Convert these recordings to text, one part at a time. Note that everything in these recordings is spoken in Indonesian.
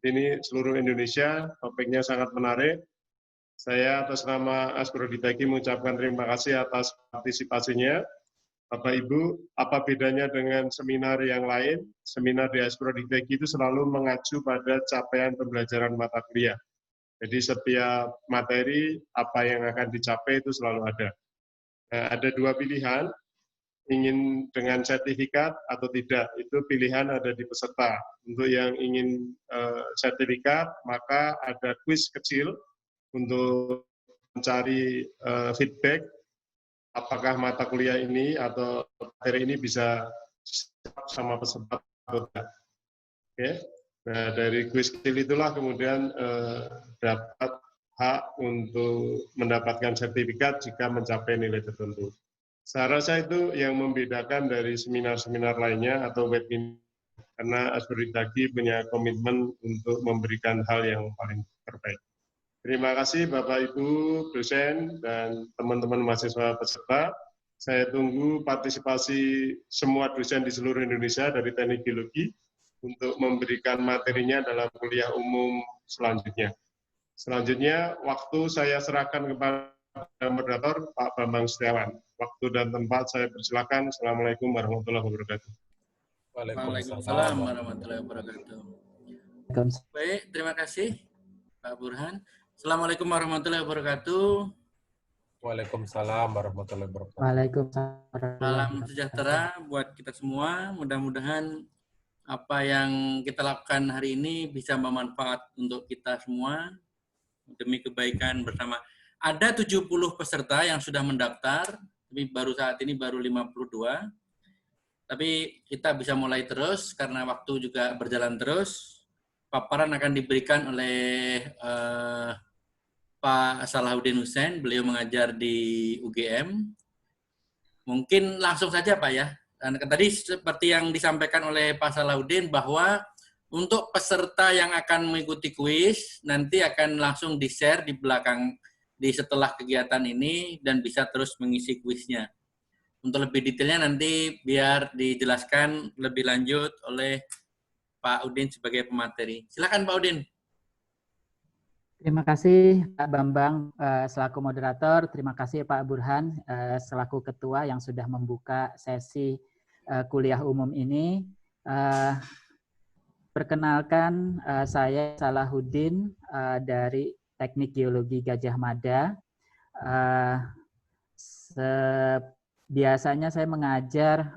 ini seluruh Indonesia. Topiknya sangat menarik. Saya atas nama Asproditeki mengucapkan terima kasih atas partisipasinya. Bapak Ibu, apa bedanya dengan seminar yang lain? Seminar di Asproditeki itu selalu mengacu pada capaian pembelajaran mata kuliah. Jadi setiap materi, apa yang akan dicapai itu selalu ada. Nah, ada dua pilihan, ingin dengan sertifikat atau tidak, itu pilihan ada di peserta. Untuk yang ingin sertifikat, maka ada kuis kecil untuk mencari feedback apakah mata kuliah ini atau materi ini bisa sama peserta atau tidak. Oke. Nah, dari kuis kecil itulah kemudian dapat hak untuk mendapatkan sertifikat jika mencapai nilai tertentu. Saya rasa itu yang membedakan dari seminar-seminar lainnya atau webinar, karena Asproditeki punya komitmen untuk memberikan hal yang paling terbaik. Terima kasih Bapak Ibu dosen dan teman-teman mahasiswa peserta. Saya tunggu partisipasi semua dosen di seluruh Indonesia dari Teknik Geologi untuk memberikan materinya dalam kuliah umum selanjutnya. Selanjutnya, waktu saya serahkan kepada moderator Pak Bambang Setiawan. Waktu dan tempat saya persilakan. Assalamualaikum warahmatullahi wabarakatuh. Waalaikumsalam warahmatullahi wabarakatuh. Baik, terima kasih Pak Burhan. Assalamualaikum warahmatullahi wabarakatuh. Waalaikumsalam warahmatullahi wabarakatuh. Waalaikumsalam. Salam sejahtera buat kita semua. Mudah-mudahan apa yang kita lakukan hari ini bisa bermanfaat untuk kita semua demi kebaikan bersama. Ada 70 peserta yang sudah mendaftar, tapi baru saat ini baru 52. Tapi kita bisa mulai terus karena waktu juga berjalan terus. Paparan akan diberikan oleh Pak Salahuddin Hussein, beliau mengajar di UGM. Mungkin langsung saja Pak ya. Dan tadi seperti yang disampaikan oleh Pak Salahuddin bahwa untuk peserta yang akan mengikuti kuis nanti akan langsung di-share di belakang di setelah kegiatan ini dan bisa terus mengisi kuisnya. Untuk lebih detailnya nanti biar dijelaskan lebih lanjut oleh Pak Udin sebagai pemateri. Silakan Pak Udin. Terima kasih Pak Bambang selaku moderator, terima kasih Pak Burhan selaku ketua yang sudah membuka sesi kuliah umum ini. Perkenalkan saya Salahuddin dari Teknik Geologi Gajah Mada. Biasanya saya mengajar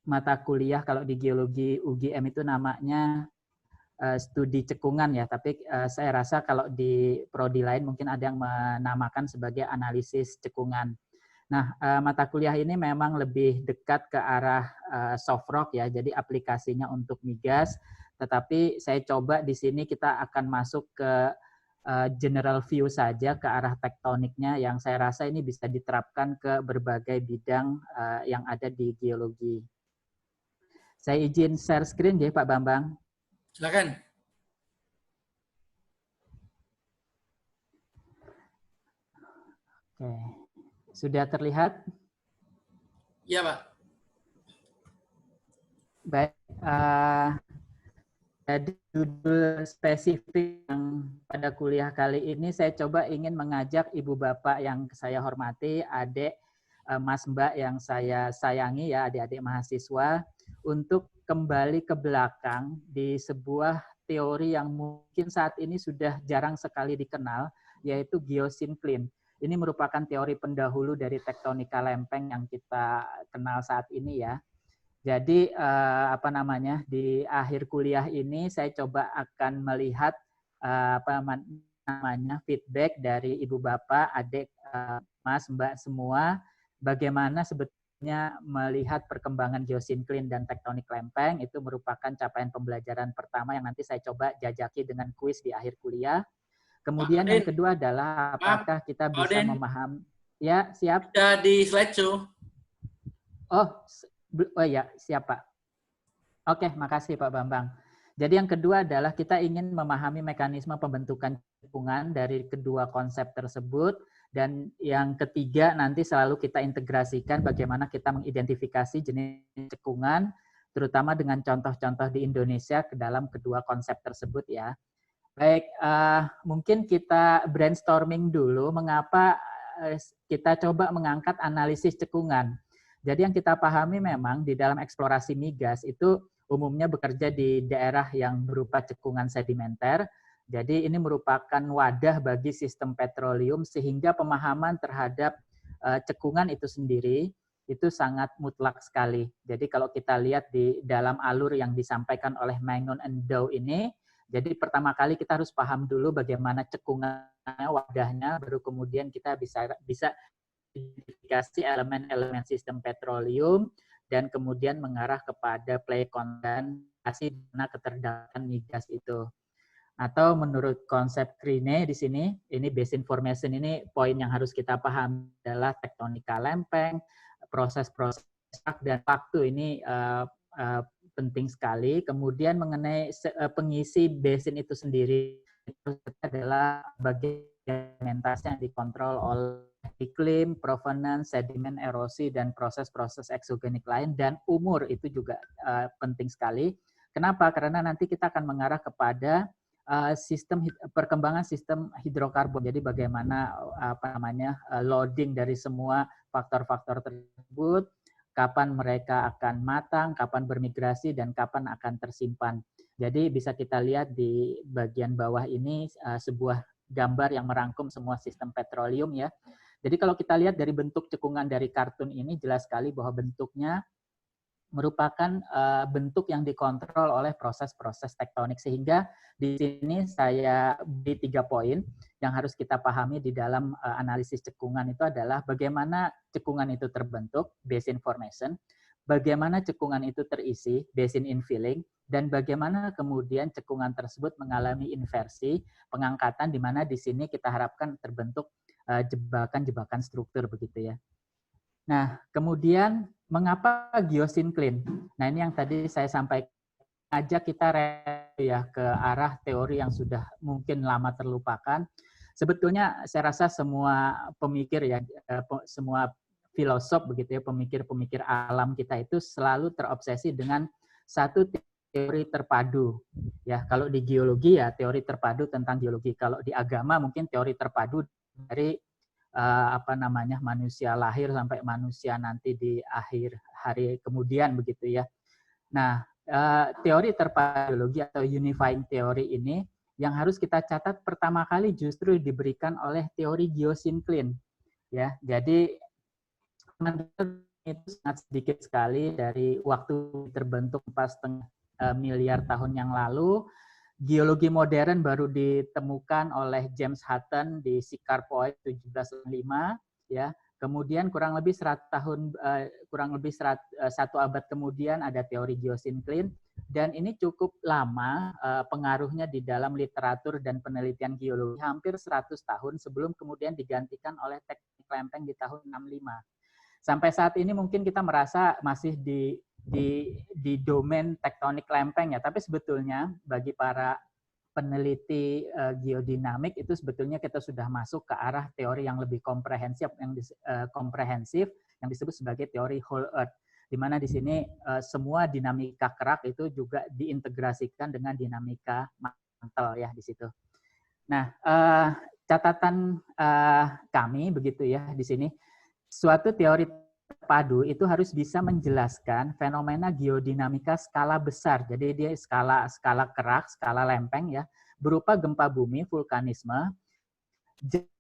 mata kuliah kalau di geologi UGM itu namanya studi cekungan ya, tapi saya rasa kalau di prodi lain mungkin ada yang menamakan sebagai analisis cekungan. Nah, mata kuliah ini memang lebih dekat ke arah soft rock ya, jadi aplikasinya untuk migas, tetapi saya coba di sini kita akan masuk ke general view saja ke arah tektoniknya yang saya rasa ini bisa diterapkan ke berbagai bidang yang ada di geologi. Saya izin share screen ya Pak Bambang. Silakan. Oke. Sudah terlihat? Iya, Pak. Baik. Jadi judul spesifik yang pada kuliah kali ini saya coba ingin mengajak Ibu Bapak yang saya hormati, adik, Mas Mbak yang saya sayangi ya, adik-adik mahasiswa, untuk kembali ke belakang di sebuah teori yang mungkin saat ini sudah jarang sekali dikenal, yaitu geosinkline. Ini merupakan teori pendahulu dari tektonika lempeng yang kita kenal saat ini ya. Jadi di akhir kuliah ini saya coba akan melihat feedback dari Ibu Bapak, adik, Mas, Mbak semua, bagaimana sebetulnya melihat perkembangan geosinkline dan tektonik lempeng. Itu merupakan capaian pembelajaran pertama yang nanti saya coba jajaki dengan kuis di akhir kuliah. Kemudian yang kedua adalah apakah kita bisa memahami. Ya, siap. Sudah di slideshow. Oh ya, siap Pak. Oke, makasih Pak Bambang. Jadi yang kedua adalah kita ingin memahami mekanisme pembentukan cekungan dari kedua konsep tersebut. Dan yang ketiga nanti selalu kita integrasikan bagaimana kita mengidentifikasi jenis cekungan terutama dengan contoh-contoh di Indonesia ke dalam kedua konsep tersebut ya. Baik, mungkin kita brainstorming dulu mengapa kita coba mengangkat analisis cekungan. Jadi yang kita pahami memang di dalam eksplorasi migas itu umumnya bekerja di daerah yang berupa cekungan sedimenter. Jadi ini merupakan wadah bagi sistem petroleum sehingga pemahaman terhadap cekungan itu sendiri itu sangat mutlak sekali. Jadi kalau kita lihat di dalam alur yang disampaikan oleh Mangun and Dow ini, jadi pertama kali kita harus paham dulu bagaimana cekungannya, wadahnya, baru kemudian kita bisa identifikasi elemen-elemen sistem petroleum dan kemudian mengarah kepada play kondensasi dan keterdapatan migas itu. Atau menurut konsep Krine di sini, ini basin formation ini poin yang harus kita paham adalah tektonika lempeng, proses-proses dan waktu ini penting sekali. Kemudian mengenai pengisi basin itu sendiri adalah bagian sedimentasi yang dikontrol oleh iklim, provenance, sedimen, erosi, dan proses-proses eksogenik lain, dan umur itu juga penting sekali. Kenapa? Karena nanti kita akan mengarah kepada perkembangan sistem hidrokarbon. Jadi bagaimana loading dari semua faktor-faktor tersebut, kapan mereka akan matang, kapan bermigrasi, dan kapan akan tersimpan. Jadi bisa kita lihat di bagian bawah ini sebuah gambar yang merangkum semua sistem petroleum ya. Jadi kalau kita lihat dari bentuk cekungan dari kartun ini jelas sekali bahwa bentuknya merupakan bentuk yang dikontrol oleh proses-proses tektonik, sehingga di sini saya beri 3 poin yang harus kita pahami di dalam analisis cekungan itu adalah bagaimana cekungan itu terbentuk, basin formation, bagaimana cekungan itu terisi, basin infilling, dan bagaimana kemudian cekungan tersebut mengalami inversi, pengangkatan, di mana di sini kita harapkan terbentuk jebakan-jebakan struktur begitu ya. Nah, kemudian mengapa geosinkline? Nah, ini yang tadi saya sampaikan, ajak kita ya ke arah teori yang sudah mungkin lama terlupakan. Sebetulnya saya rasa semua pemikir ya, semua filosof begitu ya, pemikir-pemikir alam kita itu selalu terobsesi dengan satu teori terpadu. Ya, kalau di geologi ya teori terpadu tentang geologi. Kalau di agama mungkin teori terpadu dari manusia lahir sampai manusia nanti di akhir hari kemudian begitu ya. Nah, teori terpadu atau unifying teori ini yang harus kita catat pertama kali justru diberikan oleh teori geosinkline ya. Jadi itu sangat sedikit sekali dari waktu terbentuk 4,5 miliar tahun yang lalu. Geologi modern baru ditemukan oleh James Hutton di Siccar Point 1705 ya. Kemudian kurang lebih 1 abad kemudian ada teori geosinkline, dan ini cukup lama pengaruhnya di dalam literatur dan penelitian geologi, hampir 100 tahun sebelum kemudian digantikan oleh teknik lempeng di tahun 65. Sampai saat ini mungkin kita merasa masih di domain tektonik lempeng ya, tapi sebetulnya bagi para peneliti geodinamik itu sebetulnya kita sudah masuk ke arah teori yang lebih komprehensif yang disebut sebagai teori whole earth, di mana di sini semua dinamika kerak itu juga diintegrasikan dengan dinamika mantel ya di situ. Nah, catatan kami begitu ya di sini, suatu teori terpadu itu harus bisa menjelaskan fenomena geodinamika skala besar. Jadi dia skala kerak, skala lempeng ya, berupa gempa bumi, vulkanisme,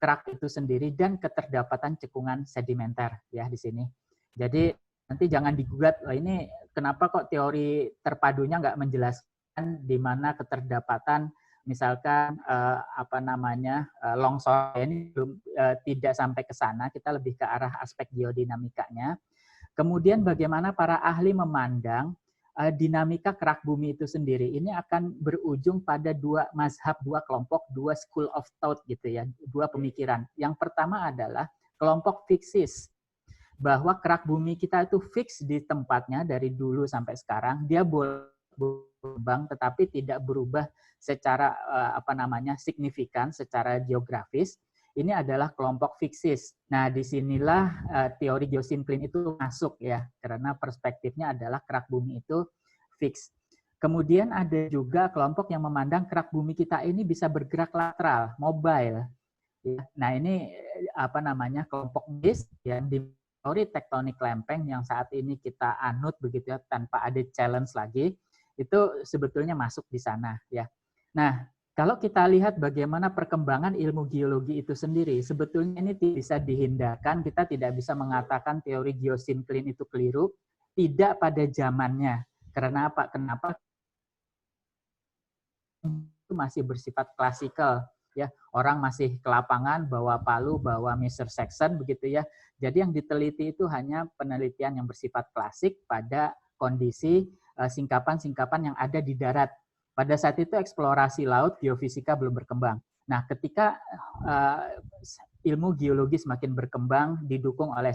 kerak itu sendiri, dan keterdapatan cekungan sedimenter ya di sini. Jadi nanti jangan digugat, ini kenapa kok teori terpadunya nggak menjelaskan di mana keterdapatan misalkan longsor, ini belum tidak sampai ke sana, kita lebih ke arah aspek geodinamikanya. Kemudian bagaimana para ahli memandang dinamika kerak bumi itu sendiri, ini akan berujung pada 2 mazhab, 2 kelompok, 2 school of thought gitu ya, 2 pemikiran. Yang pertama adalah kelompok fiksis, bahwa kerak bumi kita itu fix di tempatnya dari dulu sampai sekarang, dia berkembang tetapi tidak berubah secara signifikan secara geografis. Ini adalah kelompok fiksis. Nah, disinilah teori geosinkline itu masuk ya, karena perspektifnya adalah kerak bumi itu fix. Kemudian ada juga kelompok yang memandang kerak bumi kita ini bisa bergerak lateral, mobile. Nah ini kelompok BIS yang di teori tektonik lempeng yang saat ini kita anut begitu ya tanpa ada challenge lagi, itu sebetulnya masuk di sana ya. Nah kalau kita lihat bagaimana perkembangan ilmu geologi itu sendiri, sebetulnya ini bisa dihindarkan. Kita tidak bisa mengatakan teori geosinkline itu keliru, tidak pada zamannya. Karena apa? Kenapa? Itu masih bersifat klasikal ya, orang masih ke lapangan bawa palu, bawa measure section begitu ya. Jadi yang diteliti itu hanya penelitian yang bersifat klasik pada kondisi singkapan-singkapan yang ada di darat. Pada saat itu eksplorasi laut, geofisika belum berkembang. Nah, ketika ilmu geologi semakin berkembang didukung oleh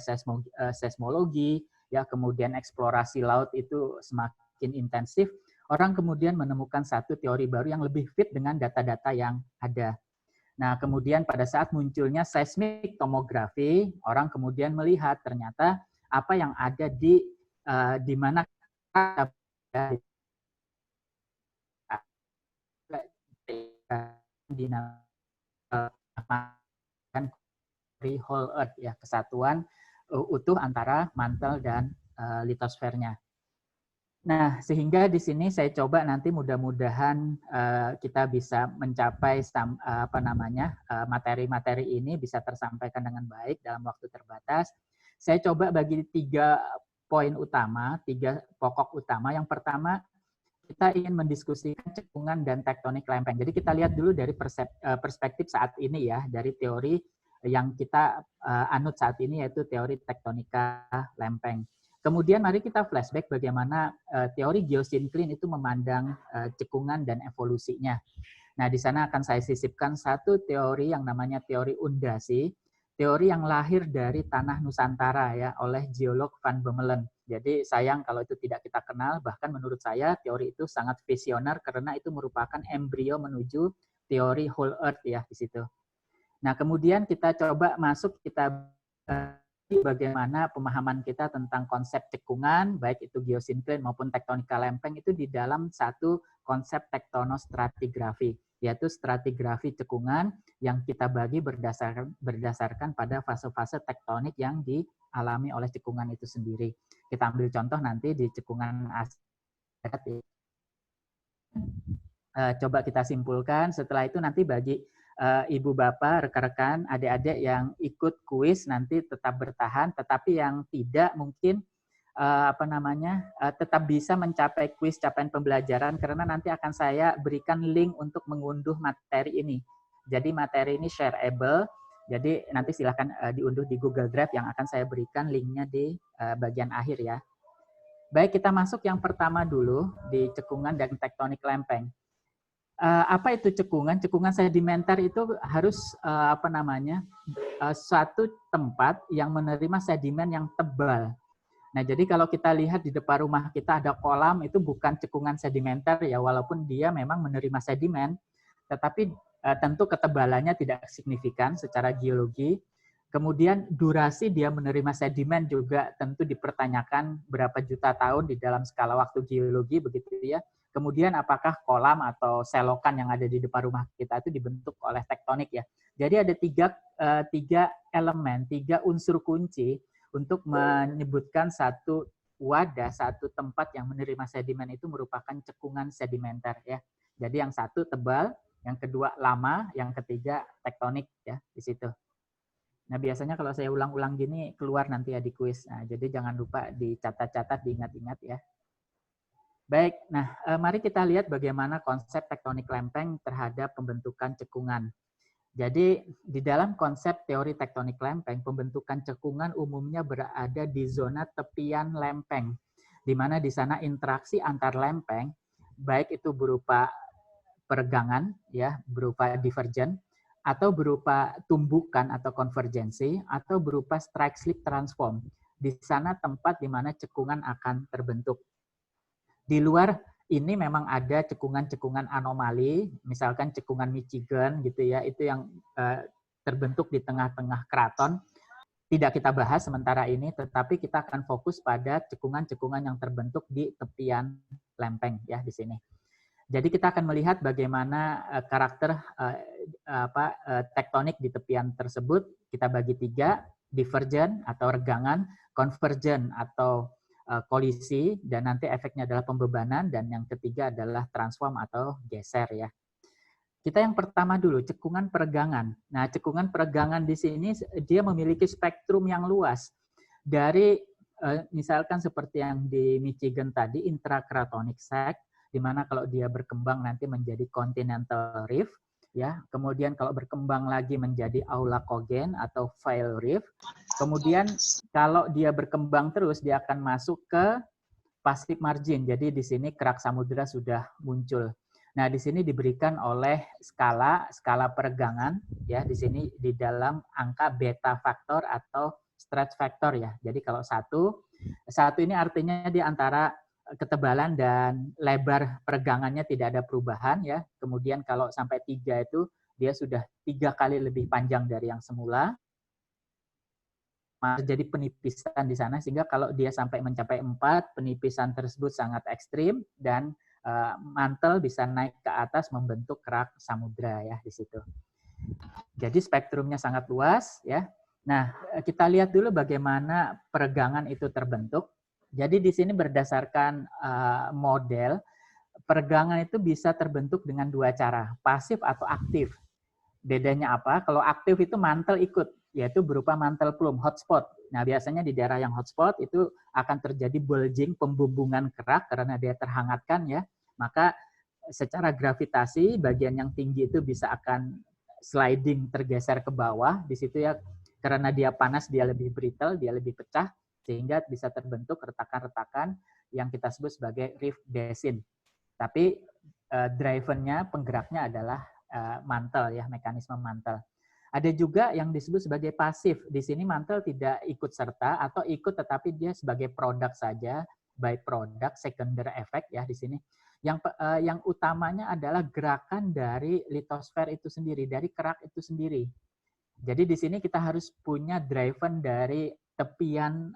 seismologi ya, kemudian eksplorasi laut itu semakin intensif, orang kemudian menemukan satu teori baru yang lebih fit dengan data-data yang ada. Nah, kemudian pada saat munculnya seismik tomografi, orang kemudian melihat ternyata apa yang ada di mana dinamakan whole earth ya, kesatuan utuh antara mantel dan litosfernya. Nah, sehingga di sini saya coba nanti mudah-mudahan kita bisa mencapai materi-materi ini bisa tersampaikan dengan baik dalam waktu terbatas. Saya coba bagi 3 poin utama, 3 pokok utama. Yang pertama, kita ingin mendiskusikan cekungan dan tektonik lempeng. Jadi kita lihat dulu dari perspektif saat ini ya, dari teori yang kita anut saat ini yaitu teori tektonika lempeng. Kemudian mari kita flashback bagaimana teori geosinkline itu memandang cekungan dan evolusinya. Nah, di sana akan saya sisipkan satu teori yang namanya teori undasi, teori yang lahir dari tanah Nusantara ya oleh geolog Van Bemmelen. Jadi sayang kalau itu tidak kita kenal, bahkan menurut saya teori itu sangat visioner karena itu merupakan embrio menuju teori whole earth ya di situ. Nah, kemudian kita coba masuk, kita bagaimana pemahaman kita tentang konsep cekungan, baik itu geosinkline maupun tektonika lempeng itu di dalam satu konsep tektonostratigrafi, yaitu stratigrafi cekungan yang kita bagi berdasarkan pada fase-fase tektonik yang dialami oleh cekungan itu sendiri. Kita ambil contoh nanti di cekungan Asia. Coba kita simpulkan, setelah itu nanti bagi ibu bapak, rekan-rekan, adik-adik yang ikut kuis nanti tetap bertahan, tetapi yang tidak mungkin tetap bisa mencapai kuis capaian pembelajaran karena nanti akan saya berikan link untuk mengunduh materi ini. Jadi materi ini shareable, jadi nanti silahkan diunduh di Google Drive yang akan saya berikan linknya di bagian akhir ya. Baik, kita masuk yang pertama dulu di cekungan dan tektonik lempeng. Apa itu cekungan? Cekungan sedimenter itu harus suatu tempat yang menerima sedimen yang tebal. Nah, jadi kalau kita lihat di depan rumah kita ada kolam, itu bukan cekungan sedimenter ya, walaupun dia memang menerima sedimen, tetapi tentu ketebalannya tidak signifikan secara geologi. Kemudian durasi dia menerima sedimen juga tentu dipertanyakan berapa juta tahun di dalam skala waktu geologi begitu ya. Kemudian apakah kolam atau selokan yang ada di depan rumah kita itu dibentuk oleh tektonik ya. Jadi ada tiga elemen, 3 unsur kunci untuk menyebutkan satu wadah, satu tempat yang menerima sedimen itu merupakan cekungan sedimenter ya. Jadi yang satu tebal, yang kedua lama, yang ketiga tektonik ya di situ. Nah, biasanya kalau saya ulang-ulang gini keluar nanti ya di kuis. Nah, jadi jangan lupa dicatat-catat, diingat-ingat ya. Baik, nah mari kita lihat bagaimana konsep tektonik lempeng terhadap pembentukan cekungan. Jadi di dalam konsep teori tektonik lempeng, pembentukan cekungan umumnya berada di zona tepian lempeng, di mana di sana interaksi antar lempeng, baik itu berupa peregangan, ya, berupa divergen, atau berupa tumbukan atau konvergensi, atau berupa strike slip transform. Di sana tempat di mana cekungan akan terbentuk. Di luar ini memang ada cekungan-cekungan anomali, misalkan cekungan Michigan gitu ya, itu yang terbentuk di tengah-tengah keraton. tidak kita bahas sementara ini, tetapi kita akan fokus pada cekungan-cekungan yang terbentuk di tepian lempeng ya di sini. Jadi kita akan melihat bagaimana karakter tektonik di tepian tersebut. Kita bagi 3, divergen atau regangan, convergen atau kolisi, dan nanti efeknya adalah pembebanan, dan yang ketiga adalah transform atau geser ya. Kita yang pertama dulu, cekungan peregangan. Nah, cekungan peregangan di sini dia memiliki spektrum yang luas. Dari misalkan seperti yang di Michigan tadi, intracratonic sac, di mana kalau dia berkembang nanti menjadi continental rift, ya. Kemudian kalau berkembang lagi menjadi aulacogen atau veil rift. Kemudian kalau dia berkembang terus, dia akan masuk ke Pacific margin. Jadi di sini kerak samudra sudah muncul. Nah, di sini diberikan oleh skala peregangan ya, di sini di dalam angka beta faktor atau stretch factor ya. Jadi kalau satu ini artinya di antara ketebalan dan lebar peregangannya tidak ada perubahan ya. Kemudian kalau sampai 3 itu dia sudah 3 kali lebih panjang dari yang semula. Terjadi penipisan di sana, sehingga kalau dia sampai mencapai 4, penipisan tersebut sangat ekstrim dan mantel bisa naik ke atas membentuk kerak samudra ya di situ. Jadi spektrumnya sangat luas ya. Nah, kita lihat dulu bagaimana peregangan itu terbentuk. Jadi di sini berdasarkan model, peregangan itu bisa terbentuk dengan 2 cara, pasif atau aktif. Bedanya apa? Kalau aktif itu mantel ikut, yaitu berupa mantel plum, hotspot. Nah, biasanya di daerah yang hotspot itu akan terjadi bulging, pembumbungan kerak karena dia terhangatkan ya. Maka secara gravitasi bagian yang tinggi itu bisa akan sliding, tergeser ke bawah. Di situ ya, karena dia panas dia lebih brittle, dia lebih pecah, sehingga bisa terbentuk retakan-retakan yang kita sebut sebagai rift basin. Tapi drivennya, penggeraknya adalah mantel ya, mekanisme mantel. Ada juga yang disebut sebagai pasif. Di sini mantel tidak ikut serta atau ikut tetapi dia sebagai produk saja, byproduct, secondary effect ya di sini. Yang utamanya adalah gerakan dari litosfer itu sendiri, dari kerak itu sendiri. Jadi di sini kita harus punya driven dari tepian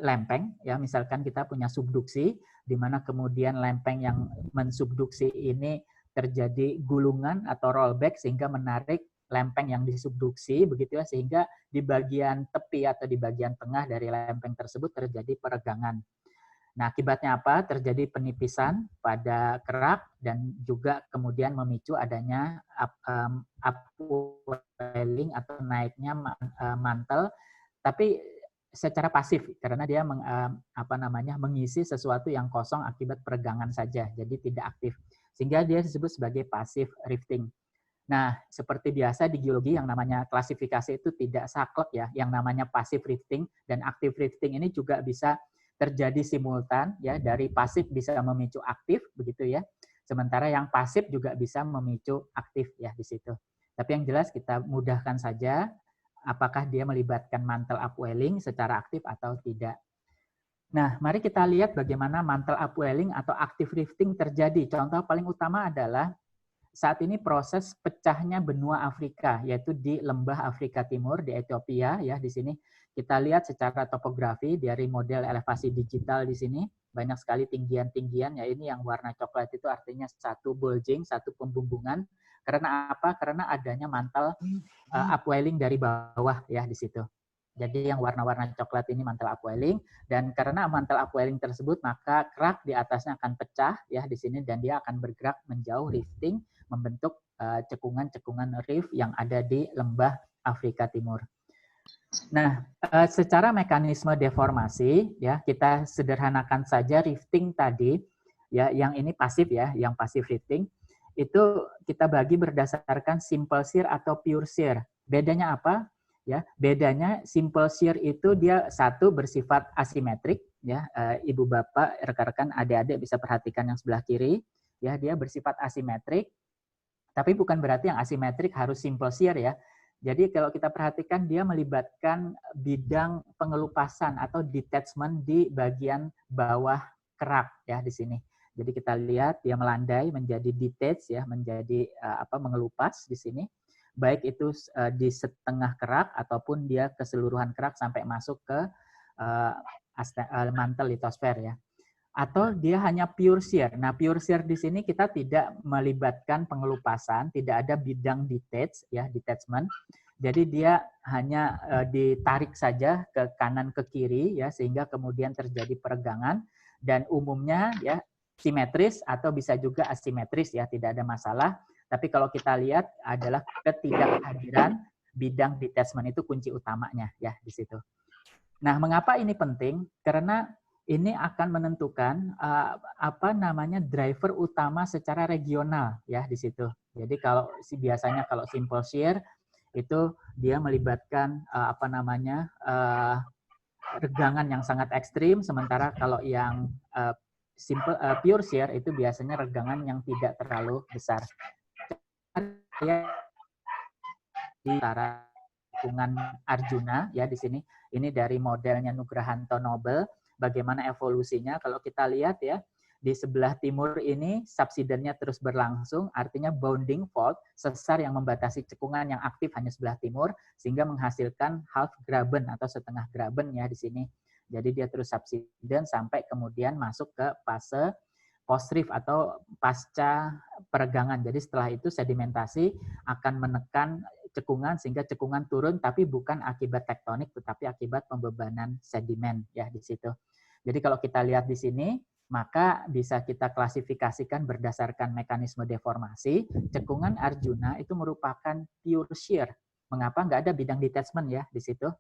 lempeng ya, misalkan kita punya subduksi di mana kemudian lempeng yang mensubduksi ini terjadi gulungan atau rollback sehingga menarik lempeng yang disubduksi begitu ya, sehingga di bagian tepi atau di bagian tengah dari lempeng tersebut terjadi peregangan. Nah, akibatnya apa? Terjadi penipisan pada kerak dan juga kemudian memicu adanya upwelling atau naiknya mantel, tapi secara pasif karena dia mengisi sesuatu yang kosong akibat peregangan saja, jadi tidak aktif. Sehingga dia disebut sebagai passive rifting. Nah, seperti biasa di geologi yang namanya klasifikasi itu tidak saklek ya, yang namanya passive rifting dan active rifting ini juga bisa terjadi simultan ya, dari pasif bisa memicu aktif begitu ya. Sementara yang pasif juga bisa memicu aktif ya di situ. Tapi yang jelas kita mudahkan saja apakah dia melibatkan mantle upwelling secara aktif atau tidak. Nah, mari kita lihat bagaimana mantle upwelling atau active rifting terjadi. Contoh paling utama adalah saat ini proses pecahnya benua Afrika, yaitu di lembah Afrika Timur, di Ethiopia. Ya, di sini kita lihat secara topografi dari model elevasi digital di sini. Banyak sekali tinggian-tinggian, ya ini yang warna coklat itu artinya satu bulging, satu pembumbungan. Karena apa? Karena adanya mantel upwelling dari bawah ya di situ. Jadi yang warna-warna coklat ini mantel upwelling, dan karena mantel upwelling tersebut maka kerak di atasnya akan pecah ya di sini dan dia akan bergerak menjauh rifting membentuk cekungan-cekungan rift yang ada di lembah Afrika Timur. Nah, secara mekanisme deformasi ya kita sederhanakan saja rifting tadi ya, yang ini pasif ya, yang pasif rifting itu kita bagi berdasarkan simple shear atau pure shear. Bedanya apa? Ya, bedanya simple shear itu dia satu bersifat asimetrik ya, ibu bapak, rekan-rekan, adik-adik bisa perhatikan yang sebelah kiri ya, dia bersifat asimetrik. Tapi bukan berarti yang asimetrik harus simple shear ya. Jadi kalau kita perhatikan dia melibatkan bidang pengelupasan atau detachment di bagian bawah kerak ya di sini. Jadi kita lihat dia melandai menjadi detach ya, menjadi mengelupas di sini. baik itu di setengah kerak ataupun dia keseluruhan kerak sampai masuk ke mantel litosfer ya. Atau dia hanya pure shear. Nah, pure shear di sini kita tidak melibatkan pengelupasan, tidak ada bidang detachment. Jadi dia hanya ditarik saja ke kanan ke kiri ya, sehingga kemudian terjadi peregangan, dan umumnya ya simetris atau bisa juga asimetris ya, tidak ada masalah. Tapi kalau kita lihat adalah ketidakhadiran bidang detachment itu kunci utamanya ya di situ. Nah, mengapa ini penting? Karena ini akan menentukan driver utama secara regional ya di situ. Jadi kalau biasanya kalau simple shear itu dia melibatkan regangan yang sangat ekstrim, sementara kalau yang pure shear itu biasanya regangan yang tidak terlalu besar. Di antara cekungan Arjuna ya di sini, ini dari modelnya Nugrahanto Nobel. Bagaimana evolusinya? Kalau kita lihat ya, di sebelah timur ini subsidennya terus berlangsung, artinya bounding fault, sesar yang membatasi cekungan yang aktif hanya sebelah timur, sehingga menghasilkan half graben atau setengah graben ya di sini. Jadi dia terus subsiden sampai kemudian masuk ke fase post-reef atau pasca peregangan. Jadi setelah itu sedimentasi akan menekan cekungan sehingga cekungan turun, tapi bukan akibat tektonik tetapi akibat pembebanan sedimen ya di situ. Jadi kalau kita lihat di sini, maka bisa kita klasifikasikan berdasarkan mekanisme deformasi. Cekungan Arjuna itu merupakan pure shear. Mengapa nggak ada bidang detachment ya di situ?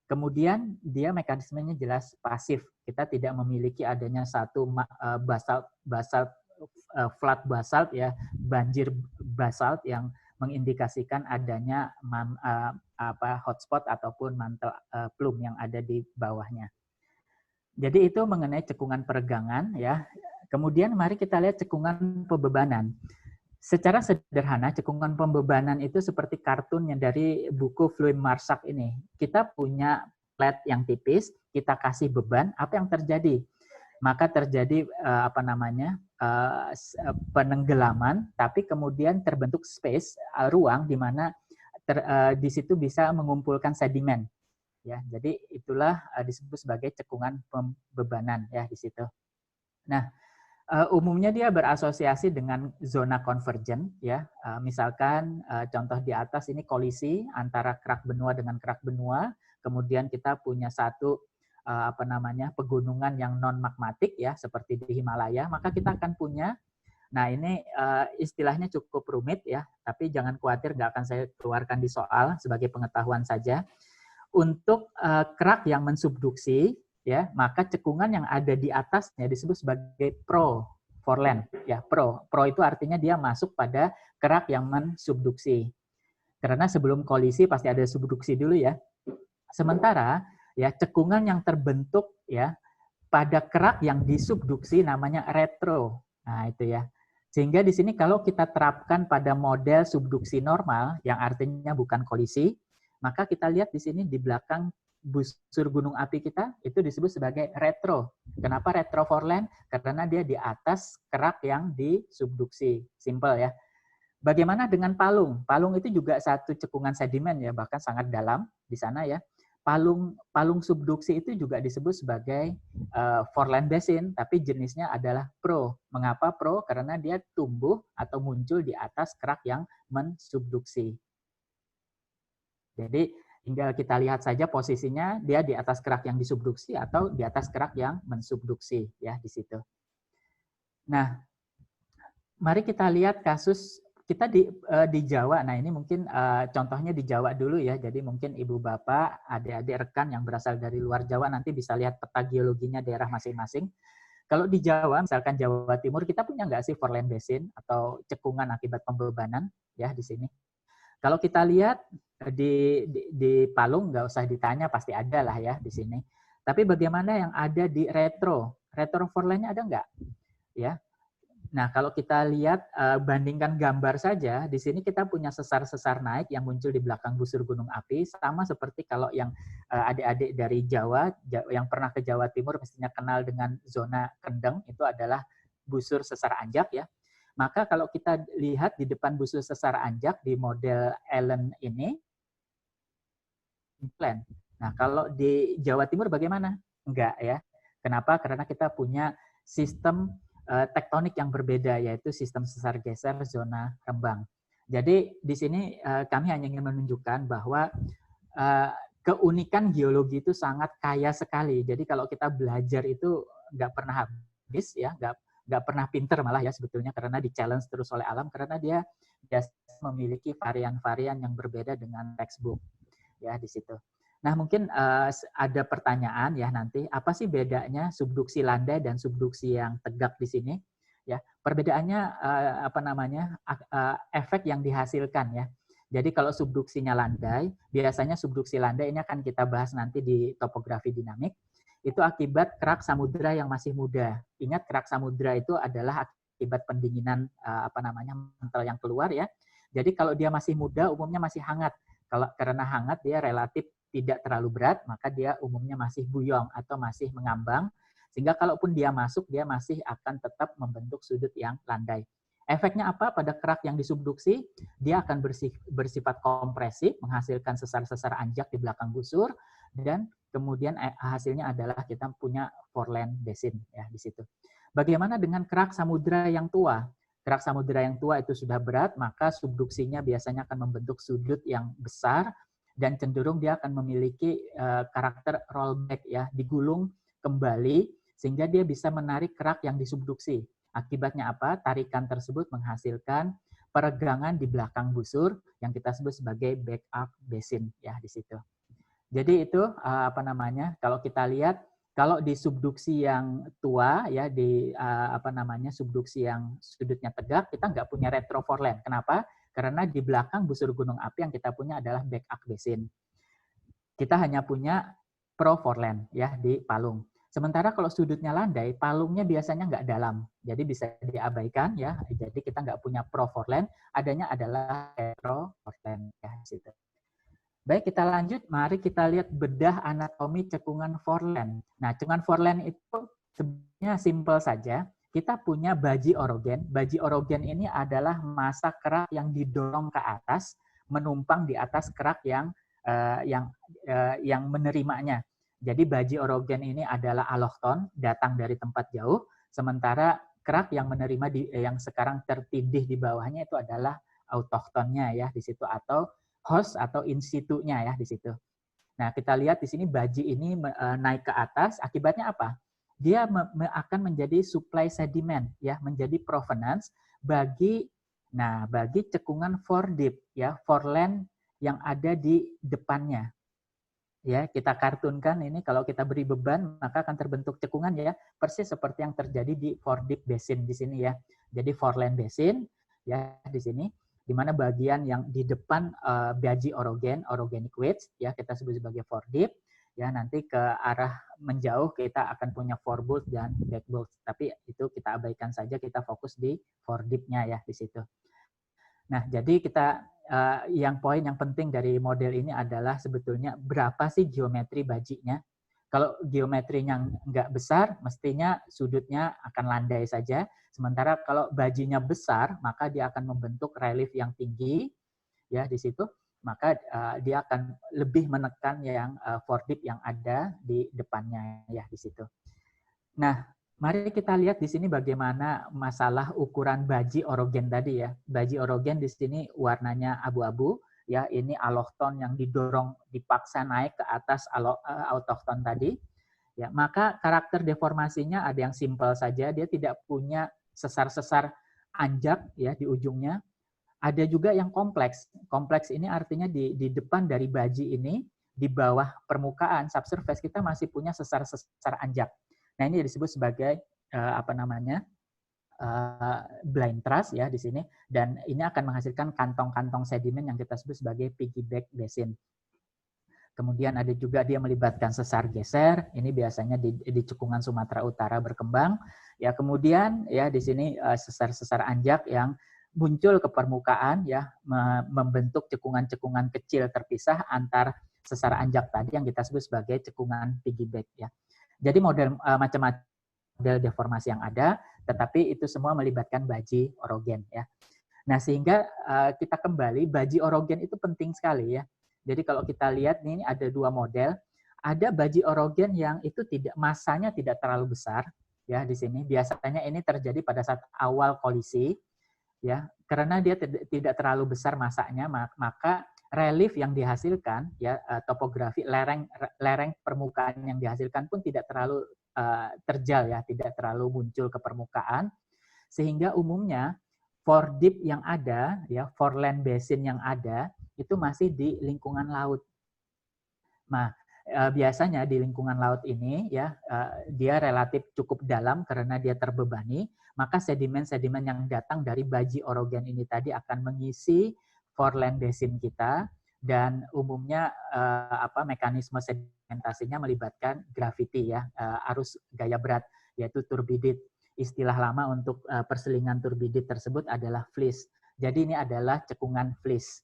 Kemudian dia mekanismenya jelas pasif. Kita tidak memiliki adanya satu flat basalt ya, banjir basalt yang mengindikasikan adanya hotspot ataupun mantel plume yang ada di bawahnya. Jadi itu mengenai cekungan peregangan ya. Kemudian mari kita lihat cekungan pembebanan. Secara sederhana, cekungan pembebanan itu seperti kartun yang dari buku Fluim Marsak ini. Kita punya plat yang tipis, kita kasih beban, apa yang terjadi? Maka terjadi penenggelaman, tapi kemudian terbentuk space, ruang di mana di situ bisa mengumpulkan sedimen. Ya, jadi itulah disebut sebagai cekungan pembebanan ya di situ. Nah, umumnya dia berasosiasi dengan zona konvergen ya. Misalkan contoh di atas ini kolisi antara kerak benua dengan kerak benua, kemudian kita punya satu pegunungan yang non magmatik ya seperti di Himalaya, maka kita akan punya, nah ini istilahnya cukup rumit ya, tapi jangan khawatir, nggak akan saya keluarkan di soal, sebagai pengetahuan saja. Untuk kerak yang mensubduksi ya, maka cekungan yang ada di atasnya disebut sebagai pro-foreland ya. Pro itu artinya dia masuk pada kerak yang mensubduksi. Karena sebelum kolisi pasti ada subduksi dulu ya. Sementara ya cekungan yang terbentuk ya pada kerak yang disubduksi namanya retro. Nah, itu ya. Sehingga di sini kalau kita terapkan pada model subduksi normal yang artinya bukan kolisi, maka kita lihat di sini di belakang busur gunung api kita itu disebut sebagai retro. Kenapa retro foreland? Karena dia di atas kerak yang disubduksi. Simple ya. Bagaimana dengan palung? Palung itu juga satu cekungan sedimen ya, bahkan sangat dalam di sana ya. Palung subduksi itu juga disebut sebagai foreland basin, tapi jenisnya adalah pro. Mengapa pro? Karena dia tumbuh atau muncul di atas kerak yang mensubduksi. Jadi tinggal kita lihat saja posisinya, dia di atas kerak yang disubduksi atau di atas kerak yang mensubduksi ya di situ. Nah, mari kita lihat kasus kita di Jawa. Nah, ini mungkin contohnya di Jawa dulu ya. Jadi mungkin ibu bapak, adik-adik rekan yang berasal dari luar Jawa nanti bisa lihat peta geologinya daerah masing-masing. Kalau di Jawa, misalkan Jawa Timur, kita punya nggak sih foreland basin atau cekungan akibat pembebanan ya di sini? Kalau kita lihat di Palung, nggak usah ditanya, pasti ada lah ya di sini. Tapi bagaimana yang ada di retro? Retro foreland-nya ada nggak? Ya. Nah, kalau kita lihat, bandingkan gambar saja, di sini kita punya sesar-sesar naik yang muncul di belakang busur gunung api, sama seperti kalau yang adik-adik dari Jawa, yang pernah ke Jawa Timur, mestinya kenal dengan zona Kendeng, itu adalah busur sesar Anjak ya. Maka kalau kita lihat di depan busur sesar anjak di model Allen ini, plan. Nah, kalau di Jawa Timur bagaimana? Enggak ya. Kenapa? Karena kita punya sistem tektonik yang berbeda, yaitu sistem sesar geser zona Rembang. Jadi di sini kami hanya ingin menunjukkan bahwa keunikan geologi itu sangat kaya sekali. Jadi kalau kita belajar itu nggak pernah habis ya, nggak pernah pinter malah ya sebetulnya, karena di challenge terus oleh alam, karena dia memiliki varian-varian yang berbeda dengan textbook ya di situ. Nah mungkin ada pertanyaan ya nanti, apa sih bedanya subduksi landai dan subduksi yang tegak di sini? Ya perbedaannya efek yang dihasilkan ya. Jadi kalau subduksinya landai, biasanya subduksi landai ini akan kita bahas nanti di topografi dinamik. Itu akibat kerak samudra yang masih muda. Ingat kerak samudra itu adalah akibat pendinginan mantel yang keluar ya. Jadi kalau dia masih muda, umumnya masih hangat. Karena hangat dia relatif tidak terlalu berat, maka dia umumnya masih buyong atau masih mengambang. Sehingga kalaupun dia masuk, dia masih akan tetap membentuk sudut yang landai. Efeknya apa pada kerak yang disubduksi? Dia akan bersifat kompresif, menghasilkan sesar-sesar anjak di belakang busur, dan kemudian hasilnya adalah kita punya foreland basin ya di situ. Bagaimana dengan kerak samudra yang tua? Kerak samudra yang tua itu sudah berat, maka subduksinya biasanya akan membentuk sudut yang besar dan cenderung dia akan memiliki karakter rollback ya, digulung kembali sehingga dia bisa menarik kerak yang disubduksi. Akibatnya apa? Tarikan tersebut menghasilkan peregangan di belakang busur yang kita sebut sebagai backup basin ya di situ. Jadi itu kalau kita lihat kalau di subduksi yang tua ya di subduksi yang sudutnya tegak, kita nggak punya retroforeland. Kenapa? Karena di belakang busur gunung api yang kita punya adalah backup basin. Kita hanya punya proforeland ya di palung. Sementara kalau sudutnya landai, palungnya biasanya nggak dalam, jadi bisa diabaikan ya. Jadi kita nggak punya proforeland, adanya adalah retroforeland ya situ. Baik, kita lanjut. Mari kita lihat bedah anatomi cekungan foreland. Nah, cekungan foreland itu sebenarnya simpel saja. Kita punya baji orogen. Baji orogen ini adalah massa kerak yang didorong ke atas, menumpang di atas kerak yang menerimanya. Jadi baji orogen ini adalah allochton, datang dari tempat jauh, sementara kerak yang menerima yang sekarang tertindih di bawahnya itu adalah autochtonnya ya di situ, atau host atau in situ-nya ya di situ. Nah, kita lihat di sini baji ini naik ke atas, akibatnya apa? Dia akan menjadi supply sedimen ya, menjadi provenance bagi cekungan foredip ya, foreland yang ada di depannya. Ya, kita kartunkan ini, kalau kita beri beban maka akan terbentuk cekungan ya, persis seperti yang terjadi di foredip basin di sini ya. Jadi foreland basin ya di sini, di mana bagian yang di depan baji orogenic wedge ya kita sebut sebagai foredip ya, nanti ke arah menjauh kita akan punya forebulge dan backbulge, tapi itu kita abaikan saja, kita fokus di foredipnya ya di situ. Nah, jadi kita poin yang penting dari model ini adalah sebetulnya berapa sih geometri bajinya. Kalau geometrinya nggak besar, mestinya sudutnya akan landai saja. Sementara kalau bajinya besar, maka dia akan membentuk relief yang tinggi ya di situ. Maka dia akan lebih menekan yang foredip yang ada di depannya ya di situ. Nah, mari kita lihat di sini bagaimana masalah ukuran baji orogen tadi ya. Baji orogen di sini warnanya abu-abu ya, ini allochton yang didorong dipaksa naik ke atas autochton tadi. Ya, maka karakter deformasinya ada yang simpel saja, dia tidak punya sesar-sesar anjak ya di ujungnya. Ada juga yang kompleks. Kompleks ini artinya di depan dari baji ini, di bawah permukaan subsurface kita masih punya sesar-sesar anjak. Nah, ini disebut sebagai blind truss ya di sini, dan ini akan menghasilkan kantong-kantong sedimen yang kita sebut sebagai piggyback basin. Kemudian ada juga dia melibatkan sesar geser, ini biasanya di cekungan Sumatera Utara berkembang. Ya, kemudian ya di sini sesar-sesar anjak yang muncul ke permukaan ya, membentuk cekungan-cekungan kecil terpisah antar sesar anjak tadi yang kita sebut sebagai cekungan piggyback ya. Jadi model macam-macam model deformasi yang ada, tetapi itu semua melibatkan baji orogen ya. Nah, sehingga kita kembali, baji orogen itu penting sekali ya. Jadi kalau kita lihat ini ada dua model, ada baji orogen yang itu masanya tidak terlalu besar ya di sini. Biasanya ini terjadi pada saat awal kolisi ya, karena dia tidak terlalu besar masanya, maka relief yang dihasilkan ya, topografi lereng permukaan yang dihasilkan pun tidak terlalu terjal ya, tidak terlalu muncul ke permukaan, sehingga umumnya fordip yang ada ya, foreland basin yang ada itu masih di lingkungan laut. Nah, biasanya di lingkungan laut ini ya, dia relatif cukup dalam karena dia terbebani, maka sedimen-sedimen yang datang dari baji orogen ini tadi akan mengisi foreland basin kita, dan umumnya mekanisme sedimentasinya melibatkan gravity ya, arus gaya berat, yaitu turbidit. Istilah lama untuk perselingan turbidit tersebut adalah fleece. Jadi ini adalah cekungan fleece.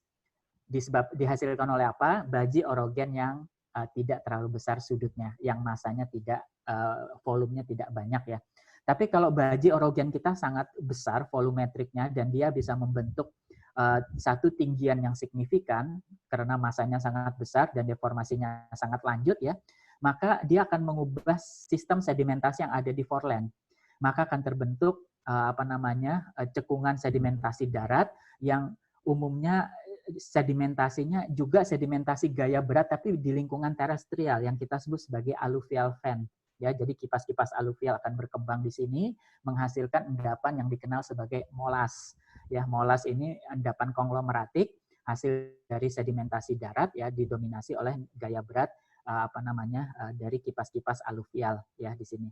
Dihasilkan oleh apa? Baji orogen yang tidak terlalu besar sudutnya, yang masanya tidak, volumenya tidak banyak ya. Tapi kalau baji orogen kita sangat besar volumetriknya dan dia bisa membentuk satu tinggian yang signifikan karena masanya sangat besar dan deformasinya sangat lanjut ya, maka dia akan mengubah sistem sedimentasi yang ada di foreland. Maka akan terbentuk cekungan sedimentasi darat yang umumnya sedimentasinya juga sedimentasi gaya berat tapi di lingkungan terestrial yang kita sebut sebagai alluvial fan. Ya, jadi kipas-kipas aluvial akan berkembang di sini menghasilkan endapan yang dikenal sebagai molas. Ya, molas ini endapan konglomeratik hasil dari sedimentasi darat ya, didominasi oleh gaya berat dari kipas-kipas aluvial ya di sini.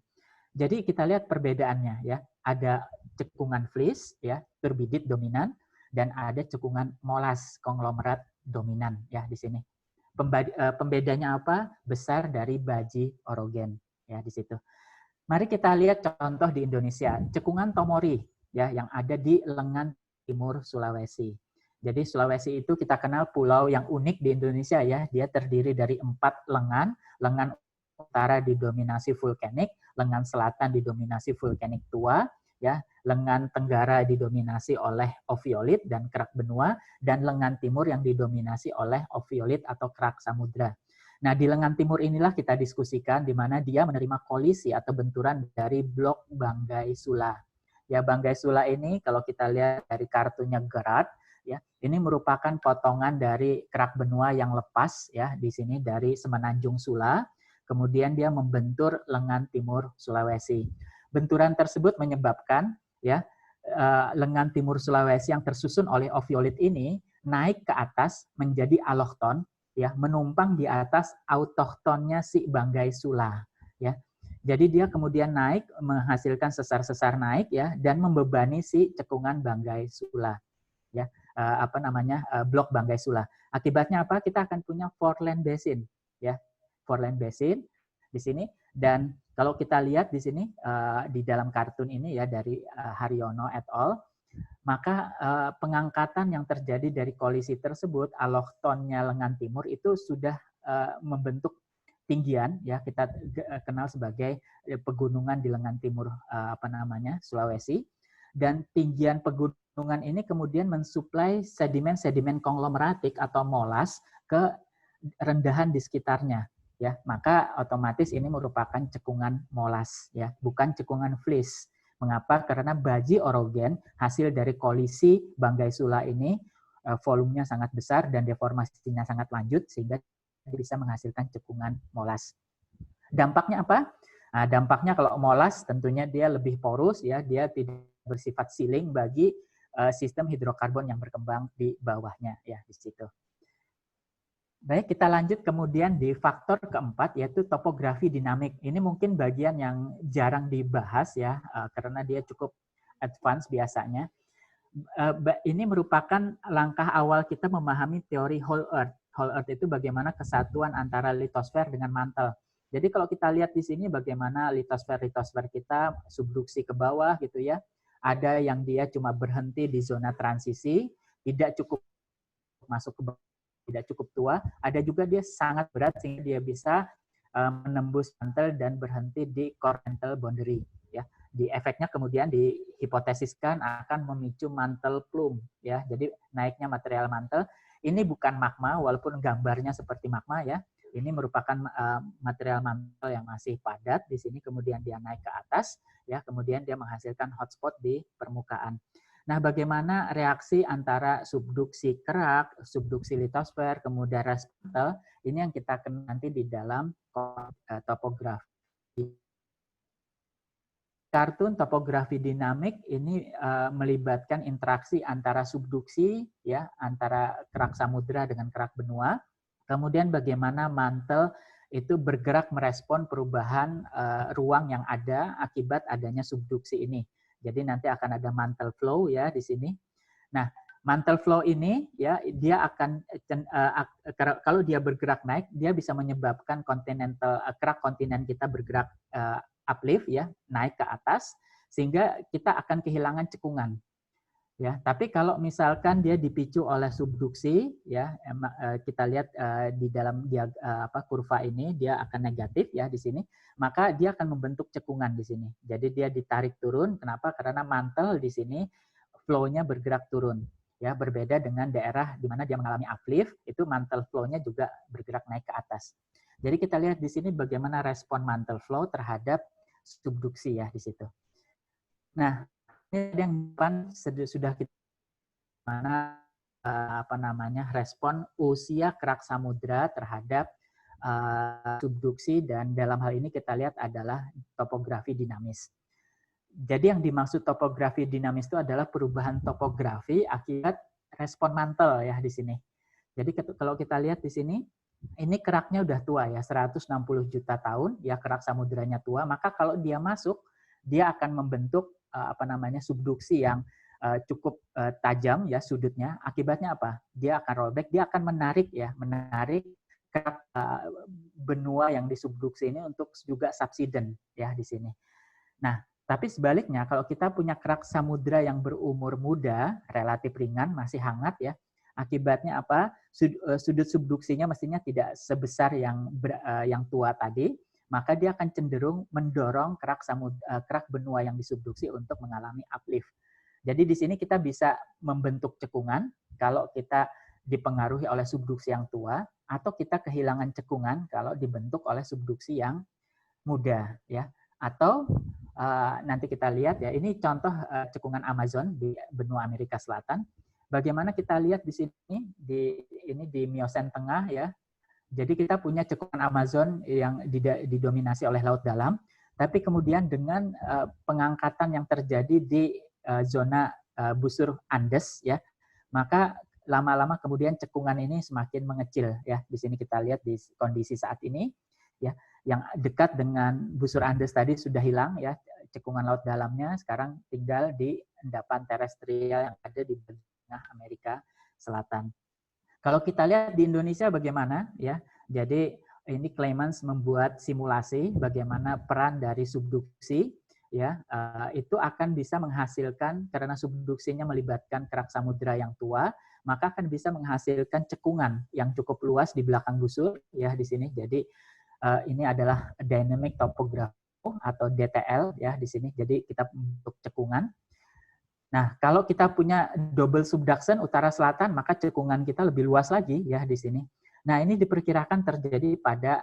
Jadi kita lihat perbedaannya ya, ada cekungan fleece ya, turbidit dominan, dan ada cekungan molas konglomerat dominan ya di sini. Pembedanya apa? Besar dari baji orogen ya di situ. Mari kita lihat contoh di Indonesia, cekungan Tomori ya yang ada di lengan timur Sulawesi. Jadi Sulawesi itu kita kenal pulau yang unik di Indonesia ya, dia terdiri dari 4 lengan, lengan utara didominasi vulkanik, lengan selatan didominasi vulkanik tua, ya, lengan tenggara didominasi oleh oviolit dan kerak benua, dan lengan timur yang didominasi oleh oviolit atau kerak samudra. Nah, di lengan timur inilah kita diskusikan di mana dia menerima kolisi atau benturan dari blok Banggai Sula. Ya, Banggai Sula ini kalau kita lihat dari kartunya Gerard, ya, ini merupakan potongan dari kerak benua yang lepas ya di sini dari Semenanjung Sula. Kemudian dia membentur lengan timur Sulawesi. Benturan tersebut menyebabkan ya lengan timur Sulawesi yang tersusun oleh oviolit ini naik ke atas menjadi allochthon ya, menumpang di atas autochtonnya si Banggai Sula ya. Jadi dia kemudian naik menghasilkan sesar-sesar naik ya dan membebani si cekungan Banggai Sula ya, blok Banggai Sula. Akibatnya apa? Kita akan punya foreland basin ya. Foreland basin di sini, dan kalau kita lihat di sini di dalam kartun ini ya dari Haryono et al, maka pengangkatan yang terjadi dari kolisi tersebut, allochthonnya lengan timur itu sudah membentuk tinggian ya, kita kenal sebagai pegunungan di lengan timur Sulawesi, dan tinggian pegunungan ini kemudian mensuplai sedimen-sedimen konglomeratik atau molas ke rendahan di sekitarnya. Ya, maka otomatis ini merupakan cekungan molas ya, bukan cekungan fleece. Mengapa? Karena baji orogen hasil dari kolisi Banggai Sula ini volumenya sangat besar dan deformasinya sangat lanjut sehingga bisa menghasilkan cekungan molas. Dampaknya apa? Nah, dampaknya kalau molas tentunya dia lebih porus ya, dia tidak bersifat sealing bagi sistem hidrokarbon yang berkembang di bawahnya ya di situ. Baik, kita lanjut kemudian di faktor keempat, yaitu topografi dinamik. Ini mungkin bagian yang jarang dibahas ya, karena dia cukup advance biasanya. Ini merupakan langkah awal kita memahami teori whole earth. Whole earth itu bagaimana kesatuan antara litosfer dengan mantel. Jadi kalau kita lihat di sini bagaimana litosfer kita subduksi ke bawah gitu ya. Ada yang dia cuma berhenti di zona transisi, tidak cukup masuk ke bawah, tidak cukup tua, ada juga dia sangat berat sehingga dia bisa menembus mantel dan berhenti di core mantle boundary ya. di efeknya kemudian dihipotesiskan akan memicu mantle plume ya. Jadi naiknya material mantle ini bukan magma walaupun gambarnya seperti magma ya. Ini merupakan material mantle yang masih padat di sini, kemudian dia naik ke atas ya, kemudian dia menghasilkan hotspot di permukaan. Nah, bagaimana reaksi antara subduksi kerak, subduksi litosfer, kemudian res mantle, ini yang kita kenal nanti di dalam topografi. Kartun topografi dinamik ini melibatkan interaksi antara subduksi ya, antara kerak samudra dengan kerak benua. Kemudian bagaimana mantle itu bergerak merespon perubahan ruang yang ada akibat adanya subduksi ini. Jadi nanti akan ada mantle flow ya di sini. Nah, mantle flow ini ya dia akan kalau dia bergerak naik, dia bisa menyebabkan kerak kontinen kita bergerak uplift ya, naik ke atas sehingga kita akan kehilangan cekungan. Ya, tapi kalau misalkan dia dipicu oleh subduksi, ya kita lihat di dalam kurva ini dia akan negatif ya di sini, maka dia akan membentuk cekungan di sini. Jadi dia ditarik turun. Kenapa? Karena mantle di sini flow-nya bergerak turun. Ya, berbeda dengan daerah di mana dia mengalami uplift, itu mantle flow-nya juga bergerak naik ke atas. Jadi kita lihat di sini bagaimana respon mantle flow terhadap subduksi ya di situ. Nah, ini yang depan sudah kita mana respon usia kerak samudra terhadap subduksi, dan dalam hal ini kita lihat adalah topografi dinamis. Jadi yang dimaksud topografi dinamis itu adalah perubahan topografi akibat respon mantle ya di sini. Jadi kalau kita lihat di sini, ini keraknya udah tua ya, 160 juta tahun ya, kerak samudranya tua, maka kalau dia masuk, dia akan membentuk subduksi yang cukup tajam ya sudutnya. Akibatnya apa? Dia akan rollback, dia akan menarik kerak benua yang disubduksi ini untuk juga subsiden ya di sini. Nah, tapi sebaliknya kalau kita punya kerak samudra yang berumur muda, relatif ringan, masih hangat ya, akibatnya apa? Sudut subduksinya mestinya tidak sebesar yang tua tadi, maka dia akan cenderung mendorong kerak benua yang disubduksi untuk mengalami uplift. Jadi di sini kita bisa membentuk cekungan kalau kita dipengaruhi oleh subduksi yang tua, atau kita kehilangan cekungan kalau dibentuk oleh subduksi yang muda ya. Atau nanti kita lihat ya, ini contoh cekungan Amazon di benua Amerika Selatan. Bagaimana kita lihat di sini di Miocene tengah ya. Jadi kita punya cekungan Amazon yang didominasi oleh laut dalam, tapi kemudian dengan pengangkatan yang terjadi di zona busur Andes ya, maka lama-lama kemudian cekungan ini semakin mengecil ya. Di sini kita lihat di kondisi saat ini ya, yang dekat dengan busur Andes tadi sudah hilang ya, cekungan laut dalamnya sekarang tinggal di endapan terestrial yang ada di tengah Amerika Selatan. Kalau kita lihat di Indonesia bagaimana ya, jadi ini Clemens membuat simulasi bagaimana peran dari subduksi ya, itu akan bisa menghasilkan, karena subduksinya melibatkan kerak samudra yang tua, maka akan bisa menghasilkan cekungan yang cukup luas di belakang busur ya di sini. Jadi ini adalah dynamic topography atau DTL ya di sini. Jadi kita bentuk cekungan. Nah, kalau kita punya double subduction utara-selatan, maka cekungan kita lebih luas lagi ya di sini. Nah, ini diperkirakan terjadi pada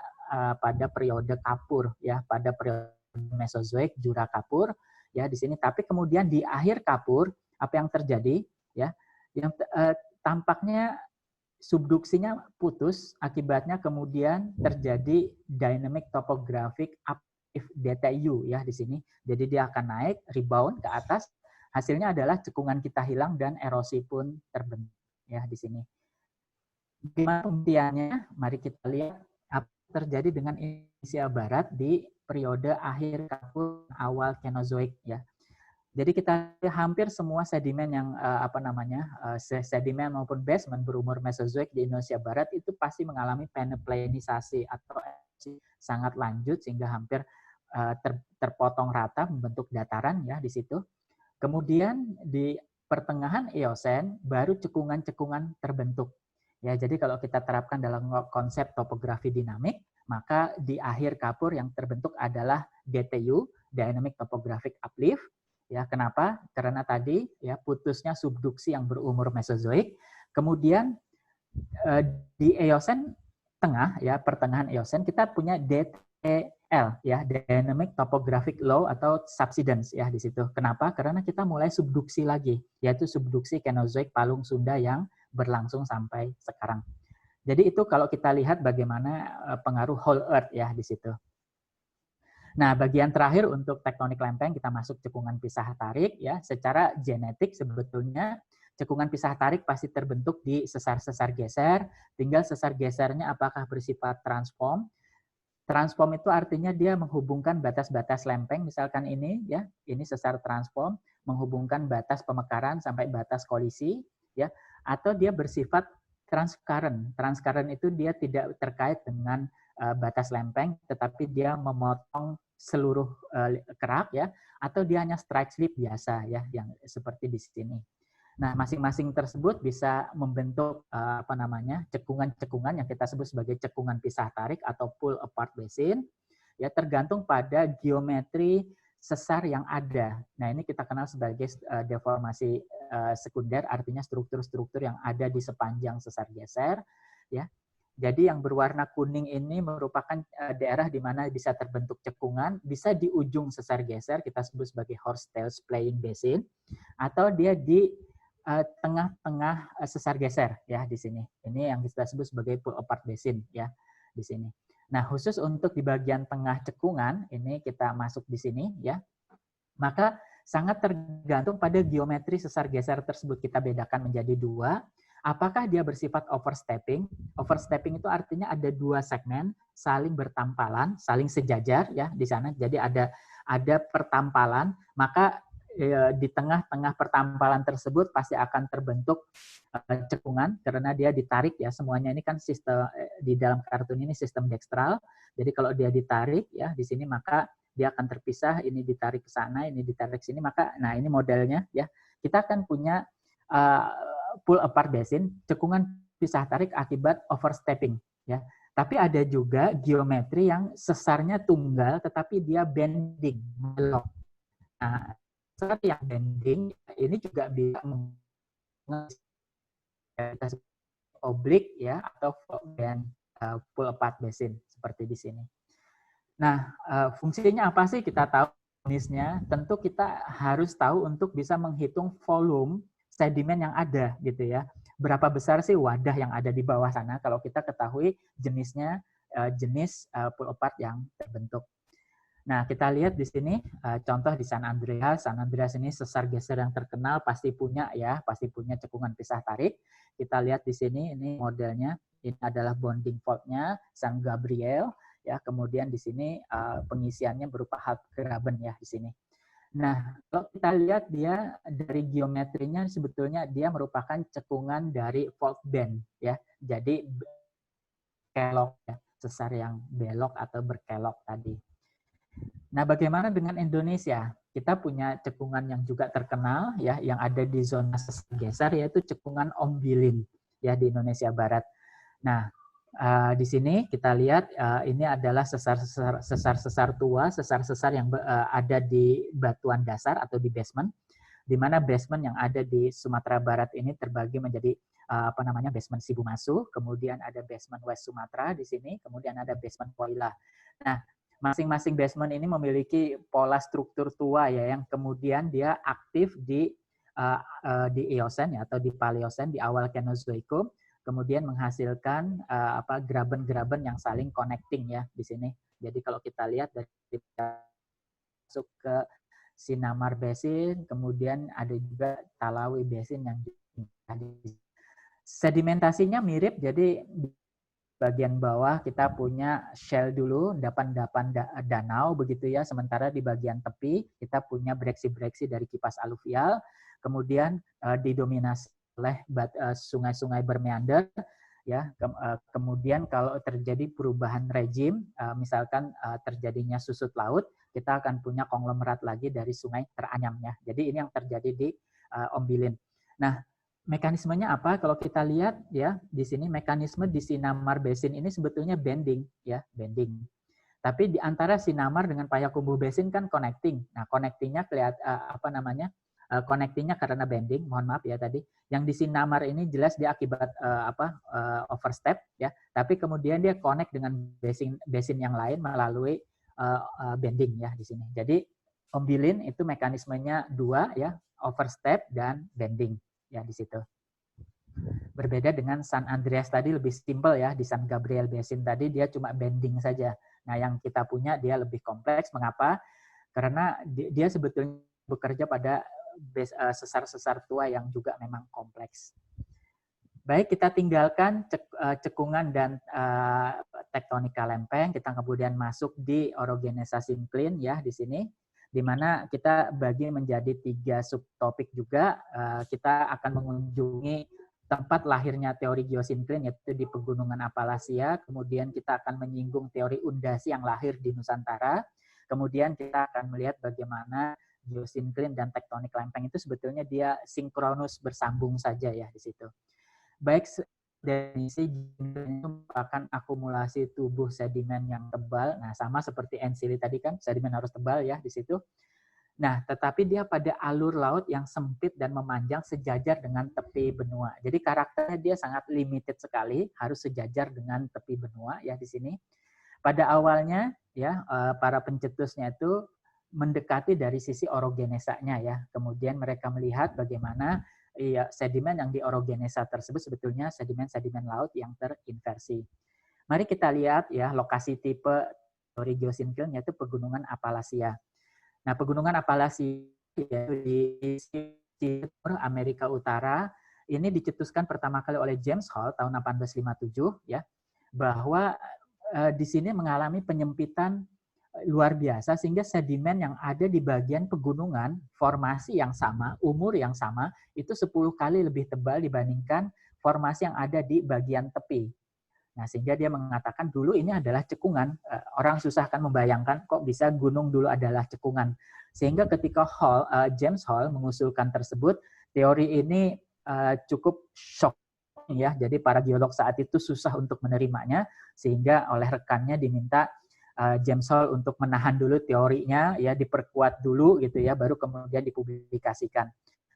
periode Kapur ya, pada periode Mesozoik, Jura Kapur ya di sini. Tapi kemudian di akhir Kapur, apa yang terjadi ya? Yang tampaknya subduksinya putus, akibatnya kemudian terjadi dynamic topographic uplift DTU ya di sini. Jadi dia akan naik, rebound ke atas. Hasilnya adalah cekungan kita hilang dan erosi pun terbentuk ya di sini. Gimana pembuktiannya? Mari kita lihat apa terjadi dengan Indonesia Barat di periode akhir Kapur awal Kenozoik ya. Jadi kita hampir semua sedimen yang sedimen maupun basement berumur Mesozoik di Indonesia Barat itu pasti mengalami peneplanisasi atau sangat lanjut sehingga hampir terpotong rata membentuk dataran ya di situ. Kemudian di pertengahan Eosen baru cekungan-cekungan terbentuk. Ya, jadi kalau kita terapkan dalam konsep topografi dinamik, maka di akhir Kapur yang terbentuk adalah DTU dynamic topographic uplift. Ya, kenapa? Karena tadi ya putusnya subduksi yang berumur Mesozoik. Kemudian di Eosen tengah ya, pertengahan Eosen kita punya DTL ya, dynamic topographic low atau subsidence ya di situ. Kenapa? Karena kita mulai subduksi lagi, yaitu subduksi Kenozoik Palung Sunda yang berlangsung sampai sekarang. Jadi itu kalau kita lihat bagaimana pengaruh whole earth ya di situ. Nah, bagian terakhir untuk tektonik lempeng kita masuk cekungan pisah tarik ya. Secara genetik sebetulnya cekungan pisah tarik pasti terbentuk di sesar-sesar geser, tinggal sesar gesernya apakah bersifat transform. Transform itu artinya dia menghubungkan batas-batas lempeng, misalkan ini ya, ini sesar transform menghubungkan batas pemekaran sampai batas kolisi ya, atau dia bersifat transcurrent. Transcurrent itu dia tidak terkait dengan batas lempeng, tetapi dia memotong seluruh kerak ya, atau dia hanya strike slip biasa ya, yang seperti di sini. Nah, masing-masing tersebut bisa membentuk cekungan-cekungan yang kita sebut sebagai cekungan pisah tarik atau pull apart basin. Ya, tergantung pada geometri sesar yang ada. Nah, ini kita kenal sebagai deformasi sekunder, artinya struktur-struktur yang ada di sepanjang sesar geser. Ya, jadi yang berwarna kuning ini merupakan daerah di mana bisa terbentuk cekungan, bisa di ujung sesar geser, kita sebut sebagai horsetail splaying basin, atau dia di tengah-tengah sesar geser ya di sini. Ini yang kita sebut sebagai pull apart basin ya di sini. Nah, khusus untuk di bagian tengah cekungan ini kita masuk di sini ya. Maka sangat tergantung pada geometri sesar geser tersebut, kita bedakan menjadi dua. Apakah dia bersifat overstepping? Overstepping itu artinya ada dua segmen saling bertampalan, saling sejajar ya di sana. Jadi ada pertampalan, maka di tengah-tengah pertampalan tersebut pasti akan terbentuk cekungan karena dia ditarik ya, semuanya ini kan sistem di dalam kartun ini sistem dekstral. Jadi kalau dia ditarik ya di sini maka dia akan terpisah, ini ditarik ke sana, ini ditarik ke sini, maka nah ini modelnya ya. Kita akan punya pull apart basin, cekungan pisah tarik akibat overstepping ya. Tapi ada juga geometri yang sesarnya tunggal tetapi dia bending, belok. Nah, sesar yang bending ini juga bisa oblik ya atau bend pull apart basin seperti di sini. Nah, fungsinya apa sih kita tahu jenisnya? Tentu kita harus tahu untuk bisa menghitung volume sedimen yang ada gitu ya. Berapa besar sih wadah yang ada di bawah sana kalau kita ketahui jenisnya jenis pull apart yang terbentuk. Nah, kita lihat di sini contoh di San Andreas. San Andreas ini sesar geser yang terkenal, pasti punya cekungan pisah tarik. Kita lihat di sini ini modelnya. Ini adalah bonding fault-nya San Gabriel ya. Kemudian di sini pengisiannya berupa Halbgraben ya di sini. Nah, kalau kita lihat dia dari geometrinya sebetulnya dia merupakan cekungan dari fault band ya. Jadi kelok ya, sesar yang belok atau berkelok tadi. Nah, bagaimana dengan Indonesia? Kita punya cekungan yang juga terkenal ya, yang ada di zona sesar geser yaitu cekungan Ombilin ya di Indonesia Barat. Nah, di sini kita lihat ini adalah sesar-sesar tua, sesar-sesar yang ada di batuan dasar atau di basement, di mana basement yang ada di Sumatera Barat ini terbagi menjadi basement Sibumasu, kemudian ada basement West Sumatera di sini, kemudian ada basement Poila. Nah, masing-masing basement ini memiliki pola struktur tua ya, yang kemudian dia aktif di Eosen ya, atau di Paleosen di awal Kenozoikum. Kemudian menghasilkan graben-graben yang saling connecting ya di sini. Jadi kalau kita lihat dari masuk ke Sinamar Basin, kemudian ada juga Talawi Basin yang sedimentasinya mirip. Jadi di bagian bawah kita punya shell dulu, endapan-endapan danau begitu ya. Sementara di bagian tepi kita punya breksi-breksi dari kipas aluvial. Kemudian didominasi oleh sungai-sungai bermeander ya. Kemudian kalau terjadi perubahan rejim, misalkan terjadinya susut laut, kita akan punya konglomerat lagi dari sungai teranyam ya. Jadi ini yang terjadi di Ombilin. Nah, mekanismenya apa? Kalau kita lihat ya di sini mekanisme di Sinamar Basin ini sebetulnya bending ya, bending. Tapi di antara Sinamar dengan Payakumbuh Basin kan connecting. Nah, connectingnya connectingnya karena bending, mohon maaf ya tadi. Yang di Sinamar ini jelas dia akibat overstep ya, tapi kemudian dia connect dengan basin yang lain melalui bending ya di sini. Jadi Ombilin itu mekanismenya dua ya, overstep dan bending ya di situ. Berbeda dengan San Andreas tadi lebih simple ya, di San Gabriel Basin tadi dia cuma bending saja. Nah, yang kita punya dia lebih kompleks. Mengapa? Karena dia sebetulnya bekerja pada sesar-sesar tua yang juga memang kompleks. Baik, kita tinggalkan cekungan dan tektonika lempeng. Kita kemudian masuk di orogenesa sinkline ya di sini, di mana kita bagi menjadi 3 subtopik juga. Kita akan mengunjungi tempat lahirnya teori geosinkline, yaitu di Pegunungan Appalachia. Kemudian kita akan menyinggung teori undasi yang lahir di Nusantara. Kemudian kita akan melihat bagaimana geosinkline dan tektonik lempeng itu sebetulnya dia sinkronus bersambung saja ya di situ. Baik, definisi geosinkline itu merupakan akumulasi tubuh sedimen yang tebal. Nah, sama seperti ensili tadi kan, sedimen harus tebal ya di situ. Nah, tetapi dia pada alur laut yang sempit dan memanjang sejajar dengan tepi benua. Jadi karakternya dia sangat limited sekali, harus sejajar dengan tepi benua ya di sini. Pada awalnya ya para pencetusnya itu mendekati dari sisi orogenesanya ya. Kemudian mereka melihat bagaimana sedimen yang di orogenesa tersebut sebetulnya sedimen-sedimen laut yang terinversi. Mari kita lihat ya lokasi tipe teori geosinkline yaitu Pegunungan Appalachia. Nah, Pegunungan Appalachia yaitu di timur Amerika Utara ini dicetuskan pertama kali oleh James Hall tahun 1857 ya, bahwa di sini mengalami penyempitan luar biasa sehingga sedimen yang ada di bagian pegunungan, formasi yang sama, umur yang sama, itu 10 kali lebih tebal dibandingkan formasi yang ada di bagian tepi. Nah, sehingga dia mengatakan dulu ini adalah cekungan. Orang susah kan membayangkan kok bisa gunung dulu adalah cekungan. Sehingga ketika James Hall mengusulkan tersebut, teori ini cukup shock ya. Jadi para geolog saat itu susah untuk menerimanya, sehingga oleh rekannya diminta James Hall untuk menahan dulu teorinya, ya diperkuat dulu gitu ya, baru kemudian dipublikasikan.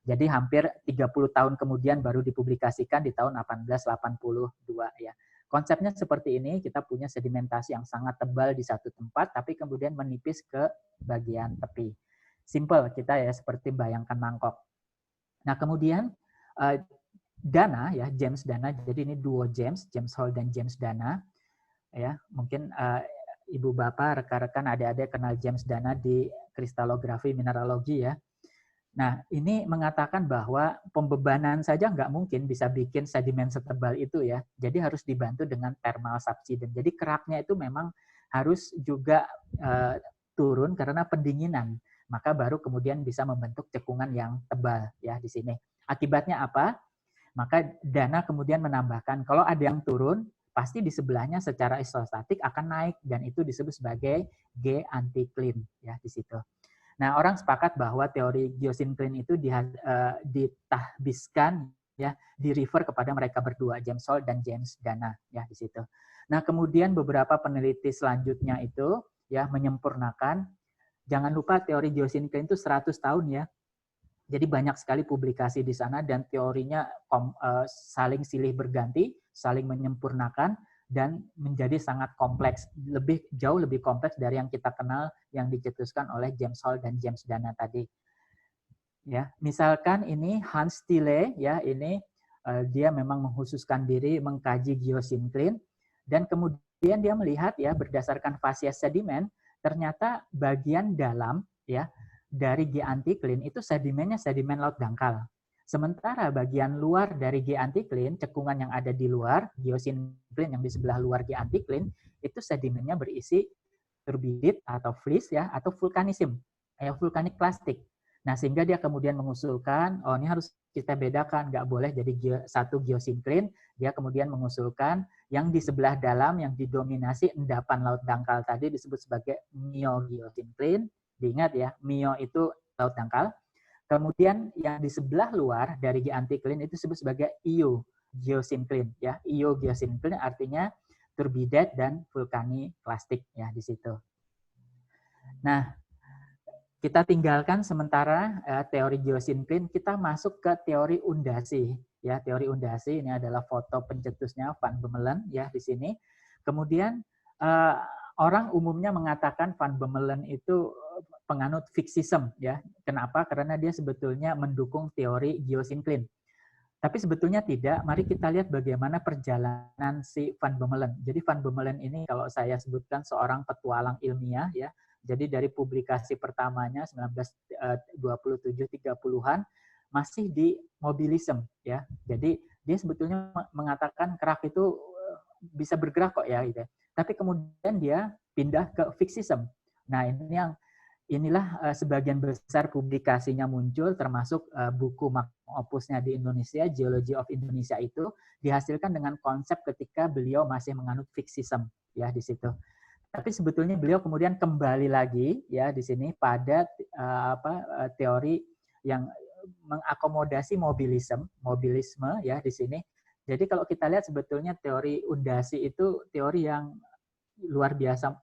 Jadi hampir 30 tahun kemudian baru dipublikasikan di tahun 1882 ya. Konsepnya seperti ini, kita punya sedimentasi yang sangat tebal di satu tempat, tapi kemudian menipis ke bagian tepi. Simple kita ya, seperti bayangkan mangkok. Nah kemudian Dana ya, James Dana, jadi ini duo James Hall dan James Dana. Ya, mungkin ibu bapak, rekan-rekan, adik-adik kenal James Dana di kristalografi mineralogi ya. Nah, ini mengatakan bahwa pembebanan saja nggak mungkin bisa bikin sedimen setebal itu ya. Jadi harus dibantu dengan thermal subsidence. Jadi keraknya itu memang harus juga turun karena pendinginan. Maka baru kemudian bisa membentuk cekungan yang tebal ya di sini. Akibatnya apa? Maka Dana kemudian menambahkan kalau ada yang turun, pasti di sebelahnya secara isostatik akan naik dan itu disebut sebagai G anticline ya di situ. Nah, orang sepakat bahwa teori geosinkline itu ditahbiskan ya, di-refer kepada mereka berdua, James Hall dan James Dana ya di situ. Nah, kemudian beberapa peneliti selanjutnya itu ya menyempurnakan. Jangan lupa teori geosinkline itu 100 tahun ya. Jadi banyak sekali publikasi di sana dan teorinya saling silih berganti, saling menyempurnakan dan menjadi sangat kompleks, jauh lebih kompleks dari yang kita kenal yang dicetuskan oleh James Hall dan James Dana tadi. Ya, misalkan ini Hans Thiele ya, ini dia memang mengkhususkan diri mengkaji geosinkline dan kemudian dia melihat ya berdasarkan fasies sedimen ternyata bagian dalam ya dari G anticline itu sedimennya sedimen laut dangkal. Sementara bagian luar dari G anticline, cekungan yang ada di luar, geosinkline yang di sebelah luar G anticline, itu sedimennya berisi turbidit atau flis ya, atau vulkanisme, vulkanik plastik. Nah, sehingga dia kemudian mengusulkan, oh ini harus kita bedakan, nggak boleh jadi satu geosinkline. Dia kemudian mengusulkan yang di sebelah dalam yang didominasi endapan laut dangkal tadi disebut sebagai miogeosinkline. Diingat ya, mio itu laut dangkal. Kemudian yang di sebelah luar dari G anticline itu disebut sebagai iogeosinkline ya. Iogeosinkline artinya turbidate dan vulkaniklastik ya di situ. Nah, kita tinggalkan sementara teori geosinkline, kita masuk ke teori undasi. Ya, teori undasi ini adalah foto pencetusnya Van Bemmelen ya di sini. Kemudian orang umumnya mengatakan Van Bemmelen itu penganut fixism ya. Kenapa? Karena dia sebetulnya mendukung teori geosinkline. Tapi sebetulnya tidak. Mari kita lihat bagaimana perjalanan si Van Bemmelen. Jadi Van Bemmelen ini kalau saya sebutkan seorang petualang ilmiah ya. Jadi dari publikasi pertamanya 1927-30-an masih di mobilisme ya. Jadi dia sebetulnya mengatakan kerak itu bisa bergerak kok ya gitu. Tapi kemudian dia pindah ke fixism. Nah, inilah sebagian besar publikasinya muncul, termasuk buku opusnya di Indonesia, Geology of Indonesia itu dihasilkan dengan konsep ketika beliau masih menganut fixism ya di situ. Tapi sebetulnya beliau kemudian kembali lagi ya di sini pada teori yang mengakomodasi mobilisme ya di sini. Jadi kalau kita lihat sebetulnya teori undasi itu teori yang luar biasa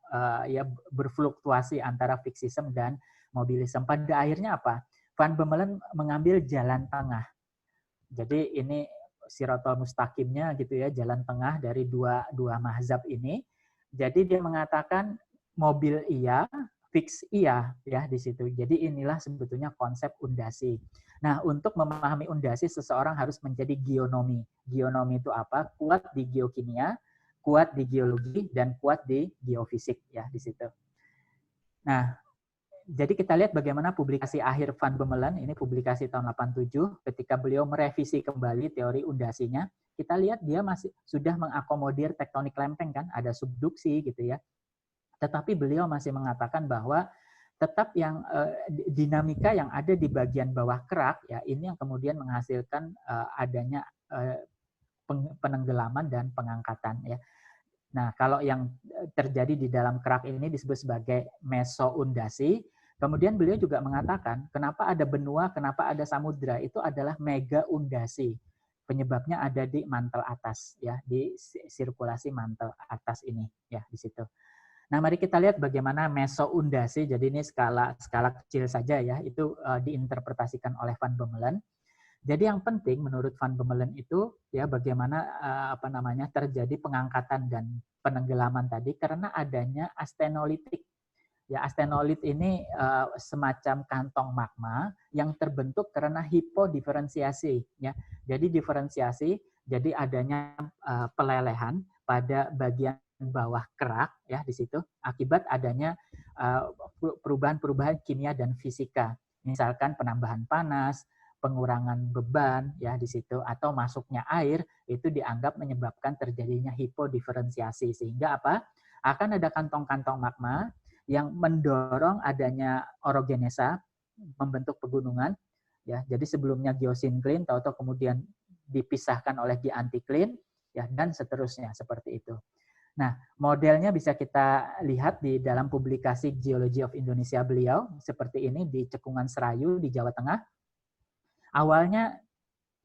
ya berfluktuasi antara fixism dan mobilisme. Pada akhirnya apa? Van Bemmelen mengambil jalan tengah. Jadi ini sirotol mustaqimnya gitu ya, jalan tengah dari dua mazhab ini. Jadi dia mengatakan mobil iya, fix iya ya di situ. Jadi inilah sebetulnya konsep undasi. Nah, untuk memahami undasi seseorang harus menjadi geonomi. Geonomi itu apa? Kuat di geokimia, kuat di geologi, dan kuat di geofisik ya di situ. Nah, jadi kita lihat bagaimana publikasi akhir Van Bemmelen, ini publikasi tahun 87, ketika beliau merevisi kembali teori undasinya, kita lihat dia masih sudah mengakomodir tektonik lempeng kan, ada subduksi gitu ya. Tetapi beliau masih mengatakan bahwa tetap yang dinamika yang ada di bagian bawah kerak ya, ini yang kemudian menghasilkan adanya penenggelaman dan pengangkatan ya. Nah, kalau yang terjadi di dalam kerak ini disebut sebagai mesoundasi. Kemudian beliau juga mengatakan, kenapa ada benua, kenapa ada samudra, itu adalah mega undasi. Penyebabnya ada di mantel atas, ya, di sirkulasi mantel atas ini, ya, di situ. Nah, mari kita lihat bagaimana mesoundasi. Jadi ini skala kecil saja, ya, itu diinterpretasikan oleh Van Bemmelen. Jadi yang penting menurut Van Bemmelen itu ya bagaimana terjadi pengangkatan dan penenggelaman tadi karena adanya astenolitik. Ya, astenolit ini semacam kantong magma yang terbentuk karena hipodiferensiasi. Ya, jadi diferensiasi, jadi adanya pelelehan pada bagian bawah kerak ya di situ akibat adanya perubahan-perubahan kimia dan fisika. Misalkan penambahan panas, pengurangan beban ya di situ atau masuknya air itu dianggap menyebabkan terjadinya hipodiferensiasi sehingga apa? Akan ada kantong-kantong magma yang mendorong adanya orogenesa membentuk pegunungan ya. Jadi sebelumnya geosinkline tahu-tahu kemudian dipisahkan oleh geantikline ya dan seterusnya seperti itu. Nah, modelnya bisa kita lihat di dalam publikasi Geology of Indonesia beliau seperti ini di Cekungan Serayu di Jawa Tengah. Awalnya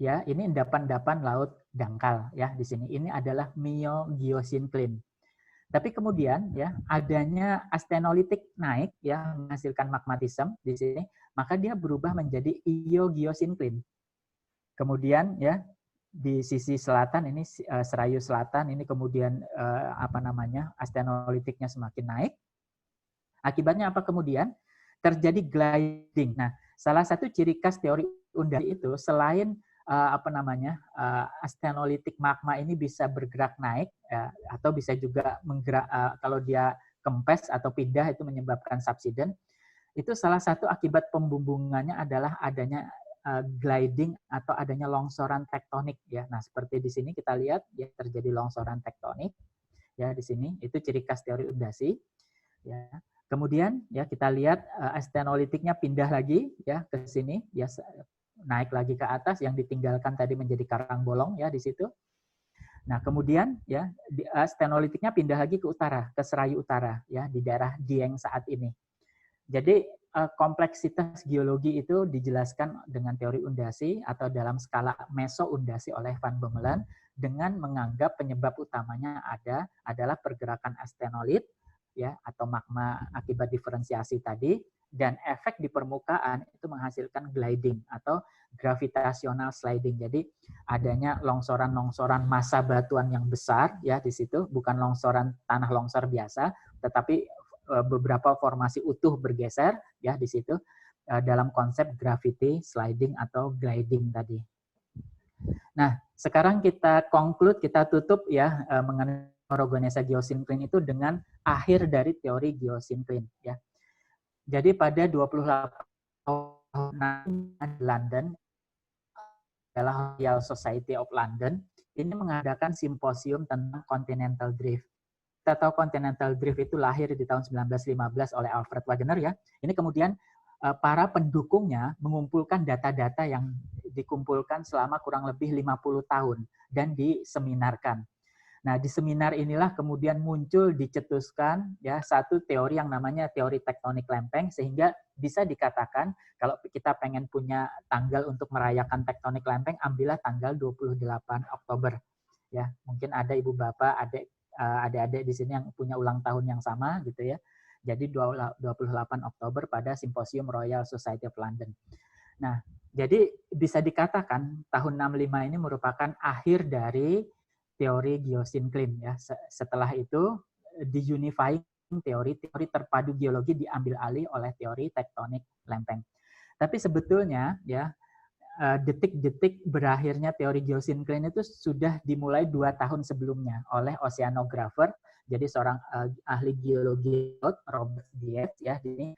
ya ini endapan-endapan laut dangkal ya di sini. Ini adalah miogeosinkline. Tapi kemudian ya adanya astenolitik naik ya menghasilkan magmatisme di sini, maka dia berubah menjadi iogeosinkline. Kemudian ya di sisi selatan ini Serayu Selatan ini kemudian astenolitiknya semakin naik. Akibatnya apa kemudian? Terjadi gliding. Nah, salah satu ciri khas teori undasi itu selain astenolitik magma ini bisa bergerak naik ya, atau bisa juga menggerak kalau dia kempes atau pindah itu menyebabkan subsiden. Itu salah satu akibat pembumbungannya adalah adanya gliding atau adanya longsoran tektonik ya. Nah, seperti di sini kita lihat ya terjadi longsoran tektonik ya di sini itu ciri khas teori undasi ya. Kemudian ya kita lihat astenolitiknya pindah lagi ya ke sini ya naik lagi ke atas yang ditinggalkan tadi menjadi karang bolong ya di situ. Nah, kemudian ya astenolitiknya pindah lagi ke utara, ke Serayu Utara ya di daerah Dieng saat ini. Jadi kompleksitas geologi itu dijelaskan dengan teori undasi atau dalam skala meso-undasi oleh Van Bommelen dengan menganggap penyebab utamanya adalah pergerakan astenolit ya atau magma akibat diferensiasi tadi, dan efek di permukaan itu menghasilkan gliding atau gravitational sliding. Jadi adanya longsoran-longsoran massa batuan yang besar ya di situ, bukan longsoran tanah longsor biasa, tetapi beberapa formasi utuh bergeser ya di situ dalam konsep gravity sliding atau gliding tadi. Nah, sekarang kita conclude, kita tutup ya mengenai orogenesa geosinkline itu dengan akhir dari teori geosinkline ya. Jadi pada 28 tahun London adalah Royal Society of London ini mengadakan simposium tentang continental drift. Kita tahu continental drift itu lahir di tahun 1915 oleh Alfred Wegener ya. Ini kemudian para pendukungnya mengumpulkan data-data yang dikumpulkan selama kurang lebih 50 tahun dan diseminarkan. Nah, di seminar inilah kemudian muncul dicetuskan ya satu teori yang namanya teori tektonik lempeng, sehingga bisa dikatakan kalau kita pengen punya tanggal untuk merayakan tektonik lempeng, ambillah tanggal 28 Oktober. Ya, mungkin ada ibu bapak, adik-adik di sini yang punya ulang tahun yang sama gitu ya. Jadi 28 Oktober pada Simposium Royal Society of London. Nah, jadi bisa dikatakan tahun 65 ini merupakan akhir dari teori geosinkline ya. Setelah itu di-unifying teori terpadu geologi diambil alih oleh teori tektonik lempeng. Tapi sebetulnya ya detik-detik berakhirnya teori geosinkline itu sudah dimulai 2 tahun sebelumnya oleh oceanographer, jadi seorang ahli geologi Robert Dietz ya, ini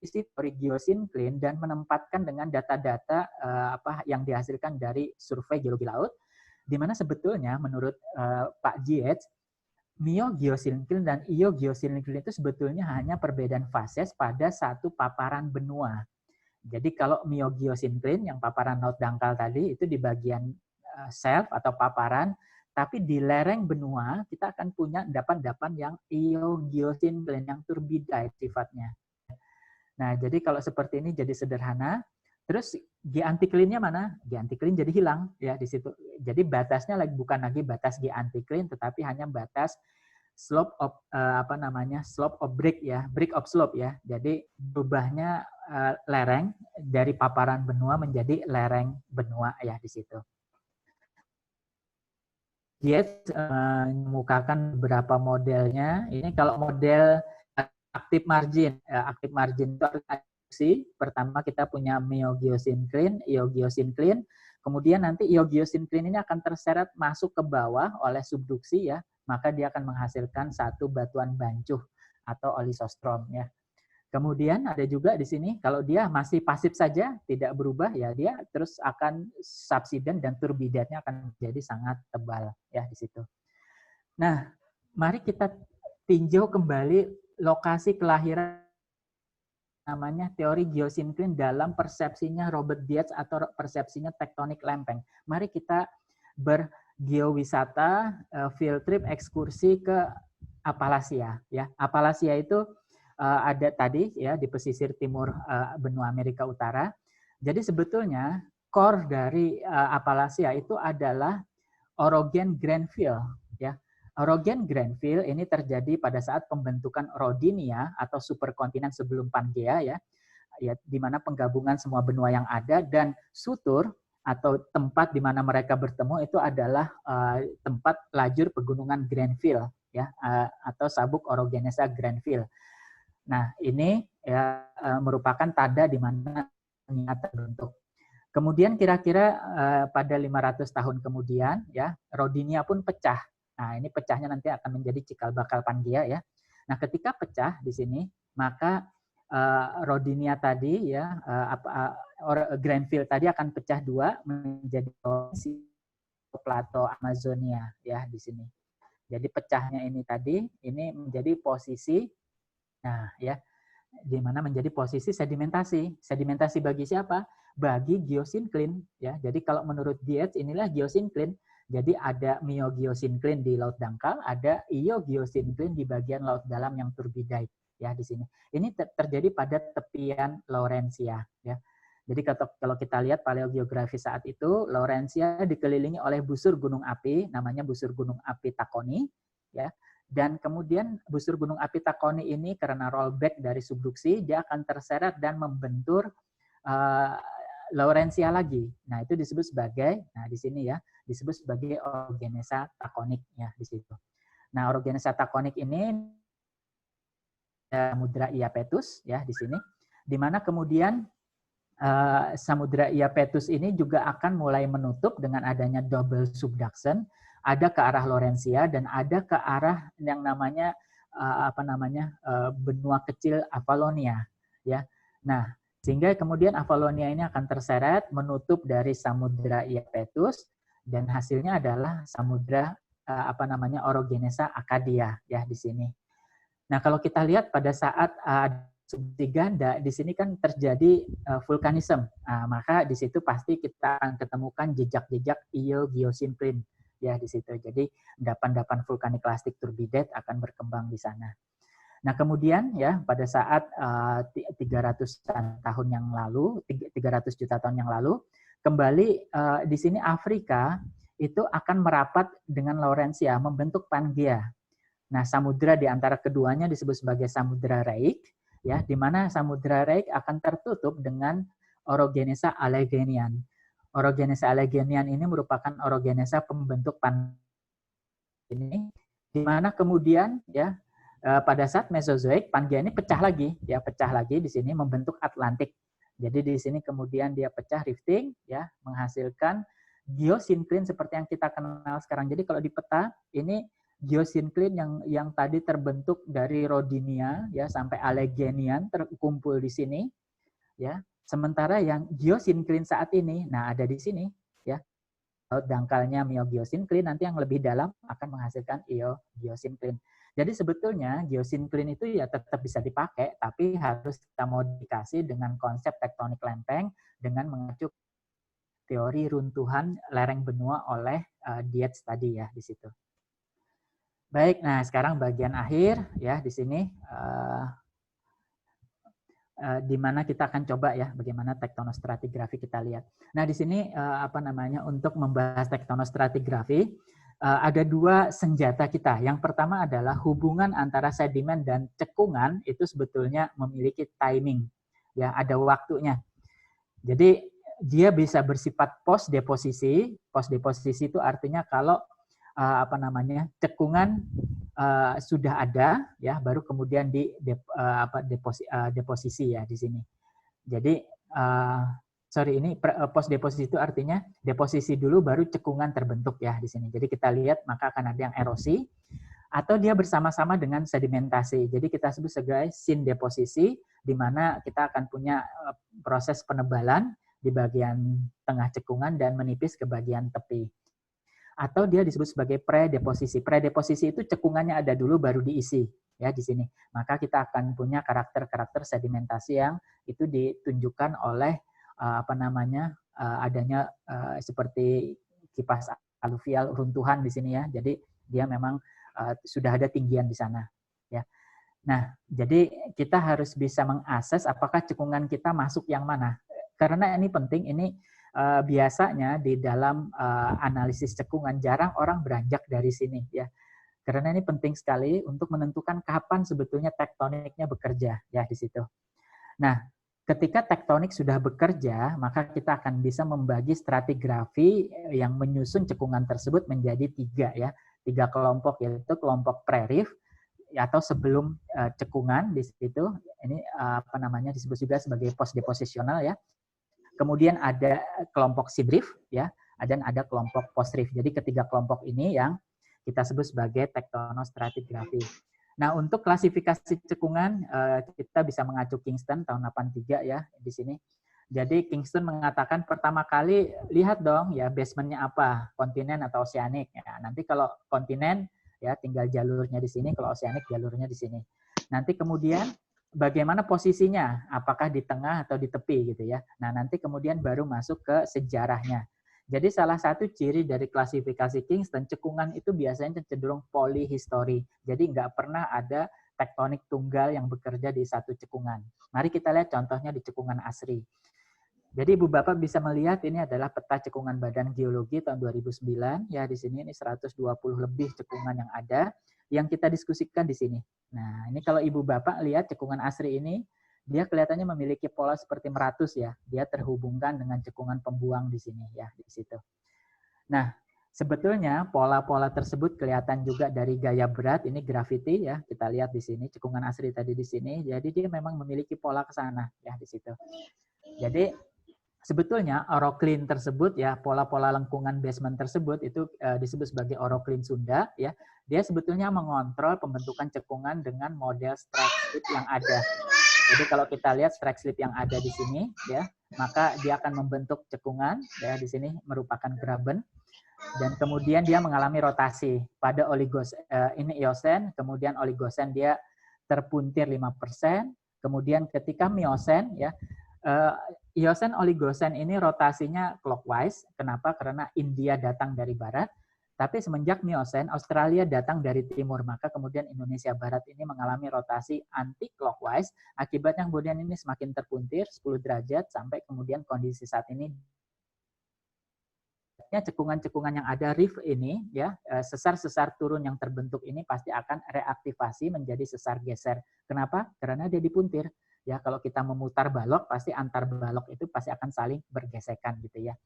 teori geosinkline dan menempatkan dengan data-data yang dihasilkan dari survei geologi laut, di mana sebetulnya menurut Pak Dietz, miogeosinkline dan iogeosinkline itu sebetulnya hanya perbedaan fase pada satu paparan benua. Jadi kalau miogeosinkline yang paparan laut dangkal tadi itu di bagian shelf atau paparan, tapi di lereng benua kita akan punya endapan-endapan yang iogeosinkline yang turbidite sifatnya. Nah, jadi kalau seperti ini jadi sederhana. Terus G-antikline-nya mana? G-antikline jadi hilang ya di situ. Jadi batasnya bukan lagi batas G-antikline, tetapi hanya batas slope of slope of break ya, break of slope ya. Jadi berubahnya lereng dari paparan benua menjadi lereng benua ya di situ. Dia mengemukakan beberapa modelnya. Ini kalau model active margin itu pertama kita punya miogeosinkline, iogeosinkline, kemudian nanti iogeosinkline ini akan terseret masuk ke bawah oleh subduksi ya, maka dia akan menghasilkan satu batuan bancuh atau olisostrom ya. Kemudian ada juga di sini kalau dia masih pasif saja tidak berubah ya, dia terus akan subsiden dan turbiditnya akan menjadi sangat tebal ya di situ. Nah, mari kita tinjau kembali lokasi kelahiran namanya teori geosinkline dalam persepsinya Robert Dietz atau persepsinya tektonik lempeng. Mari kita bergeowisata, field trip, ekskursi ke Appalachia. Ya, Appalachia itu ada tadi ya di pesisir timur benua Amerika Utara. Jadi sebetulnya core dari Appalachia itu adalah Orogen Granville. Ya, Orogen Granville ini terjadi pada saat pembentukan Rodinia atau superkontinen sebelum Pangea ya, di mana penggabungan semua benua yang ada, dan Sutur atau tempat di mana mereka bertemu itu adalah tempat lajur pegunungan Granville ya, atau sabuk Orogenesa Granville. Nah, ini ya merupakan tanda di mana terbentuk. Kemudian kira-kira pada 500 tahun kemudian ya Rodinia pun pecah. Nah, ini pecahnya nanti akan menjadi cikal bakal Pangea ya. Nah, ketika pecah di sini, maka Rodinia tadi ya Granville tadi akan pecah dua menjadi plato Amazonia ya di sini. Jadi pecahnya ini tadi ini menjadi posisi ya di mana menjadi posisi sedimentasi. Sedimentasi bagi siapa? Bagi geosinkline ya. Jadi kalau menurut Dietz inilah geosinkline. Jadi ada miogeosinkline di laut dangkal, ada iogeosinkline di bagian laut dalam yang turbidite ya di sini. Ini terjadi pada tepian Laurentia, ya. Jadi kalau kita lihat paleogeografi saat itu, Laurentia dikelilingi oleh busur gunung api, namanya busur gunung api Taconi, ya. Dan kemudian busur gunung api Taconi ini karena rollback dari subduksi, dia akan terseret dan membentur Laurentia lagi. Nah, itu disebut sebagai, nah di sini ya, disebut sebagai orogenesa takonik ya di situ. Nah, orogenesa takonik ini Samudra Iapetus ya di sini, di mana kemudian Samudra Iapetus ini juga akan mulai menutup dengan adanya double subduction, ada ke arah Laurentia dan ada ke arah yang namanya benua kecil Avalonia ya. Nah, sehingga kemudian Avalonia ini akan terseret menutup dari Samudra Iapetus dan hasilnya adalah Samudra orogenesa Acadia ya di sini. Nah, kalau kita lihat pada saat subduksi ganda di sini kan terjadi vulkanisme. Nah, maka di situ pasti kita akan ketemukan jejak-jejak geosinkline ya di situ. Jadi endapan-endapan vulkanik-lastik turbidate akan berkembang di sana. Nah, kemudian ya pada saat 300 juta tahun yang lalu kembali di sini Afrika itu akan merapat dengan Laurentia membentuk Pangea. Nah, samudra di antara keduanya disebut sebagai Samudra Reik, ya, di mana Samudra Reik akan tertutup dengan orogenesa Alleghenian. Orogenesa Alleghenian ini merupakan orogenesa pembentuk Pangea ini, di mana kemudian ya pada saat Mesozoik Pangea ini pecah lagi di sini membentuk Atlantik. Jadi di sini kemudian dia pecah rifting, ya, menghasilkan geosinkline seperti yang kita kenal sekarang. Jadi kalau di peta ini geosinkline yang tadi terbentuk dari Rodinia ya sampai Alleghenian terkumpul di sini ya. Sementara yang geosinkline saat ini nah ada di sini ya. Dangkalnya miogeosinkline nanti yang lebih dalam akan menghasilkan geosinkline. Jadi sebetulnya geosinkline itu ya tetap bisa dipakai tapi harus kita modifikasi dengan konsep tektonik lempeng dengan mengacu teori runtuhan lereng benua oleh Dietz tadi ya di situ. Baik, nah sekarang bagian akhir ya di sini di mana kita akan coba ya bagaimana tektonostratigrafi kita lihat. Nah di sini untuk membahas tektonostratigrafi ada dua senjata kita. Yang pertama adalah hubungan antara sedimen dan cekungan itu sebetulnya memiliki timing, ya ada waktunya. Jadi dia bisa bersifat post deposisi. Post deposisi itu artinya kalau cekungan sudah ada ya baru kemudian deposisi ya di sini. Jadi post deposisi itu artinya deposisi dulu baru cekungan terbentuk ya di sini. Jadi kita lihat maka akan ada yang erosi atau dia bersama-sama dengan sedimentasi. Jadi kita sebut sebagai sindeposisi di mana kita akan punya proses penebalan di bagian tengah cekungan dan menipis ke bagian tepi. Atau dia disebut sebagai predeposisi. Predeposisi itu cekungannya ada dulu baru diisi ya di sini. Maka kita akan punya karakter-karakter sedimentasi yang itu ditunjukkan oleh adanya seperti kipas aluvial runtuhan di sini ya. Jadi dia memang sudah ada tinggian di sana ya. Nah, jadi kita harus bisa mengakses apakah cekungan kita masuk yang mana. Karena ini penting, ini biasanya di dalam analisis cekungan jarang orang beranjak dari sini ya. Karena ini penting sekali untuk menentukan kapan sebetulnya tektoniknya bekerja ya di situ. Nah, ketika tektonik sudah bekerja, maka kita akan bisa membagi stratigrafi yang menyusun cekungan tersebut menjadi 3 kelompok, yaitu kelompok pre-reef atau sebelum cekungan di situ. Ini disebut juga sebagai post deposisional ya. Kemudian ada kelompok sidrift ya, dan ada kelompok post-reef. Jadi ketiga kelompok ini yang kita sebut sebagai tektonostratigrafi. Nah, untuk klasifikasi cekungan kita bisa mengacu Kingston tahun 83 ya di sini. Jadi Kingston mengatakan pertama kali lihat dong ya basementnya apa, kontinen atau oseanik. Ya, nanti kalau kontinen ya tinggal jalurnya di sini, kalau oseanik jalurnya di sini. Nanti kemudian bagaimana posisinya, apakah di tengah atau di tepi gitu ya. Nah, nanti kemudian baru masuk ke sejarahnya. Jadi salah satu ciri dari klasifikasi Kingston, cekungan itu biasanya cenderung polyhistory. Jadi nggak pernah ada tektonik tunggal yang bekerja di satu cekungan. Mari kita lihat contohnya di cekungan ASRI. Jadi Ibu Bapak bisa melihat ini adalah peta cekungan Badan Geologi tahun 2009. Ya, di sini ini 120 lebih cekungan yang ada yang kita diskusikan di sini. Nah, ini kalau Ibu Bapak lihat cekungan ASRI ini, dia kelihatannya memiliki pola seperti meratus ya. Dia terhubungkan dengan cekungan pembuang di sini ya, di situ. Nah, sebetulnya pola-pola tersebut kelihatan juga dari gaya berat, ini gravity ya, kita lihat di sini, cekungan ASRI tadi di sini, jadi dia memang memiliki pola ke sana ya di situ. Jadi sebetulnya orocline tersebut ya, pola-pola lengkungan basement tersebut itu disebut sebagai orocline Sunda ya. Dia sebetulnya mengontrol pembentukan cekungan dengan model strike slip yang ada. Jadi kalau kita lihat strike slip yang ada di sini ya, maka dia akan membentuk cekungan ya di sini merupakan graben. Dan kemudian dia mengalami rotasi pada oligosen, ini Eosen, kemudian oligosen dia terpuntir 5%, kemudian ketika Miosen ya, Eosen oligosen ini rotasinya clockwise. Kenapa? Karena India datang dari barat, tapi semenjak Miosen Australia datang dari timur, maka kemudian Indonesia Barat ini mengalami rotasi anti clockwise, akibatnya kemudian ini semakin terpuntir 10 derajat sampai kemudian kondisi saat ini cekungan-cekungan yang ada reef ini ya, sesar-sesar turun yang terbentuk ini pasti akan reaktivasi menjadi sesar geser. Kenapa? Karena dia dipuntir. Ya, kalau kita memutar balok pasti antar balok itu pasti akan saling bergesekan gitu ya.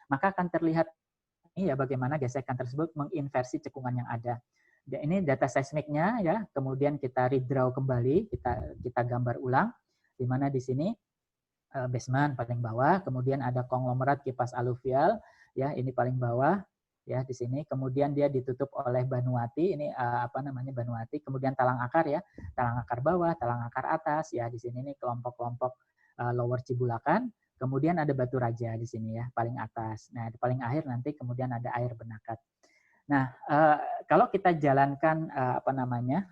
Maka akan terlihat ini ya bagaimana gesekan tersebut menginversi cekungan yang ada. Ini data seismiknya ya, kemudian kita redraw kembali, kita gambar ulang di mana di sini basement paling bawah, kemudian ada konglomerat kipas aluvial ya, ini paling bawah ya di sini, kemudian dia ditutup oleh Banuati, ini apa namanya Banuati, kemudian talang akar ya, talang akar bawah, talang akar atas ya, di sini nih kelompok-kelompok lower Cibulakan, kemudian ada Batu Raja di sini ya, paling atas. Nah, di paling akhir nanti kemudian ada air Benakat. Nah, kalau kita jalankan apa namanya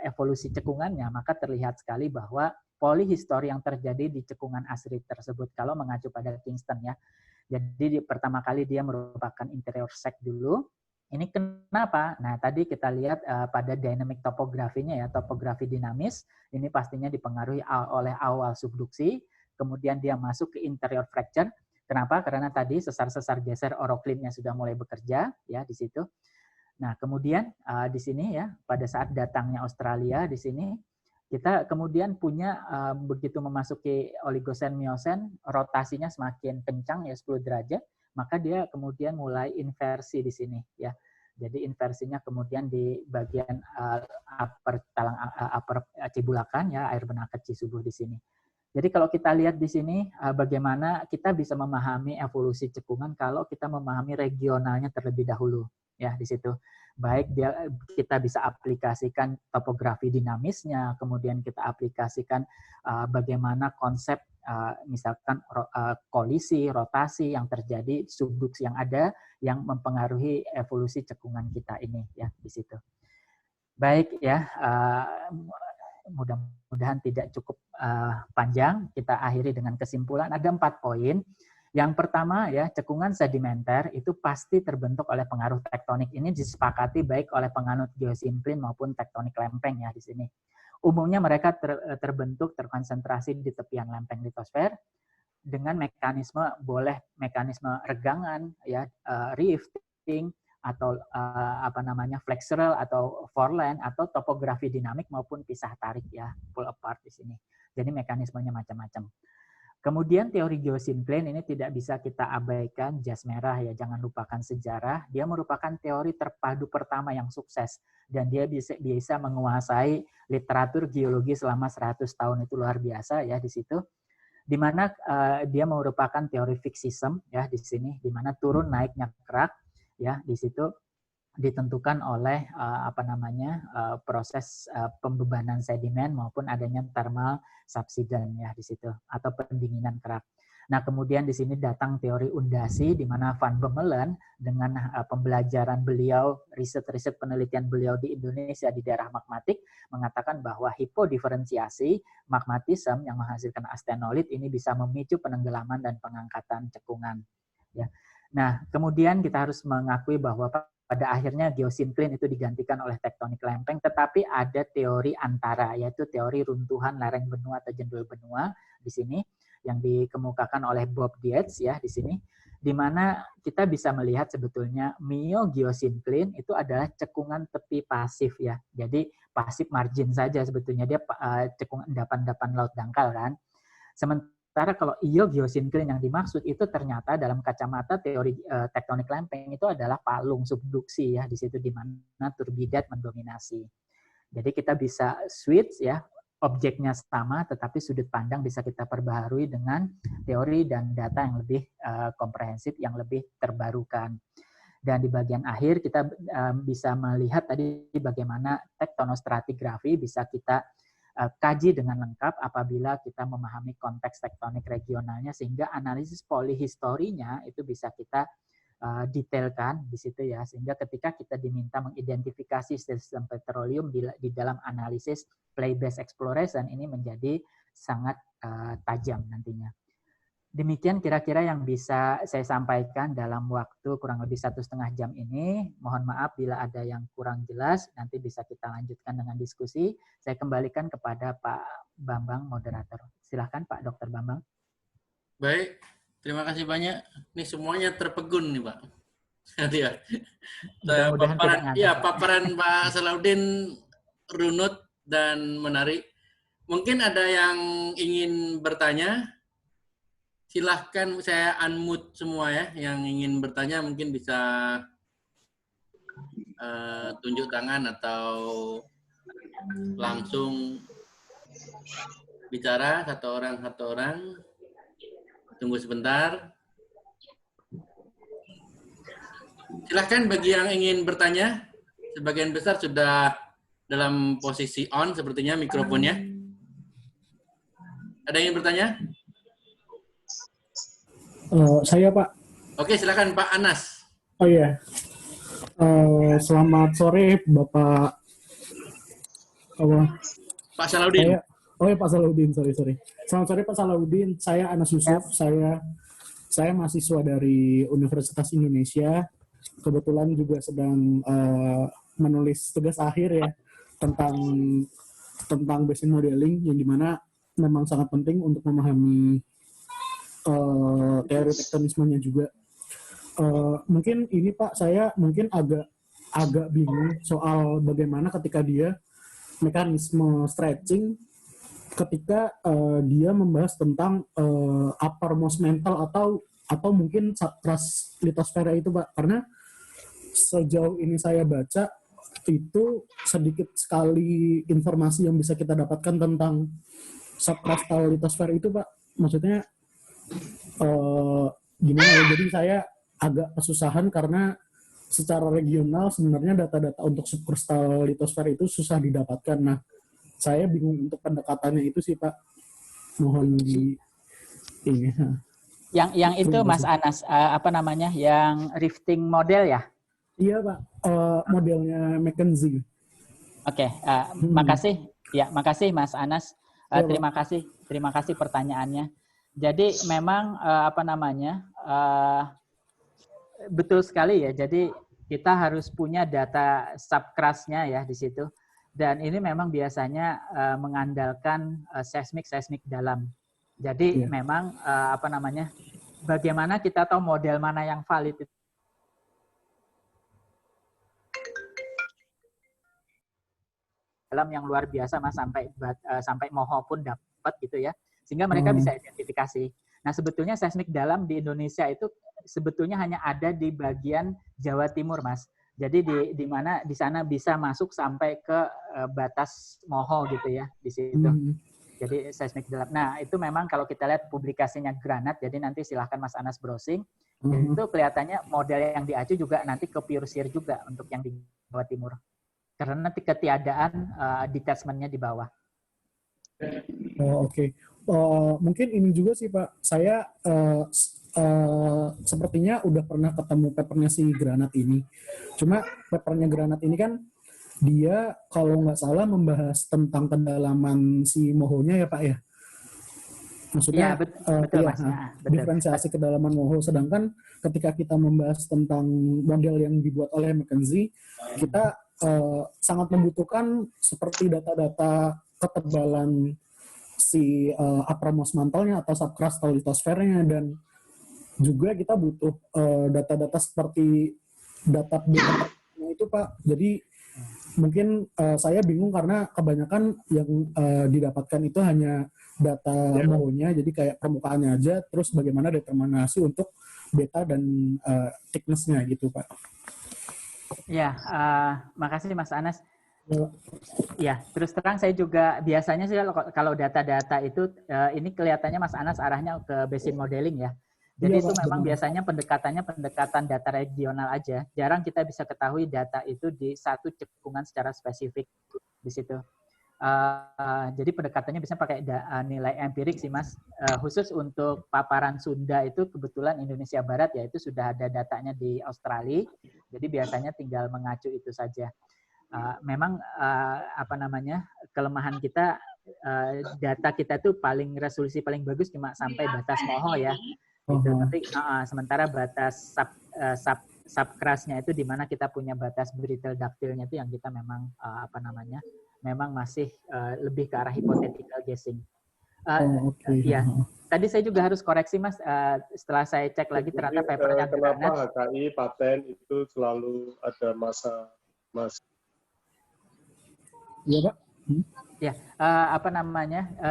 evolusi cekungannya, maka terlihat sekali bahwa polihistori yang terjadi di cekungan ASRI tersebut kalau mengacu pada Kingston ya. Jadi pertama kali dia merupakan interior sek dulu. Ini kenapa? Nah, tadi kita lihat pada dynamic topografinya ya, topografi dinamis, ini pastinya dipengaruhi oleh awal subduksi, kemudian dia masuk ke interior fracture. Kenapa? Karena tadi sesar-sesar geser orocline-nya sudah mulai bekerja ya di situ. Nah, kemudian di sini ya, pada saat datangnya Australia di sini, kita kemudian punya begitu memasuki Oligosen Miosen, rotasinya semakin kencang ya 10 derajat, maka dia kemudian mulai inversi di sini ya. Jadi inversinya kemudian di bagian upper Cibulakan ya, air Benakat Cisubuh di sini. Jadi kalau kita lihat di sini bagaimana kita bisa memahami evolusi cekungan kalau kita memahami regionalnya terlebih dahulu ya di situ. Baik kita bisa aplikasikan topografi dinamisnya, kemudian kita aplikasikan bagaimana konsep misalkan kolisi, rotasi yang terjadi, subduksi yang ada yang mempengaruhi evolusi cekungan kita ini ya di situ. Baik ya, mudah-mudahan tidak cukup panjang, kita akhiri dengan kesimpulan. Ada 4 poin. Yang pertama ya, cekungan sedimenter itu pasti terbentuk oleh pengaruh tektonik. Ini disepakati baik oleh penganut geosinkline maupun tektonik lempeng ya di sini. Umumnya mereka terbentuk terkonsentrasi di tepian lempeng litosfer dengan mekanisme regangan ya, rifting atau apa namanya flexural atau foreland atau topografi dinamik maupun pisah tarik ya, pull apart di sini. Jadi mekanismenya macam-macam. Kemudian teori geosinkline ini tidak bisa kita abaikan, jas merah ya, jangan lupakan sejarah. Dia merupakan teori terpadu pertama yang sukses dan dia bisa menguasai literatur geologi selama 100 tahun, itu luar biasa ya di situ. Di mana dia merupakan teori fixism ya di sini, di mana turun naiknya kerak ya di situ ditentukan oleh proses pembebanan sedimen maupun adanya thermal subsidence ya di situ atau pendinginan kerak. Nah, kemudian di sini datang teori undasi di mana Van Bemmelen dengan pembelajaran beliau, riset-riset penelitian beliau di Indonesia di daerah magmatik mengatakan bahwa hipodiferensiasi magmatisme yang menghasilkan astenolit ini bisa memicu penenggelaman dan pengangkatan cekungan ya. Nah, kemudian kita harus mengakui bahwa pada akhirnya geosinkline itu digantikan oleh tektonik lempeng, tetapi ada teori antara, yaitu teori runtuhan lereng benua atau jendul benua di sini yang dikemukakan oleh Bob Dietz ya di sini, di mana kita bisa melihat sebetulnya miogeosinkline itu adalah cekungan tepi pasif ya. Jadi pasif margin saja sebetulnya, dia cekungan endapan-endapan laut dangkal kan. Sementara kalau iogeosinkline yang dimaksud itu ternyata dalam kacamata teori tektonik lempeng itu adalah palung subduksi ya, di situ di mana turbidat mendominasi. Jadi kita bisa switch ya, objeknya sama tetapi sudut pandang bisa kita perbaharui dengan teori dan data yang lebih komprehensif, yang lebih terbarukan. Dan di bagian akhir kita bisa melihat tadi bagaimana tektonostratigrafi bisa kita kaji dengan lengkap apabila kita memahami konteks tektonik regionalnya, sehingga analisis polihistorinya itu bisa kita detailkan di situ ya, sehingga ketika kita diminta mengidentifikasi sistem petroleum di dalam analisis play based exploration ini menjadi sangat tajam nantinya. Demikian kira-kira yang bisa saya sampaikan dalam waktu kurang lebih 1,5 jam ini. Mohon maaf bila ada yang kurang jelas, nanti bisa kita lanjutkan dengan diskusi. Saya kembalikan kepada Pak Bambang, moderator. Silakan Pak Dr. Bambang. Baik, terima kasih banyak. Ini semuanya terpegun nih Pak. Ya. Paparan Pak Salahuddin runut dan menarik. Mungkin ada yang ingin bertanya. Silahkan saya unmute semua ya, yang ingin bertanya mungkin bisa tunjuk tangan atau langsung bicara satu orang. Tunggu sebentar. Silahkan bagi yang ingin bertanya, sebagian besar sudah dalam posisi on sepertinya mikrofonnya. Ada yang ingin bertanya? Saya Pak. Oke, silakan Pak Anas. Oh iya. Selamat sore Bapak. Pak Salahuddin. Pak Salahuddin, sorry. Selamat sore Pak Salahuddin. Saya Anas Yusuf. Saya mahasiswa dari Universitas Indonesia. Kebetulan juga sedang menulis tugas akhir ya tentang basin modeling, yang dimana memang sangat penting untuk memahami teori tektonismenya juga. Mungkin ini Pak, saya mungkin agak bingung soal bagaimana ketika dia mekanisme stretching ketika dia membahas tentang uppermost mantle atau mungkin subthrust litosfera itu Pak, karena sejauh ini saya baca itu sedikit sekali informasi yang bisa kita dapatkan tentang subthrust litosfera itu Pak. Maksudnya gimana ya, jadi saya agak kesusahan karena secara regional sebenarnya data-data untuk subkrustal litosfer itu susah didapatkan. Nah, saya bingung untuk pendekatannya itu sih Pak. Mohon di ini. Yang itu Mas Anas, apa namanya? Yang rifting model ya? Iya Pak, modelnya McKenzie. Oke, makasih. Ya, makasih Mas Anas. Terima kasih pertanyaannya. Jadi memang betul sekali ya. Jadi kita harus punya data subcrust-nya ya di situ. Dan ini memang biasanya mengandalkan seismik dalam. Jadi memang bagaimana kita tahu model mana yang valid itu. Dalam yang luar biasa Mas, sampai Moho pun dapat gitu ya. Sehingga mereka bisa identifikasi. Nah, sebetulnya seismik dalam di Indonesia itu sebetulnya hanya ada di bagian Jawa Timur, Mas. Jadi di mana di sana bisa masuk sampai ke batas Moho gitu ya di situ. Jadi seismik dalam. Nah, itu memang kalau kita lihat publikasinya Granat, jadi nanti silahkan Mas Anas browsing. Itu kelihatannya model yang diacu juga nanti ke Pure Shear juga untuk yang di Jawa Timur. Karena nanti ketiadaan detachment-nya di bawah. Oke. Mungkin ini juga sih Pak, saya sepertinya udah pernah ketemu papernya si Granat ini. Cuma papernya Granat ini kan dia kalau nggak salah membahas tentang kedalaman si Mohonya ya Pak ya. Maksudnya betul iya, Mas. Betul. diferensiasi kedalaman WoHo. Sedangkan ketika kita membahas tentang model yang dibuat oleh McKinsey, kita sangat membutuhkan seperti data-data ketebalan si uppermost mantelnya atau subcrustal lithosfernya, dan juga kita butuh data-data seperti data itu Pak. Jadi mungkin saya bingung karena kebanyakan yang didapatkan itu hanya data MOHO-nya, jadi kayak permukaannya aja, terus bagaimana determinasi untuk beta dan thickness-nya gitu Pak. Ya, makasih Mas Anas. Ya, terus terang saya juga biasanya sih kalau data-data itu ini kelihatannya Mas Anas arahnya ke Bayesian modeling ya. Jadi itu memang biasanya pendekatannya pendekatan data regional aja. Jarang kita bisa ketahui data itu di satu cekungan secara spesifik di situ. Jadi pendekatannya bisa pakai nilai empirik sih Mas. Khusus untuk paparan Sunda itu kebetulan Indonesia Barat ya itu sudah ada datanya di Australia. Jadi biasanya tinggal mengacu itu saja. Memang kelemahan kita data kita tuh resolusi paling bagus cuma sampai batas MOHO ya. Gitu. Tapi sementara batas subcrustnya itu di mana kita punya batas brittle ductile-nya itu yang kita memang memang masih lebih ke arah hypothetical guessing. Ya, tadi saya juga harus koreksi Mas. Setelah saya cek lagi ternyata papernya kenapa HKI paten itu selalu ada masa. Iya Pak. Ya,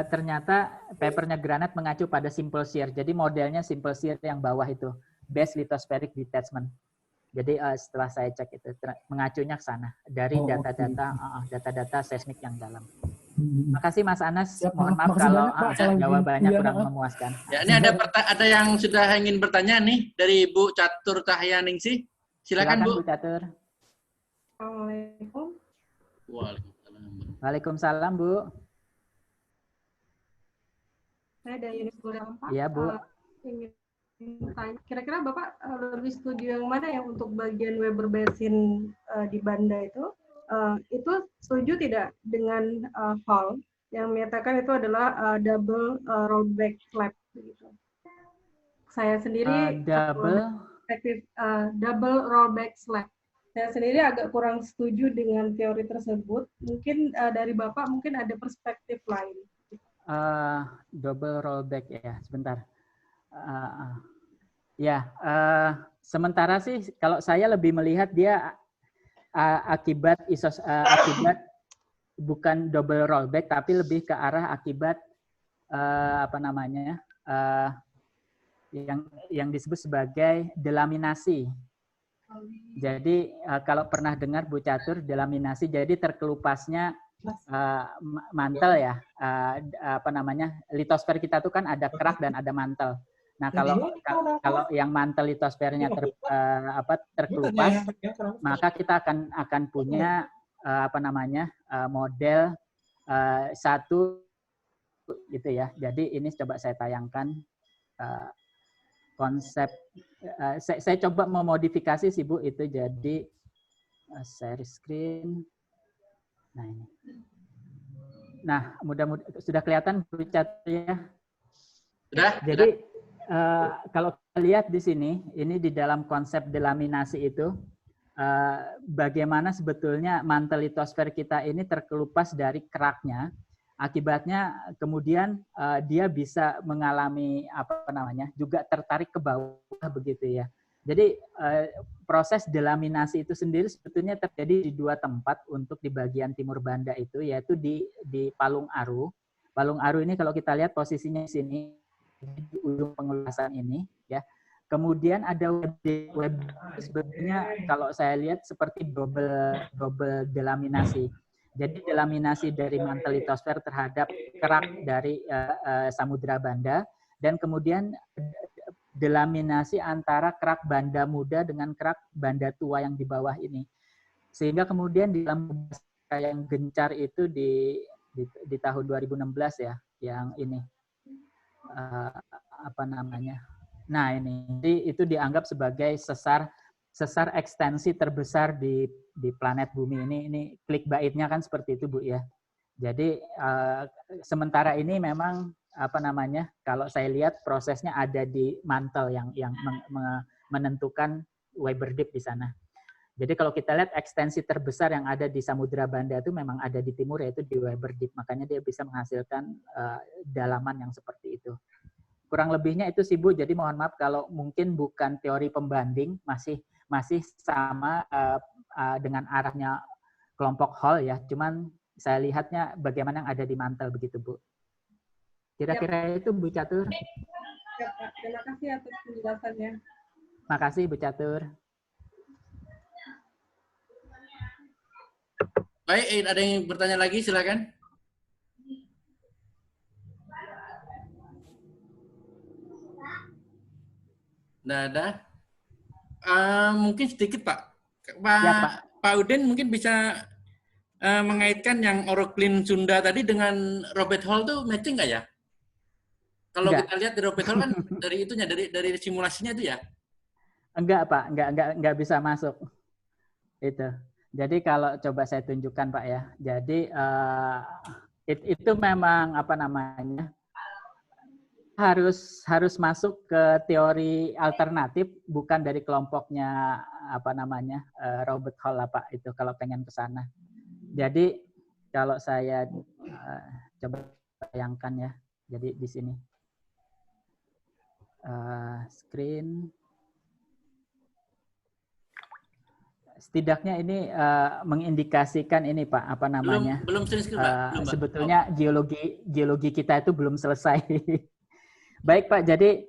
ternyata papernya Granat mengacu pada simple shear. Jadi modelnya simple shear yang bawah itu, base lithospheric detachment. Jadi setelah saya cek itu mengacunya ke sana dari data-data seismik yang dalam. Makasih Mas Anas. Mohon maaf kalau jawabannya kurang memuaskan. Ya, ini ada yang sudah ingin bertanya nih dari Bu Catur Cahyaningsih. Silakan Bu. Catur. Assalamualaikum. Waalaikumsalam Bu. Saya dari Unit Kuliah 4. Iya Bu. Ingin tanya, kira-kira Bapak lebih setuju yang mana ya untuk bagian Weber-Basin di Banda itu setuju tidak dengan Hall yang menyatakan itu adalah double rollback flap gitu. Saya sendiri double rollback slab. Saya sendiri agak kurang setuju dengan teori tersebut. Mungkin dari Bapak mungkin ada perspektif lain. Double rollback ya, sebentar. Sementara sih kalau saya lebih melihat dia akibat bukan double rollback tapi lebih ke arah akibat yang disebut sebagai delaminasi. Jadi kalau pernah dengar Bu Catur, delaminasi jadi terkelupasnya mantel ya, litosfer kita tuh kan ada kerak dan ada mantel. Nah kalau yang mantel litosfernya terkelupas, maka kita akan punya model satu gitu ya. Jadi ini coba saya tayangkan konsep. Saya coba memodifikasi sih Bu itu jadi share screen. Nah ini. Nah mudah-mudahan sudah kelihatan Bu Catur ya. Sudah. Jadi kalau kita lihat di sini, ini di dalam konsep delaminasi itu, bagaimana sebetulnya mantel litosfer kita ini terkelupas dari keraknya. Akibatnya kemudian dia bisa mengalami juga tertarik ke bawah begitu ya. Jadi proses delaminasi itu sendiri sebetulnya terjadi di dua tempat untuk di bagian timur Banda itu, yaitu di Palung Aru. Palung Aru ini kalau kita lihat posisinya di sini di ujung pengeluasan ini ya. Kemudian ada web sebetulnya kalau saya lihat seperti double delaminasi. Jadi delaminasi dari mantel litosfer terhadap kerak dari Samudra Banda, dan kemudian delaminasi antara kerak Banda muda dengan kerak Banda tua yang di bawah ini. Sehingga kemudian di dalam yang gencar itu di tahun 2016 ya, yang ini Nah ini itu dianggap sebagai sesar ekstensi terbesar di planet bumi ini. Ini clickbait-nya kan seperti itu Bu ya. Jadi sementara ini memang apa namanya, kalau saya lihat prosesnya ada di mantle yang menentukan Weber Deep di sana. Jadi kalau kita lihat ekstensi terbesar yang ada di Samudra Banda itu memang ada di timur, yaitu di Weber Deep. Makanya dia bisa menghasilkan dalaman yang seperti itu. Kurang lebihnya itu sih Bu. Jadi mohon maaf kalau mungkin bukan teori pembanding, masih sama dengan arahnya kelompok Hall ya. Cuman saya lihatnya bagaimana yang ada di mantel begitu Bu. Kira-kira itu Bu Catur. Ya, Pak. Terima kasih atas penjelasannya. Makasih Bu Catur. Baik, ada yang bertanya lagi, silakan. Nggak ada. Mungkin sedikit Pak. Pak Udin mungkin bisa mengaitkan yang Oroklin Sunda tadi dengan Robert Hall tuh matching nggak ya? Kalau kita lihat di Robert Hall kan dari itunya, dari simulasinya itu ya? Enggak Pak, enggak bisa masuk. Itu. Jadi kalau coba saya tunjukkan Pak ya. Jadi itu memang apa namanya, harus masuk ke teori alternatif, bukan dari kelompoknya apa namanya Robert Hall lah Pak, itu kalau pengen ke sana. Jadi kalau saya coba bayangkan ya, jadi di sini screen, setidaknya ini mengindikasikan ini Pak, apa namanya? Belum screen Pak. Sebetulnya geologi kita itu belum selesai. Baik Pak, jadi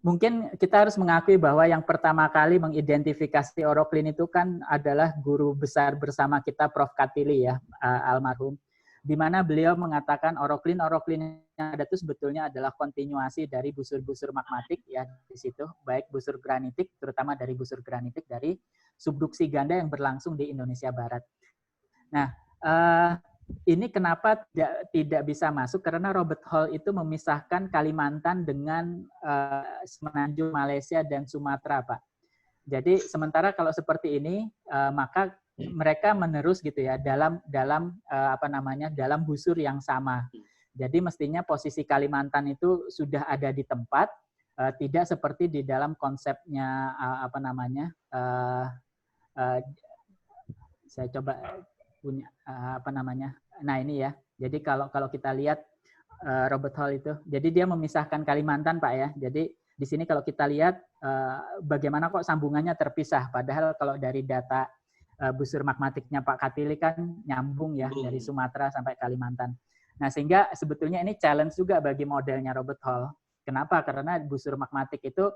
mungkin kita harus mengakui bahwa yang pertama kali mengidentifikasi oroklin itu kan adalah guru besar bersama kita Prof. Katili ya, almarhum. Di mana beliau mengatakan oroklin yang ada itu sebetulnya adalah kontinuasi dari busur-busur magmatik ya di situ, baik busur granitik, terutama dari busur granitik dari subduksi ganda yang berlangsung di Indonesia Barat. Nah, ini kenapa tidak bisa masuk? Karena Robert Hall itu memisahkan Kalimantan dengan Semenanjung, Malaysia, dan Sumatera, Pak. Jadi sementara kalau seperti ini, maka mereka menerus gitu ya dalam apa namanya, dalam busur yang sama. Jadi mestinya posisi Kalimantan itu sudah ada di tempat, tidak seperti di dalam konsepnya apa namanya. Saya coba punya apa namanya. Nah ini ya. Jadi kalau kita lihat Robert Hall itu, jadi dia memisahkan Kalimantan Pak ya. Jadi di sini kalau kita lihat bagaimana kok sambungannya terpisah. Padahal kalau dari data busur magmatiknya Pak Katili kan nyambung ya dari Sumatera sampai Kalimantan. Nah sehingga sebetulnya ini challenge juga bagi modelnya Robert Hall. Kenapa? Karena busur magmatik itu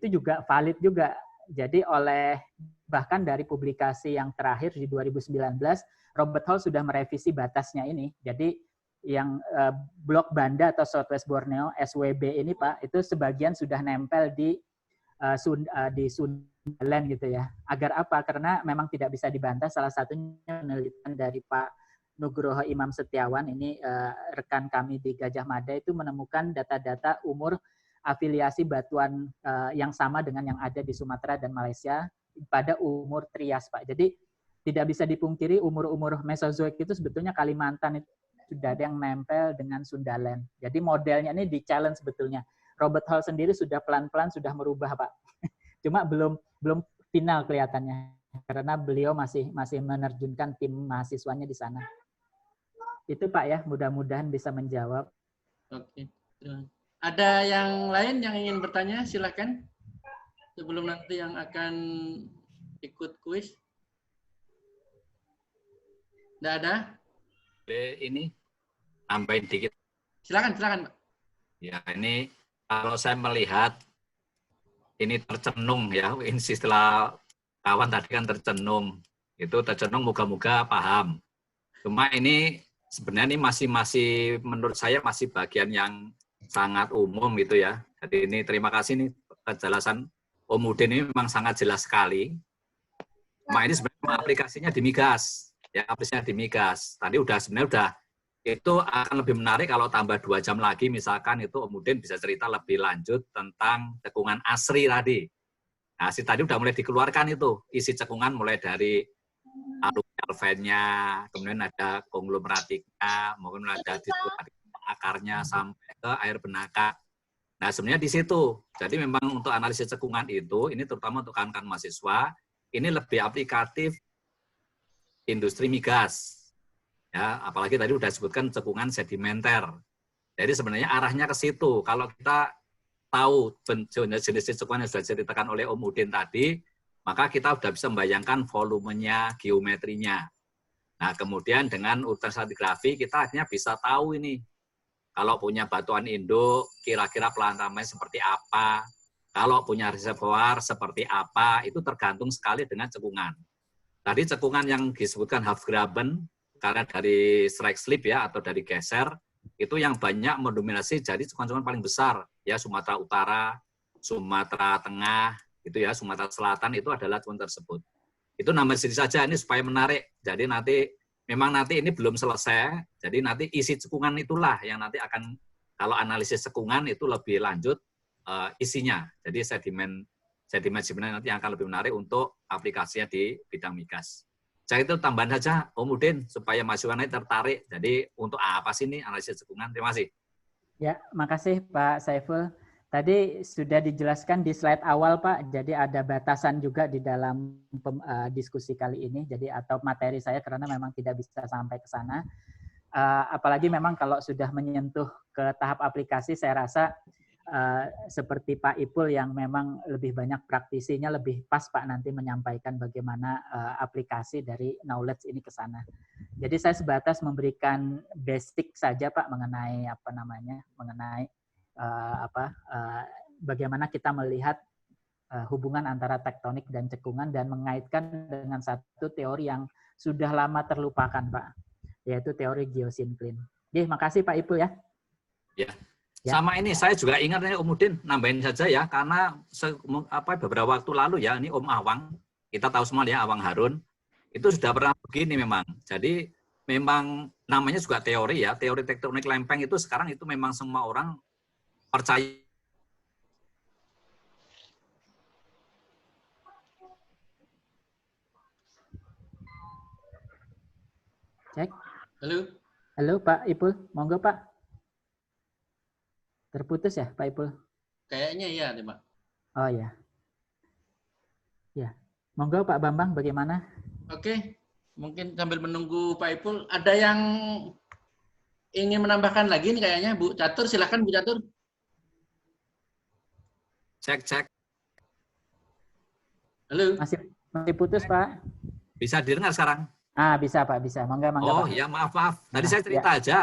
juga valid juga. Jadi bahkan dari publikasi yang terakhir di 2019, Robert Hall sudah merevisi batasnya ini. Jadi yang blok Banda atau Southwest Borneo SWB ini Pak, itu sebagian sudah nempel di Sundaland gitu ya. Agar apa? Karena memang tidak bisa dibantah. Salah satunya penelitian dari Pak Nugroho Imam Setiawan, ini rekan kami di Gajah Mada, itu menemukan data-data umur afiliasi batuan yang sama dengan yang ada di Sumatera dan Malaysia pada umur Trias, Pak. Jadi tidak bisa dipungkiri umur-umur Mesozoik itu sebetulnya Kalimantan itu sudah ada yang nempel dengan Sundaland. Jadi modelnya ini di-challenge sebetulnya. Robert Hall sendiri sudah pelan-pelan sudah merubah, Pak. Cuma belum final kelihatannya karena beliau masih menerjunkan tim mahasiswanya di sana. Itu Pak ya, mudah-mudahan bisa menjawab. Oke. Ada yang lain yang ingin bertanya? Silakan. Sebelum nanti yang akan ikut kuis. Tidak ada? Ini nambahin dikit. Silakan, Pak. Ya, ini kalau saya melihat ini tercenung ya, istilah kawan tadi kan tercenung. Itu tercenung, moga-moga paham. Cuma ini sebenarnya ini masih menurut saya masih bagian yang sangat umum gitu ya. Jadi ini terima kasih nih penjelasan Om Udin ini memang sangat jelas sekali. Cuma ini sebenarnya aplikasinya di migas. Ya, aplikasinya di migas. Tadi sebenarnya udah itu akan lebih menarik kalau tambah 2 jam lagi misalkan itu Om Udin bisa cerita lebih lanjut tentang cekungan asri tadi. Nah, tadi udah mulai dikeluarkan itu isi cekungan mulai dari alumni alvennya, kemudian ada konglomeratiknya, mungkin ada akarnya sampai ke air benaka. Nah, sebenarnya di situ. Jadi memang untuk analisis cekungan itu, ini terutama untuk kawan-kawan mahasiswa, ini lebih aplikatif industri migas. Ya, apalagi tadi sudah disebutkan cekungan sedimenter. Jadi sebenarnya arahnya ke situ. Kalau kita tahu jenis cekungan yang sudah diceritakan oleh Om Udin tadi, maka kita sudah bisa membayangkan volumenya, geometrinya. Nah, kemudian dengan urutan stratigrafi kita akhirnya bisa tahu ini. Kalau punya batuan induk, kira-kira pelantamanya seperti apa. Kalau punya reservoir seperti apa, itu tergantung sekali dengan cekungan. Tadi cekungan yang disebutkan Hafgraben, karena dari strike slip ya, atau dari geser, itu yang banyak mendominasi jadi cekungan-cekungan paling besar. Ya, Sumatera Utara, Sumatera Tengah, itu ya, Sumatera Selatan itu adalah cekungan tersebut. Itu nambah sedikit saja ini supaya menarik. Jadi nanti memang nanti ini belum selesai, jadi nanti isi cekungan itulah yang nanti akan, kalau analisis cekungan itu lebih lanjut isinya. Jadi sedimen nanti yang akan lebih menarik untuk aplikasinya di bidang migas. Saya itu tambahan saja, Om Udin, supaya mahasiswa nanti tertarik. Jadi untuk apa sih ini analisis cekungan? Terima kasih. Ya, makasih Pak Saiful. Tadi sudah dijelaskan di slide awal, Pak. Jadi ada batasan juga di dalam diskusi kali ini. Jadi atau materi saya karena memang tidak bisa sampai ke sana. Apalagi memang kalau sudah menyentuh ke tahap aplikasi, saya rasa seperti Pak Ipul yang memang lebih banyak praktisinya, lebih pas Pak nanti menyampaikan bagaimana aplikasi dari knowledge ini ke sana. Jadi saya sebatas memberikan basic saja Pak mengenai mengenai bagaimana kita melihat hubungan antara tektonik dan cekungan dan mengaitkan dengan satu teori yang sudah lama terlupakan Pak, yaitu teori geosinkline. Oke, makasih Pak Ipul ya. Ya. Sama ini saya juga ingat nih Om Udin, nambahin saja ya, karena beberapa waktu lalu ya, ini Om Awang, kita tahu semua ya Awang Harun, itu sudah pernah begini memang. Jadi memang namanya juga teori ya, teori tektonik lempeng itu sekarang itu memang semua orang percaya. Cek. Halo. Halo Pak Ipul, monggo Pak. Terputus ya Pak Ipul? Kayaknya iya, Pak. Oh ya. Ya, monggo Pak Bambang, bagaimana? Oke, mungkin sambil menunggu Pak Ipul, ada yang ingin menambahkan lagi nih kayaknya, Bu Catur, silakan Bu Catur. Cek. Masih Halo. putus Pak. Bisa didengar sekarang? Bisa Pak, bisa. Mangga Oh Pak. ya maaf. Tadi saya cerita aja.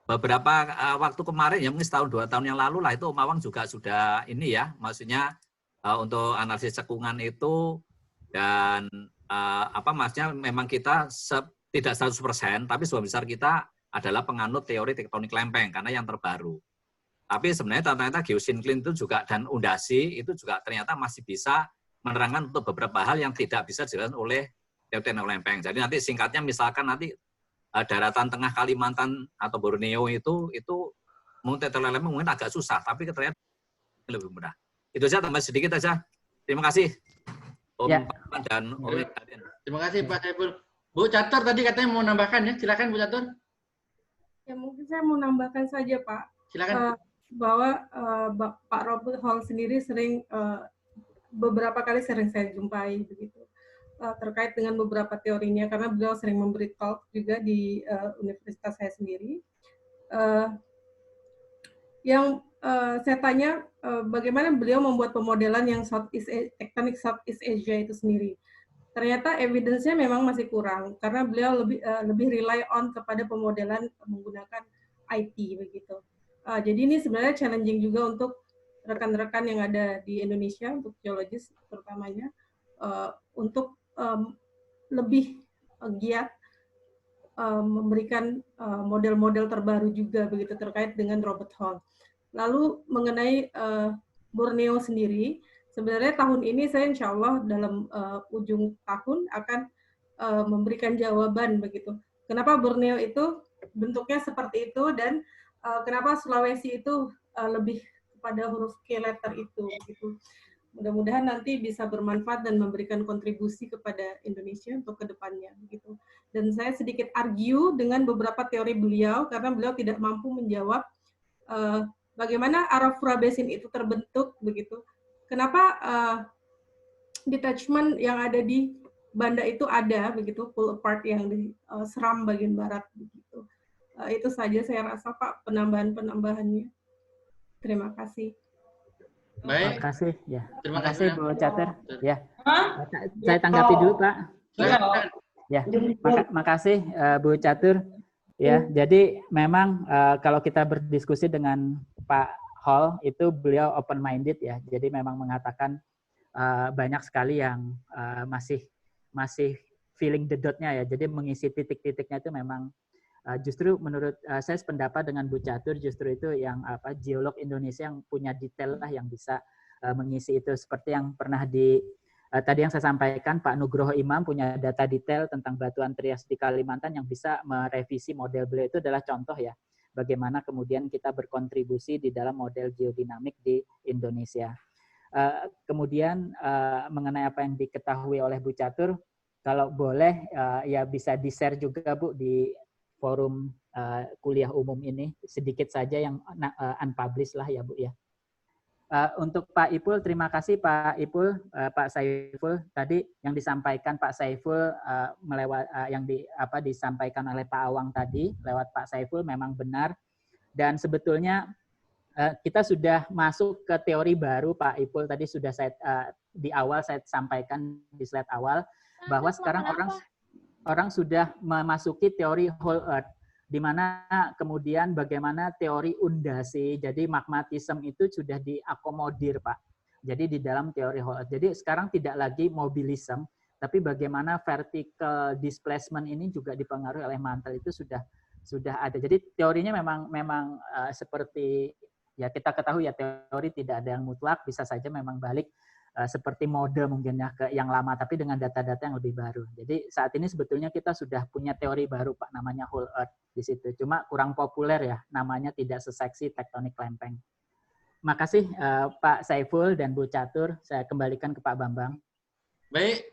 Beberapa waktu kemarin ya mungkin setahun 2 tahun yang lalu lah itu Om Awang juga sudah ini ya, maksudnya untuk analisis cekungan itu dan maksudnya memang kita tidak 100% tapi sebagian besar kita adalah penganut teori tektonik lempeng karena yang terbaru. Tapi sebenarnya ternyata geosinkline itu juga dan undasi itu juga ternyata masih bisa menerangkan untuk beberapa hal yang tidak bisa dijelaskan oleh teori tektonik lempeng. Jadi nanti singkatnya misalkan nanti daratan tengah Kalimantan atau Borneo itu mungkin tektonik lempeng mungkin agak susah, tapi ternyata lebih mudah. Itu saja, tambah sedikit aja. Terima kasih Om Paman dan Om Adin. Terima kasih Pak Saiful. Bu Catur tadi katanya mau nambahkan ya, silakan Bu Catur. Ya mungkin saya mau nambahkan saja Pak. Silakan. Bahwa Pak Robert Hall sendiri sering beberapa kali sering saya jumpai begitu terkait dengan beberapa teorinya karena beliau sering memberi talk juga di universitas saya sendiri. Yang saya tanya bagaimana beliau membuat pemodelan yang tektonik Southeast Asia itu sendiri. Ternyata evidence-nya memang masih kurang karena beliau lebih rely on kepada pemodelan menggunakan IT begitu. Jadi ini sebenarnya challenging juga untuk rekan-rekan yang ada di Indonesia, untuk geologis terutamanya, untuk lebih giat memberikan model-model terbaru juga begitu terkait dengan Robert Hall. Lalu mengenai Borneo sendiri, sebenarnya tahun ini saya insya Allah dalam ujung tahun akan memberikan jawaban begitu. Kenapa Borneo itu bentuknya seperti itu dan kenapa Sulawesi itu lebih kepada huruf K letter itu gitu. mudah-mudahan nanti bisa bermanfaat dan memberikan kontribusi kepada Indonesia untuk kedepannya begitu. Dan saya sedikit argue dengan beberapa teori beliau karena beliau tidak mampu menjawab bagaimana Arafura Basin itu terbentuk begitu. Kenapa detachment yang ada di Banda itu ada begitu, pull apart yang di Seram bagian barat begitu. Itu saja saya rasa Pak penambahan-penambahannya. Terima kasih. Baik. Terima kasih ya. Terima Terima kasih kasih. Bu Catur. Ya. Saya tanggapi dulu Pak. Silakan. Ya. Makasih Bu Catur. Ya, jadi memang kalau kita berdiskusi dengan Pak Hall itu beliau open minded ya. Jadi memang mengatakan banyak sekali yang masih feeling the dot-nya ya. Jadi mengisi titik-titiknya itu memang justru menurut saya sependapat dengan Bu Catur, justru itu yang geolog Indonesia yang punya detail lah yang bisa mengisi itu, seperti yang pernah tadi yang saya sampaikan, Pak Nugroho Imam punya data detail tentang batuan Trias di Kalimantan yang bisa merevisi model beliau. Itu adalah contoh ya bagaimana kemudian kita berkontribusi di dalam model geodinamik di Indonesia. Kemudian mengenai apa yang diketahui oleh Bu Catur, kalau boleh ya bisa di-share juga Bu di forum kuliah umum ini, sedikit saja yang unpublished lah ya Bu ya. Untuk Pak Ipul, terima kasih Pak Ipul, Pak Saiful tadi yang disampaikan Pak Saiful yang disampaikan oleh Pak Awang tadi lewat Pak Saiful memang benar, dan sebetulnya kita sudah masuk ke teori baru Pak Ipul, tadi sudah di awal saya sampaikan di slide awal bahwa sekarang orang sudah memasuki teori whole earth, di mana kemudian bagaimana teori undasi, jadi magmatisme itu sudah diakomodir Pak. Jadi di dalam teori whole earth. Jadi sekarang tidak lagi mobilisme, tapi bagaimana vertical displacement ini juga dipengaruhi oleh mantle itu sudah ada. Jadi teorinya memang seperti ya kita ketahui ya, teori tidak ada yang mutlak, bisa saja memang balik seperti mode mungkin ya ke yang lama, tapi dengan data-data yang lebih baru. Jadi saat ini sebetulnya kita sudah punya teori baru Pak, namanya whole earth di situ. Cuma kurang populer ya, namanya tidak seseksi tektonik lempeng. Makasih Pak Saiful dan Bu Catur. Saya kembalikan ke Pak Bambang. Baik,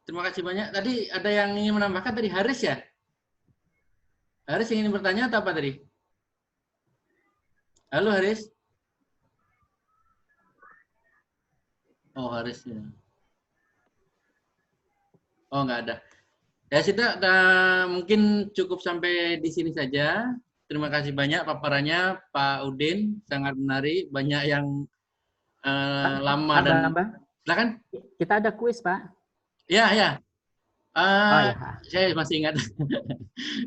terima kasih banyak. Tadi ada yang ingin menambahkan tadi, Haris ya? Haris ingin bertanya atau apa tadi? Halo Haris. Oh, Haris ya. Oh, nggak ada. Ya, kita mungkin cukup sampai di sini saja. Terima kasih banyak paparannya Pak Udin, sangat menarik. Banyak yang lama Pak dan Bambang. silakan. Kita ada kuis Pak. Ya, ya. Oh ya. Saya masih ingat.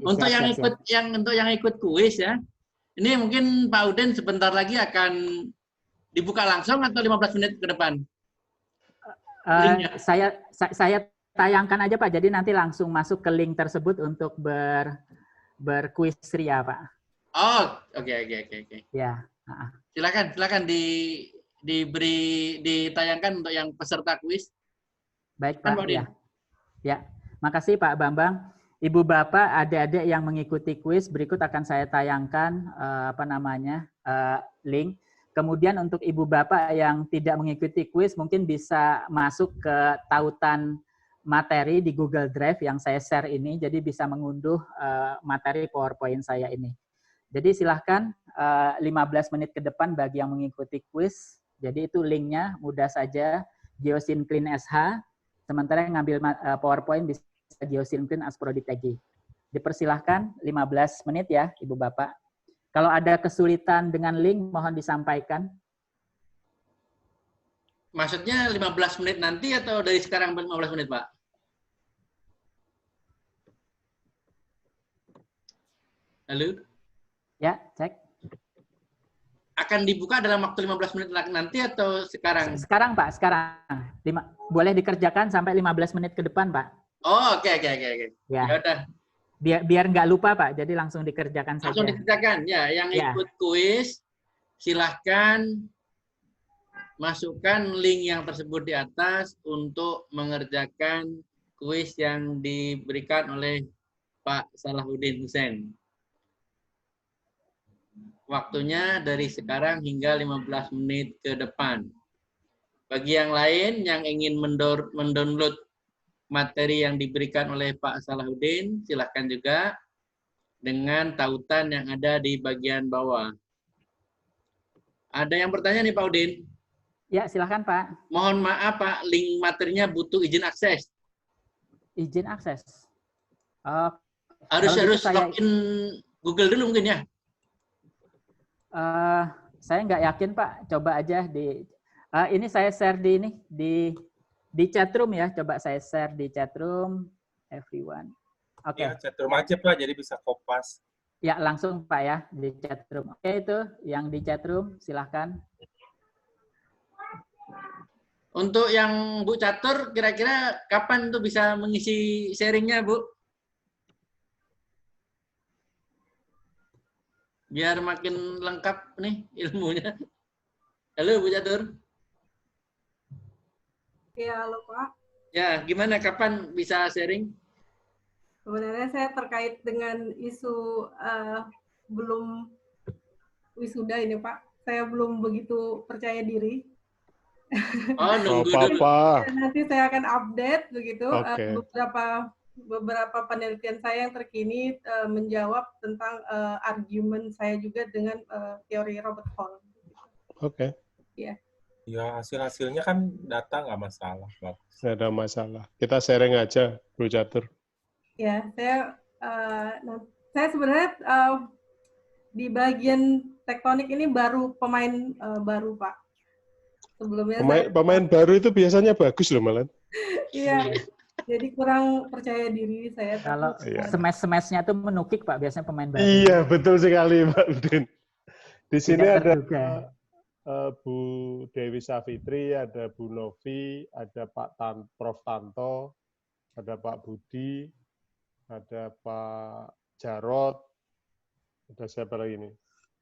Untuk yang ikut kuis ya. Ini mungkin Pak Udin sebentar lagi akan dibuka langsung atau 15 menit ke depan? Saya tayangkan aja Pak, jadi nanti langsung masuk ke link tersebut untuk berkuis ria Pak. Oh, oke. Ya. Silakan ditayangkan untuk yang peserta kuis. Baik Pak. Ya. Makasih Pak Bambang. Ibu Bapak, adik-adik yang mengikuti kuis, berikut akan saya tayangkan link. Kemudian untuk Ibu Bapak yang tidak mengikuti kuis, mungkin bisa masuk ke tautan materi di Google Drive yang saya share ini, jadi bisa mengunduh materi PowerPoint saya ini. Jadi silahkan 15 menit ke depan bagi yang mengikuti kuis. Jadi itu linknya mudah saja, Geosyncline SH. Sementara yang ngambil PowerPoint bisa Geosyncline Asproditegi. Dipersilahkan 15 menit ya Ibu Bapak. Kalau ada kesulitan dengan link, mohon disampaikan. Maksudnya 15 menit nanti atau dari sekarang 15 menit, Pak? Halo? Ya, cek. Akan dibuka dalam waktu 15 menit nanti atau sekarang? Sekarang, Pak. Sekarang. Boleh dikerjakan sampai 15 menit ke depan, Pak. Oh, oke. Ya udah. Biar nggak lupa Pak, jadi langsung dikerjakan saja. Langsung dikerjakan ya. Yang ikut kuis silahkan masukkan link yang tersebut di atas untuk mengerjakan kuis yang diberikan oleh Pak Salahuddin Hussein. Waktunya dari sekarang hingga 15 menit ke depan. Bagi yang lain yang ingin mendownload materi yang diberikan oleh Pak Salahuddin, silahkan juga dengan tautan yang ada di bagian bawah. Ada yang bertanya nih Pak Udin. Ya, silahkan Pak. Mohon maaf Pak, link materinya butuh izin akses. Izin akses. Harus Kalau gitu saya- login Google dulu mungkin ya. Saya nggak yakin Pak. Coba aja ini saya share di ini di chatroom ya. Coba saya share di chatroom everyone. Oke. Ya, chatroom aja Pak, jadi bisa kopas. Ya, langsung Pak ya di chatroom. Oke, itu yang di chatroom silahkan. Untuk yang Bu Catur, kira-kira kapan tuh bisa mengisi sharingnya Bu? Biar makin lengkap nih ilmunya. Halo Bu Catur. Ya, halo Pak. Ya, gimana kapan bisa sharing? Sebenarnya saya terkait dengan isu belum wisuda ini Pak. Saya belum begitu percaya diri. Oh, nunggu dulu. Apa-apa. Nanti saya akan update begitu. Oke. Beberapa penelitian saya yang terkini menjawab tentang argumen saya juga dengan teori Robert Hall. Oke. Ya. Ya, hasil-hasilnya kan data nggak masalah. Bagus. Nggak ada masalah. Kita sharing aja, Bu Catur. Ya, saya sebenarnya di bagian tektonik ini baru pemain baru Pak. Sebelumnya Pemain baru itu biasanya bagus loh malah. iya, jadi kurang percaya diri saya. Kalau Iya. smash-smashnya tuh menukik Pak, biasanya pemain baru. Iya, betul sekali Pak Udin. Di sini Tidak ada terduga. Bu Dewi Savitri, ada Bu Novi, ada Prof. Tanto, ada Pak Budi, ada Pak Jarot, ada siapa lagi nih?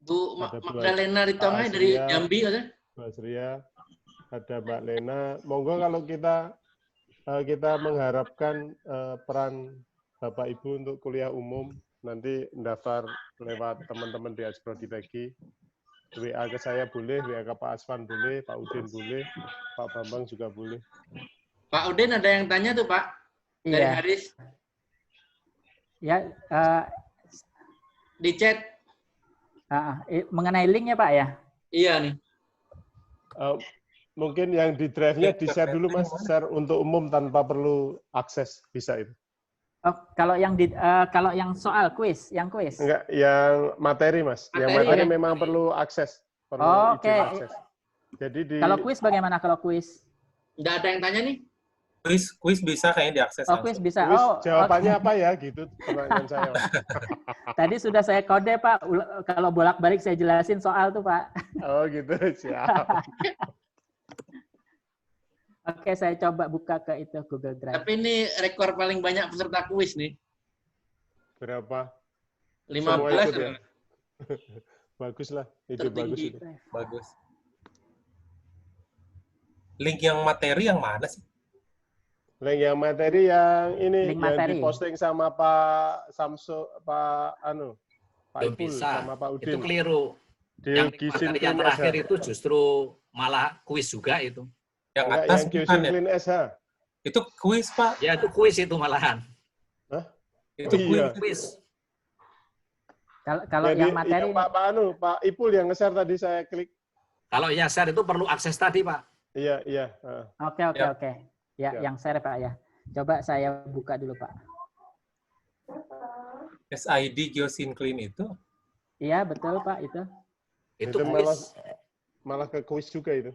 Bu Ada Bu Magdalena Ritongai dari Asria. Jambi ada? Mas Ria, ada Mbak Lena. Monggo kalau kita mengharapkan peran Bapak Ibu untuk kuliah umum, nanti mendaftar lewat teman-teman di Asprodi WA ke saya boleh, WA ke Pak Asvan boleh, Pak Udin boleh, Pak Bambang juga boleh. Pak Udin ada yang tanya tuh Pak dari Iya. Haris Ya, di chat. mengenai linknya Pak ya. Iya nih. Mungkin yang di drive-nya di-share dulu Mas, share untuk umum tanpa perlu akses, bisa itu. Oh, kalau yang soal kuis, yang kuis. Enggak, yang materi Mas. Yang Materi, materi ya? memang perlu akses, perlu Oh, izin oke. akses. Jadi di Kalau kuis bagaimana kalau kuis? Nggak ada yang tanya nih? Kuis bisa kayaknya diakses Oh, kuis langsung. bisa. kuis Oh, jawabannya oke. apa ya gitu pertanyaan saya. Mas. Tadi sudah saya kode Pak. Kalau bolak-balik saya jelasin soal tuh Pak. Oh gitu, siap. Oke, saya coba buka ke itu Google Drive. Tapi ini rekor paling banyak peserta kuis nih. Berapa? 15. Semua ikut ya? Bagus lah, ide bagus Tertinggi. itu. Bagus. Link yang materi yang mana sih? Link yang materi yang ini Link yang materi. diposting sama Pak Samsu, Pak Belum Ipul bisa. sama Pak Itu Udin. keliru. Di Yang Gisin materi yang Clean terakhir SH. itu justru malah kuis juga itu. Yang Enggak, atas yang bukan Gisin ya? Clean SH. Itu kuis, Pak. Ya itu kuis itu malahan. Itu Oh, kuis. iya. Kuis. Kalau Jadi, yang materi yang Pak Ipul yang nge-share tadi saya klik. Kalau yang share itu perlu akses tadi, Pak. Iya. Oke. Ya. Ya, Ya. yang share Pak ya. Coba saya buka dulu Pak. SID Geosinclean itu. Iya, betul Pak itu. Itu Itu kuis. malah ke kuis juga itu.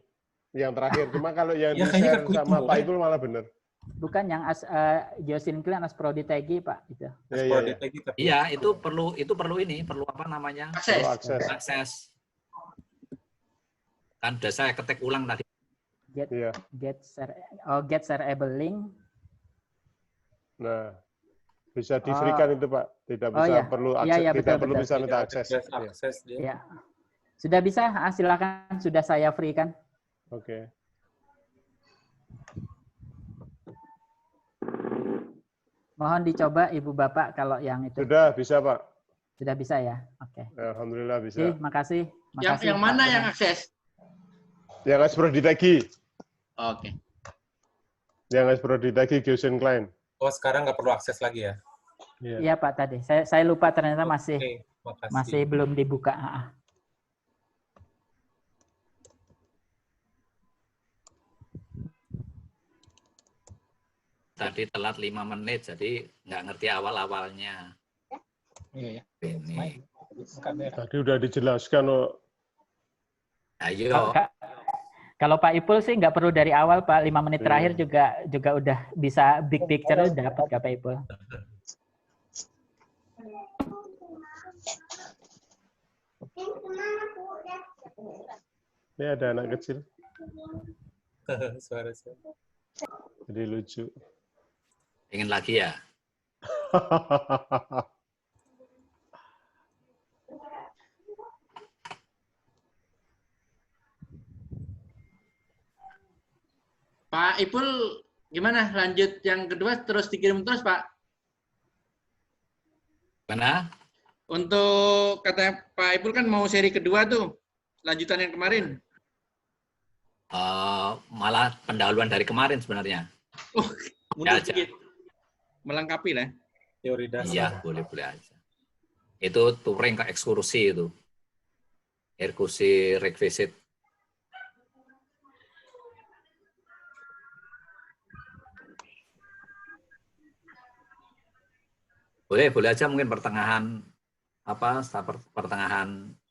Yang terakhir. Cuma kalau yang Ya, kayaknya di-share ke kuis sama semua, Pak ya. Ipul malah benar. Bukan yang Geosinclean Asprodi Pak itu. Iya. Iya, itu perlu apa namanya? Akses. Perlu akses. Akses. Kan udah saya ketik ulang tadi. Iya. Get shareable link. Nah, bisa di-free-kan itu Pak. Tidak Oh, bisa ya. perlu Iya, akses, iya, tidak betul, perlu betul. bisa minta akses. Iya. Akses dia. Ya. Sudah bisa? Silakan, sudah saya free kan. Oke. Mohon dicoba Ibu Bapak kalau yang itu. Sudah bisa Pak. Sudah bisa ya? Oke. Alhamdulillah bisa. Oke, makasih. Yang Makasih, mana Pak. yang akses? Yang Asprodi lagi. Oke. Yang Asprodi-Tagi Gaussian Klein. Oh, sekarang nggak perlu akses lagi ya? Iya. Iya Pak tadi. Saya lupa ternyata masih Oke, makasih. masih belum dibuka. Tadi telat 5 menit, jadi nggak ngerti awal-awalnya. Iya ya. Ini. Tadi udah dijelaskan. Oh. Ayo. Kalau Pak Ipul sih nggak perlu dari awal Pak, 5 menit terakhir juga udah bisa big picture dapat Kak Pak Ipul. Ini ada anak kecil. Suara. Jadi lucu. Ingin lagi ya? Pak Ipul, gimana? Lanjut yang kedua terus dikirim terus, Pak? Mana? Untuk kata Pak Ipul kan mau seri kedua tuh, lanjutan yang kemarin. Malah pendahuluan dari kemarin sebenarnya. Mundur aja. sedikit. Melengkapi lah. Teori dasar. Iya, boleh-boleh aja. Itu touring ke ekskursi itu. Ekskursi requisite. Boleh aja mungkin pertengahan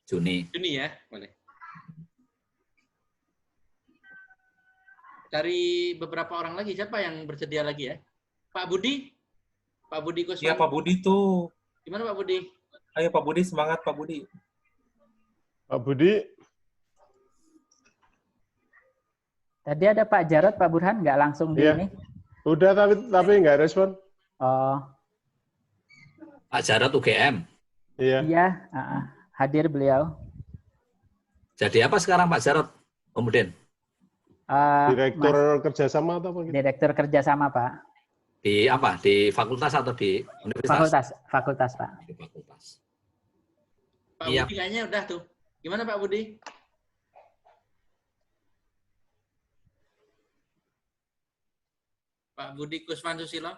Juni. Juni ya, boleh. Cari beberapa orang lagi, siapa yang bersedia lagi ya? Pak Budi? Pak Budi Kuswan. Iya Pak Budi tuh. Gimana Pak Budi? Ayo Pak Budi, semangat Pak Budi. Pak Budi. Tadi ada Pak Jarod, Pak Burhan nggak langsung di ini? Udah tapi nggak respon. Oh. Pak Jarod UGM. Iya. Iya, hadir beliau. Jadi apa sekarang Pak Jarod? Kemudian Direktur kerjasama atau apa gitu? Direktur kerjasama Pak. di apa? Di fakultas atau di universitas? Fakultas Pak. Di fakultas. Pak Iya. Budi kayaknya udah tuh. Gimana Pak Budi? Pak Budi Kuswan Susilo?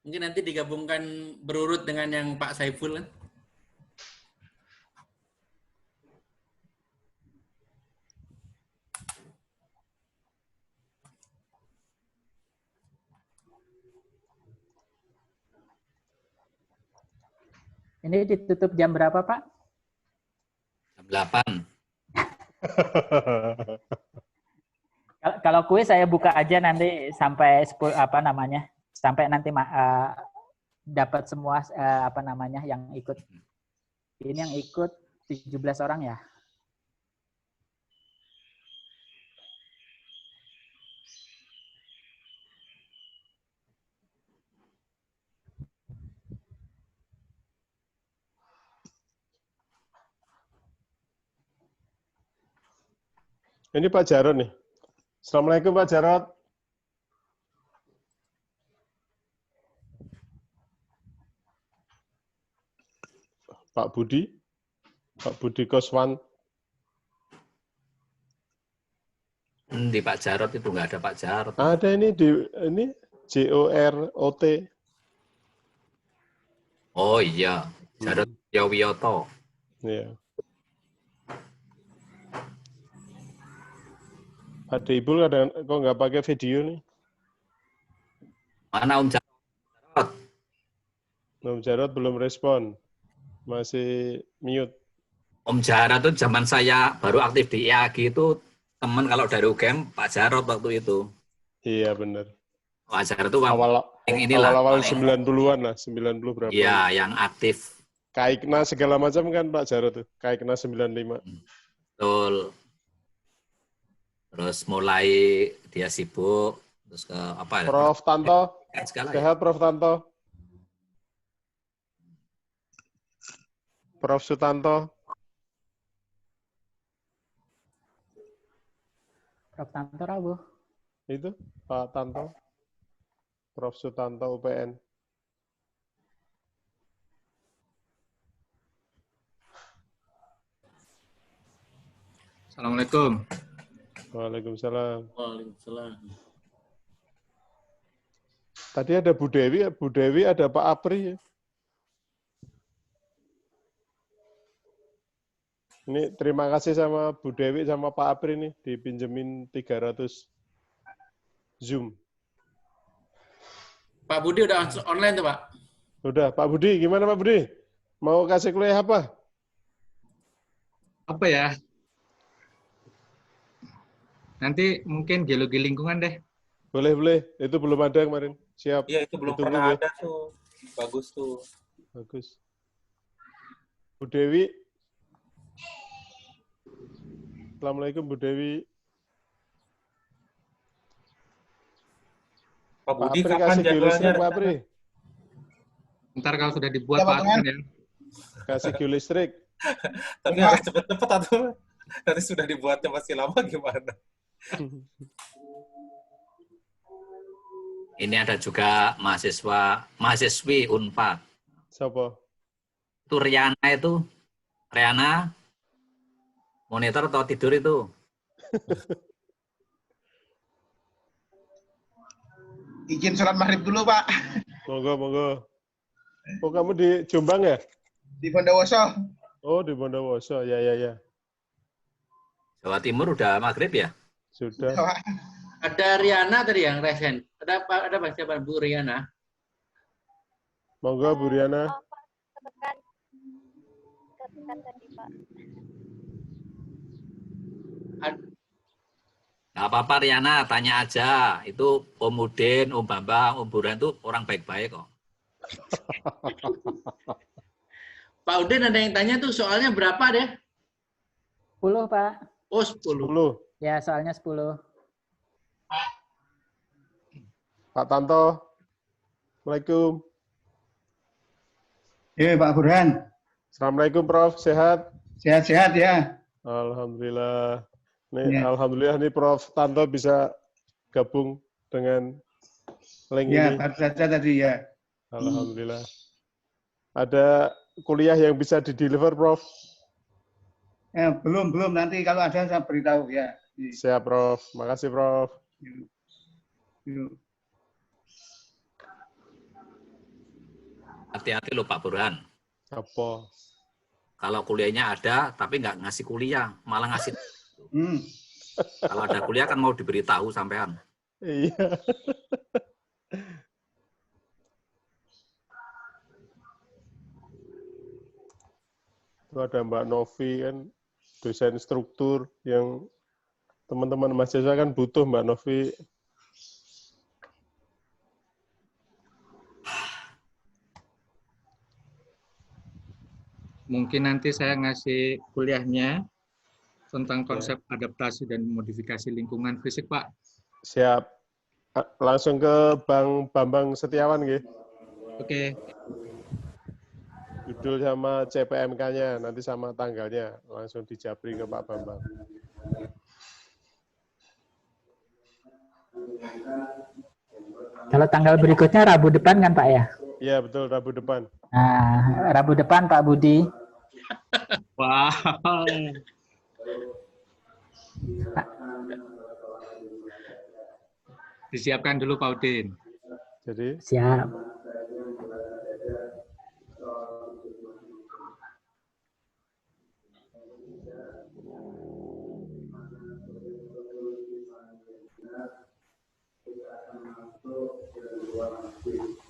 Mungkin nanti digabungkan berurut dengan yang Pak Saiful kan? Ini ditutup jam berapa Pak? Jam 8. Kalau kuis saya buka aja nanti sampai 10 sampai nanti dapat semua yang ikut. Ini yang ikut 17 orang ya. Ini Pak Jarod nih. Assalamualaikum Pak Jarod. Pak Budi Kuswan. Di Pak Jarod itu nggak ada Pak Jarod. Ada ini JOROT. Oh iya, Jarod Wiyoto. Iya. Ada Ibu kok nggak pakai video nih? Mana Om Jarod? Om Jarod belum respon. Masih mute. Om Jarod itu zaman saya baru aktif di IAG itu teman kalau dari UGM Pak Jarod waktu itu. Iya benar. Pak Jarod itu awal-awal 90-an lah, 90 berapa. Iya, yang aktif. Kaikna segala macam kan Pak Jarod tuh. Kaikna 95. Betul. Terus mulai dia sibuk, terus ke apa ya? Prof Tanto, Segala, sehat Prof Tanto. Prof Sutanto. Prof Tanto Rabu. Itu Pak Tanto. Prof Sutanto UPN. Assalamualaikum. Waalaikumsalam. Waalaikumsalam. Tadi ada Bu Dewi ada Pak Apri. Ini terima kasih sama Bu Dewi sama Pak Apri nih, dipinjemin 300 Zoom. Pak Budi udah online tuh, Pak? Udah, Pak Budi, gimana Pak Budi? Mau kasih kuliah apa? Apa ya? Nanti mungkin geologi lingkungan deh. Boleh. Itu belum ada kemarin. Siap. Iya, itu belum Ditunggu, pernah ya. ada tuh. Bagus tuh. Bagus. Bu Dewi. Assalamualaikum Bu Dewi. Pak Budi Apri kapan kasih geolistrik, jadwalnya? Pak Apri. Ntar kalau sudah dibuat Pak Arman ya. Kasih geolistrik. Tapi harus cepet-cepet atau nanti sudah dibuatnya masih lama gimana? Ini ada juga mahasiswi Unpad. Siapa? Itu Riana, monitor atau tidur itu? Izin sholat maghrib dulu, Pak. Monggo. Oh, kamu di Jombang ya? Di Bondowoso. Oh, di Bondowoso. Ya. Jawa Timur udah maghrib ya? Sudah. Pak. Ada Riana tadi yang resen. Ada Pak siapa Bu Riana? Monggo Bu Riana. Ketekan tadi, Pak. Nggak apa-apa Riana, tanya aja. Itu Om Udin, Om Bambang, Om Burhan itu orang baik-baik kok. Pak Udin ada yang tanya tuh soalnya berapa deh? 10, Pak. Oh, 10. 10. Ya, soalnya 10. Pak Tanto. Assalamualaikum. Pak Burhan. Assalamualaikum Prof. Sehat? Sehat-sehat ya. Alhamdulillah. Nih, Ya. Alhamdulillah nih Prof. Tanto bisa gabung dengan link Ya, ini. baru saja tadi ya. Alhamdulillah. Ada kuliah yang bisa di-deliver, Prof? Belum. Nanti kalau ada saya beritahu ya. Siap, Prof. Makasih, Prof. Yuk. Hati-hati loh Pak Burhan. Apa? Kalau kuliahnya ada, tapi nggak ngasih kuliah, malah ngasih. Kalau ada kuliah kan mau diberitahu sampean. Iya. Itu ada Mbak Novi kan, dosen struktur yang teman-teman mahasiswa kan butuh Mbak Novi. Mungkin nanti saya ngasih kuliahnya tentang konsep adaptasi dan modifikasi lingkungan fisik, Pak. Siap. Langsung ke Bang Bambang Setiawan, nggih. Oke. Judul sama CPMK-nya, nanti sama tanggalnya. Langsung dijabri ke Pak Bambang. Kalau tanggal berikutnya Rabu depan kan, Pak ya? Iya, betul, Rabu depan. Nah, Rabu depan Pak Budi. Wow. Disiapkan dulu Pak Udin. Jadi, Siap.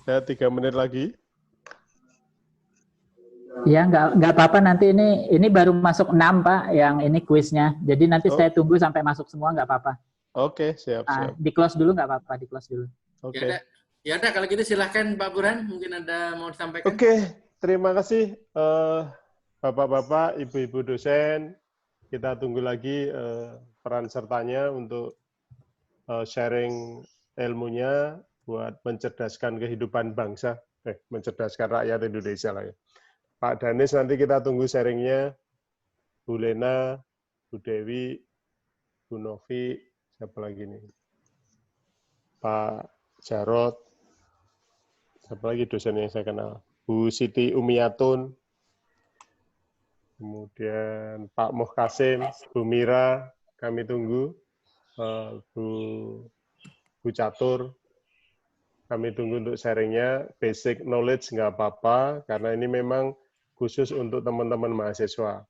saya 3 menit lagi. Ya, nggak apa-apa nanti ini baru masuk 6, Pak, yang ini kuisnya. Jadi nanti saya tunggu sampai masuk semua, nggak apa-apa. Oke, siap. Di close dulu nggak apa-apa, di close dulu. Oke. Ya udah kalau gitu silahkan Pak Burhan, mungkin ada mau disampaikan. Oke, terima kasih Bapak-bapak, Ibu-ibu dosen. Kita tunggu lagi peran sertanya untuk sharing ilmunya buat mencerdaskan kehidupan bangsa, mencerdaskan rakyat Indonesia lah ya. Pak Danis nanti kita tunggu sharingnya, Bu Lena, Bu Dewi, Bu Novi, siapa lagi nih? Pak Jarot, siapa lagi dosen yang saya kenal? Bu Siti Umiatun, kemudian Pak Muhkasim, Bu Mira, kami tunggu. Bu Catur. Kami tunggu untuk sharingnya. Basic knowledge nggak apa-apa, karena ini memang khusus untuk teman-teman mahasiswa.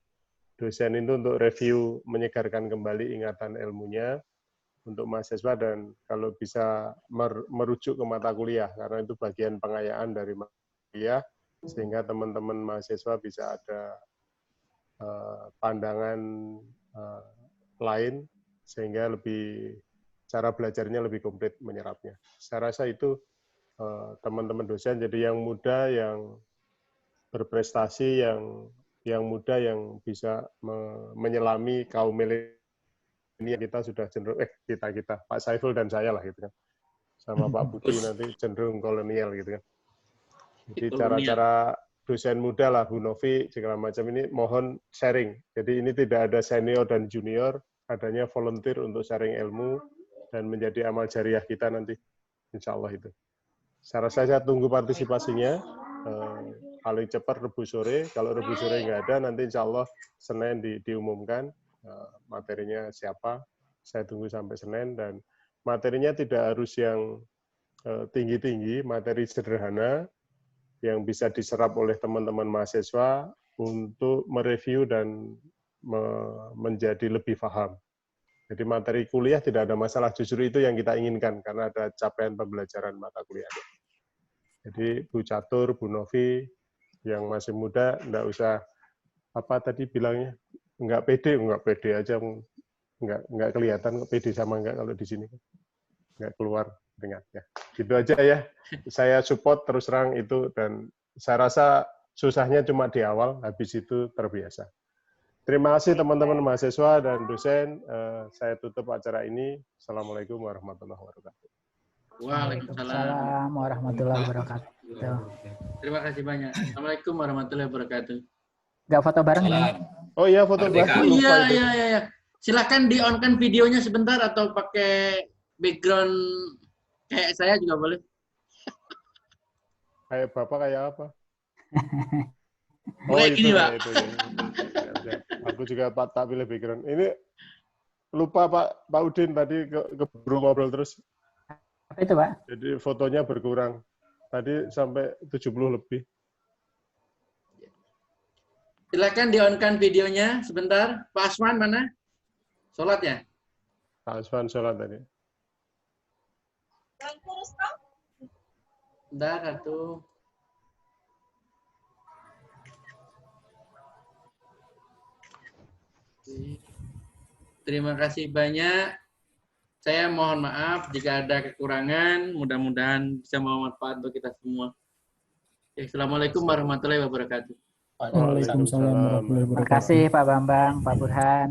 Dosen itu untuk review, menyegarkan kembali ingatan ilmunya untuk mahasiswa, dan kalau bisa merujuk ke mata kuliah, karena itu bagian pengayaan dari mata kuliah, sehingga teman-teman mahasiswa bisa ada pandangan lain, sehingga cara belajarnya lebih komplit menyerapnya. Saya rasa itu teman-teman dosen, jadi yang muda, yang berprestasi, yang muda, yang bisa menyelami kaum milenial, kita sudah cenderung, kita, Pak Saiful dan saya lah gitu kan, sama Pak Budi nanti cenderung kolonial gitu kan. Jadi cara-cara dosen muda lah, Bu Novi, segala macam ini mohon sharing. Jadi ini tidak ada senior dan junior, adanya volunteer untuk sharing ilmu dan menjadi amal jariah kita nanti, insya Allah itu. Saya rasa saya tunggu partisipasinya, paling cepat Rabu sore, kalau Rabu sore nggak ada, nanti insya Allah Senin diumumkan materinya siapa, saya tunggu sampai Senin, dan materinya tidak harus yang tinggi-tinggi, materi sederhana, yang bisa diserap oleh teman-teman mahasiswa untuk mereview dan menjadi lebih paham. Jadi materi kuliah tidak ada masalah, justru itu yang kita inginkan, karena ada capaian pembelajaran mata kuliah. Jadi Bu Catur, Bu Novi, yang masih muda, enggak usah, apa tadi bilangnya, enggak pede aja, enggak kelihatan kok pede sama enggak kalau di sini. Enggak keluar dengan ya. Gitu aja ya. Saya support terus terang itu, dan saya rasa susahnya cuma di awal, habis itu terbiasa. Terima kasih teman-teman mahasiswa dan dosen. Saya tutup acara ini. Assalamualaikum warahmatullahi wabarakatuh. Waalaikumsalam warahmatullahi wabarakatuh. Terima kasih banyak. Assalamualaikum warahmatullahi wabarakatuh. Nggak foto bareng ini? Oh iya, foto bareng. Iya. Silakan di-on-kan videonya sebentar, atau pakai background kayak saya juga boleh. Kayak Bapak kayak apa? Oh, kayak gini, Pak. Itu, ya. Aku juga tak pilih background. Ini lupa Pak Udin tadi keburu ngobrol terus. Apa itu, Pak? Jadi fotonya berkurang. Tadi sampai 70 lebih. Silakan di-on-kan videonya sebentar. Pak Aswan mana? Sholat ya? Pak Aswan sholat tadi. Bentar, satu. Terima kasih banyak. Saya mohon maaf jika ada kekurangan. Mudah-mudahan bisa bermanfaat untuk kita semua. Assalamualaikum warahmatullahi wabarakatuh. Waalaikumsalam warahmatullahi wabarakatuh. Terima kasih Pak Bambang, Pak Burhan.